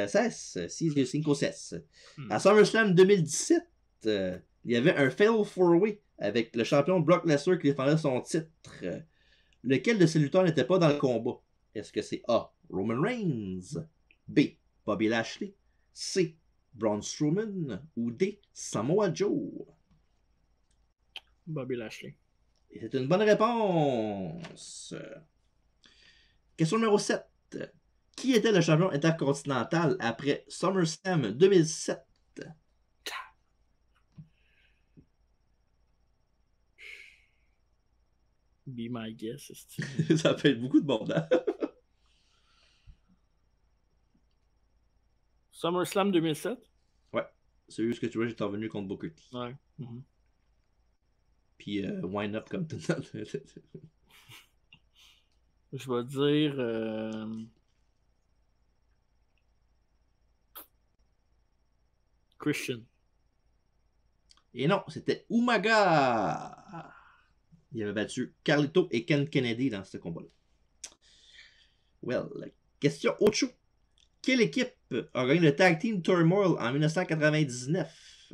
À SummerSlam 2017, il y avait un Fatal 4-Way avec le champion Brock Lesnar qui défendait son titre. Lequel de ces lutteurs n'était pas dans le combat? Est-ce que c'est A. Roman Reigns, B. Bobby Lashley, C. Braun Strowman ou D. Samoa Joe? Bobby Lashley. Et c'est une bonne réponse. Question numéro 7. Qui était le champion intercontinental après SummerSlam 2007? Be my guess. Ça fait beaucoup de monde, hein? SummerSlam 2007? Ouais. C'est juste que tu vois, j'étais revenu contre Booker T. Ouais. Puis wind up comme tout le temps. Je vais dire... Christian. Et non, c'était Umaga. Il avait battu Carlito et Ken Kennedy dans ce combat-là. Well, question autre chose. Quelle équipe a gagné le Tag Team Turmoil en 1999?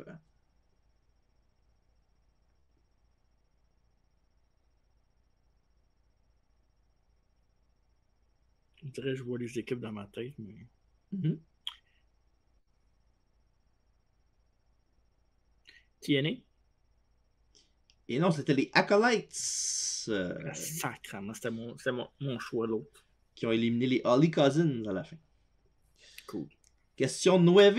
Je dirais que je vois les équipes dans ma tête, mais... TNA? Et non, c'était les Acolytes. Sacrement, c'était mon choix, l'autre. Qui ont éliminé les Holly Cousins à la fin. Cool. Question 9.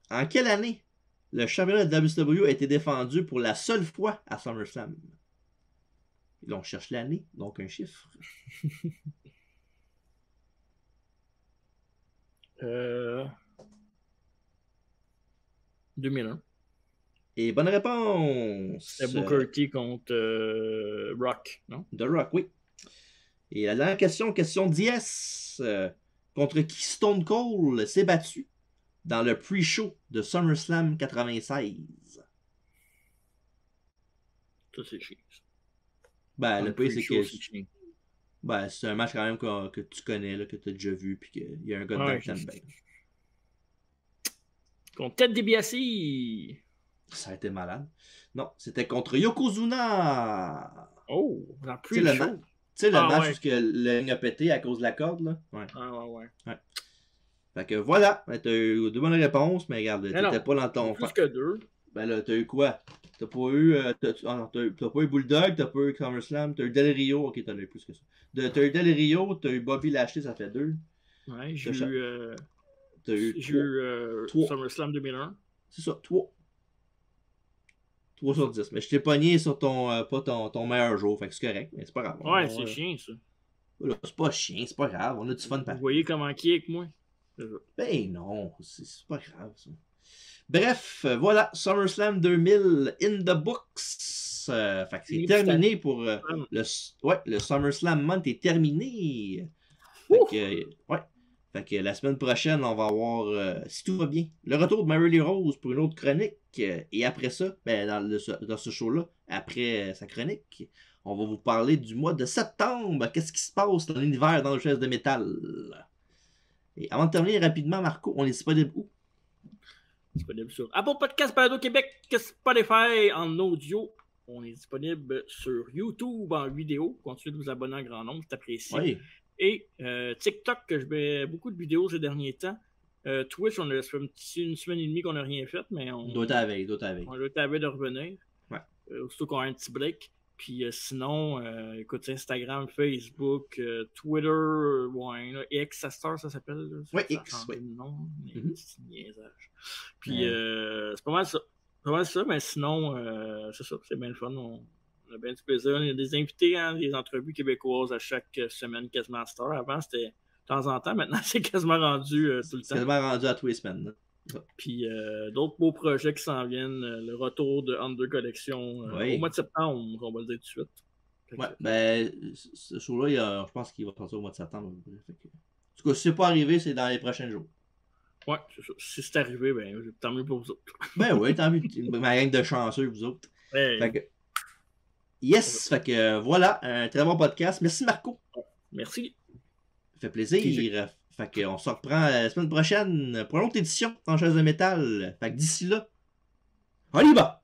En quelle année le championnat de WCW a été défendu pour la seule fois à SummerSlam? Et là, on cherche l'année, donc un chiffre. 2001. Et bonne réponse! C'est Booker T contre Rock, non? The Rock, oui. Et la dernière question, question 10. Contre qui Stone Cold s'est battu dans le pre-show de SummerSlam 96? Ça, c'est chiant. Ben, le pire, c'est que... Ben, c'est un match quand même que tu connais, là, que tu as déjà vu, puis qu'il y a un gars dedans que t'aimes bien. Contre Ted DiBiase! Ça a été malade. Non, c'était contre Yokozuna! Oh, dans le pre-show! Tu sais, le match où le ring a pété à cause de la corde, là? Ouais. Ah, ouais. Fait que voilà, t'as eu 2 bonnes réponses, mais regarde, t'étais pas dans ton... Plus que 2. Ben là, t'as eu quoi? T'as pas eu... t'as pas eu Bulldog, t'as pas eu SummerSlam, t'as eu Del Rio, ok, t'en as eu plus que ça. T'as eu Del Rio, t'as eu Bobby Lashley, ça fait 2. Ouais, j'ai eu... T'as eu 3. SummerSlam 2001. C'est ça, 3. 3 sur 10. Mais je t'ai pogné sur ton meilleur jour, fait que c'est correct, mais c'est pas grave. Ouais, c'est chiant, ça. Là, c'est pas chiant, c'est pas grave, on a du fun par. Vous voyez comment qui est avec moi? Ben non, c'est pas grave, ça. Bref, voilà, SummerSlam 2000 in the books. Fait que c'est terminé pour le SummerSlam Month est terminé. Fait que la semaine prochaine, on va avoir, si tout va bien, le retour de Mary Lee Rose pour une autre chronique. Et après ça, ben, dans ce show-là, après sa chronique, on va vous parler du mois de septembre. Qu'est-ce qui se passe dans l'univers dans le chaise de métal? Et avant de terminer rapidement, Marco, on est disponible où? Disponible sur Apple Podcast, Balado Québec, Spotify en audio. On est disponible sur YouTube en vidéo. Continuez de vous abonner en grand nombre, c'est apprécié. Oui. Et TikTok, que je mets beaucoup de vidéos ces derniers temps. Twitch, ça fait une semaine et demie qu'on n'a rien fait, mais on doit être à la veille. On doit être à la veille de revenir. Ouais. Surtout qu'on a un petit break. Puis sinon, écoute, Instagram, Facebook, Twitter, ouais, là, X, ça s'appelle. Là, oui, ça X, oui. Non, mais c'est niaisage. Puis c'est pas mal ça. Pas mal ça, mais sinon, c'est ça, c'est bien le fun. On a bien du plaisir. On a des invités, hein, des entrevues québécoises à chaque semaine, quasiment à cette heure. Avant, c'était de temps en temps. Maintenant, c'est quasiment rendu tout le temps. C'est quasiment rendu à tous les semaines. Puis d'autres beaux projets qui s'en viennent. Le retour de Under Collection au mois de septembre, on va le dire tout de suite. Ouais, ben, ce show-là, je pense qu'il va sortir au mois de septembre. En tout cas, si c'est pas arrivé, c'est dans les prochains jours. Ouais, c'est ça. Si c'est arrivé, ben, tant mieux pour vous autres. Ben oui, tant mieux. Ma gang de chanceux, vous autres. Hey. Fait que, yes, fait que voilà, un très bon podcast. Merci Marco. Merci. Ça fait plaisir. Fait qu'on se reprend la semaine prochaine pour une autre édition dans Chaise de métal. Fait que d'ici là, on y va!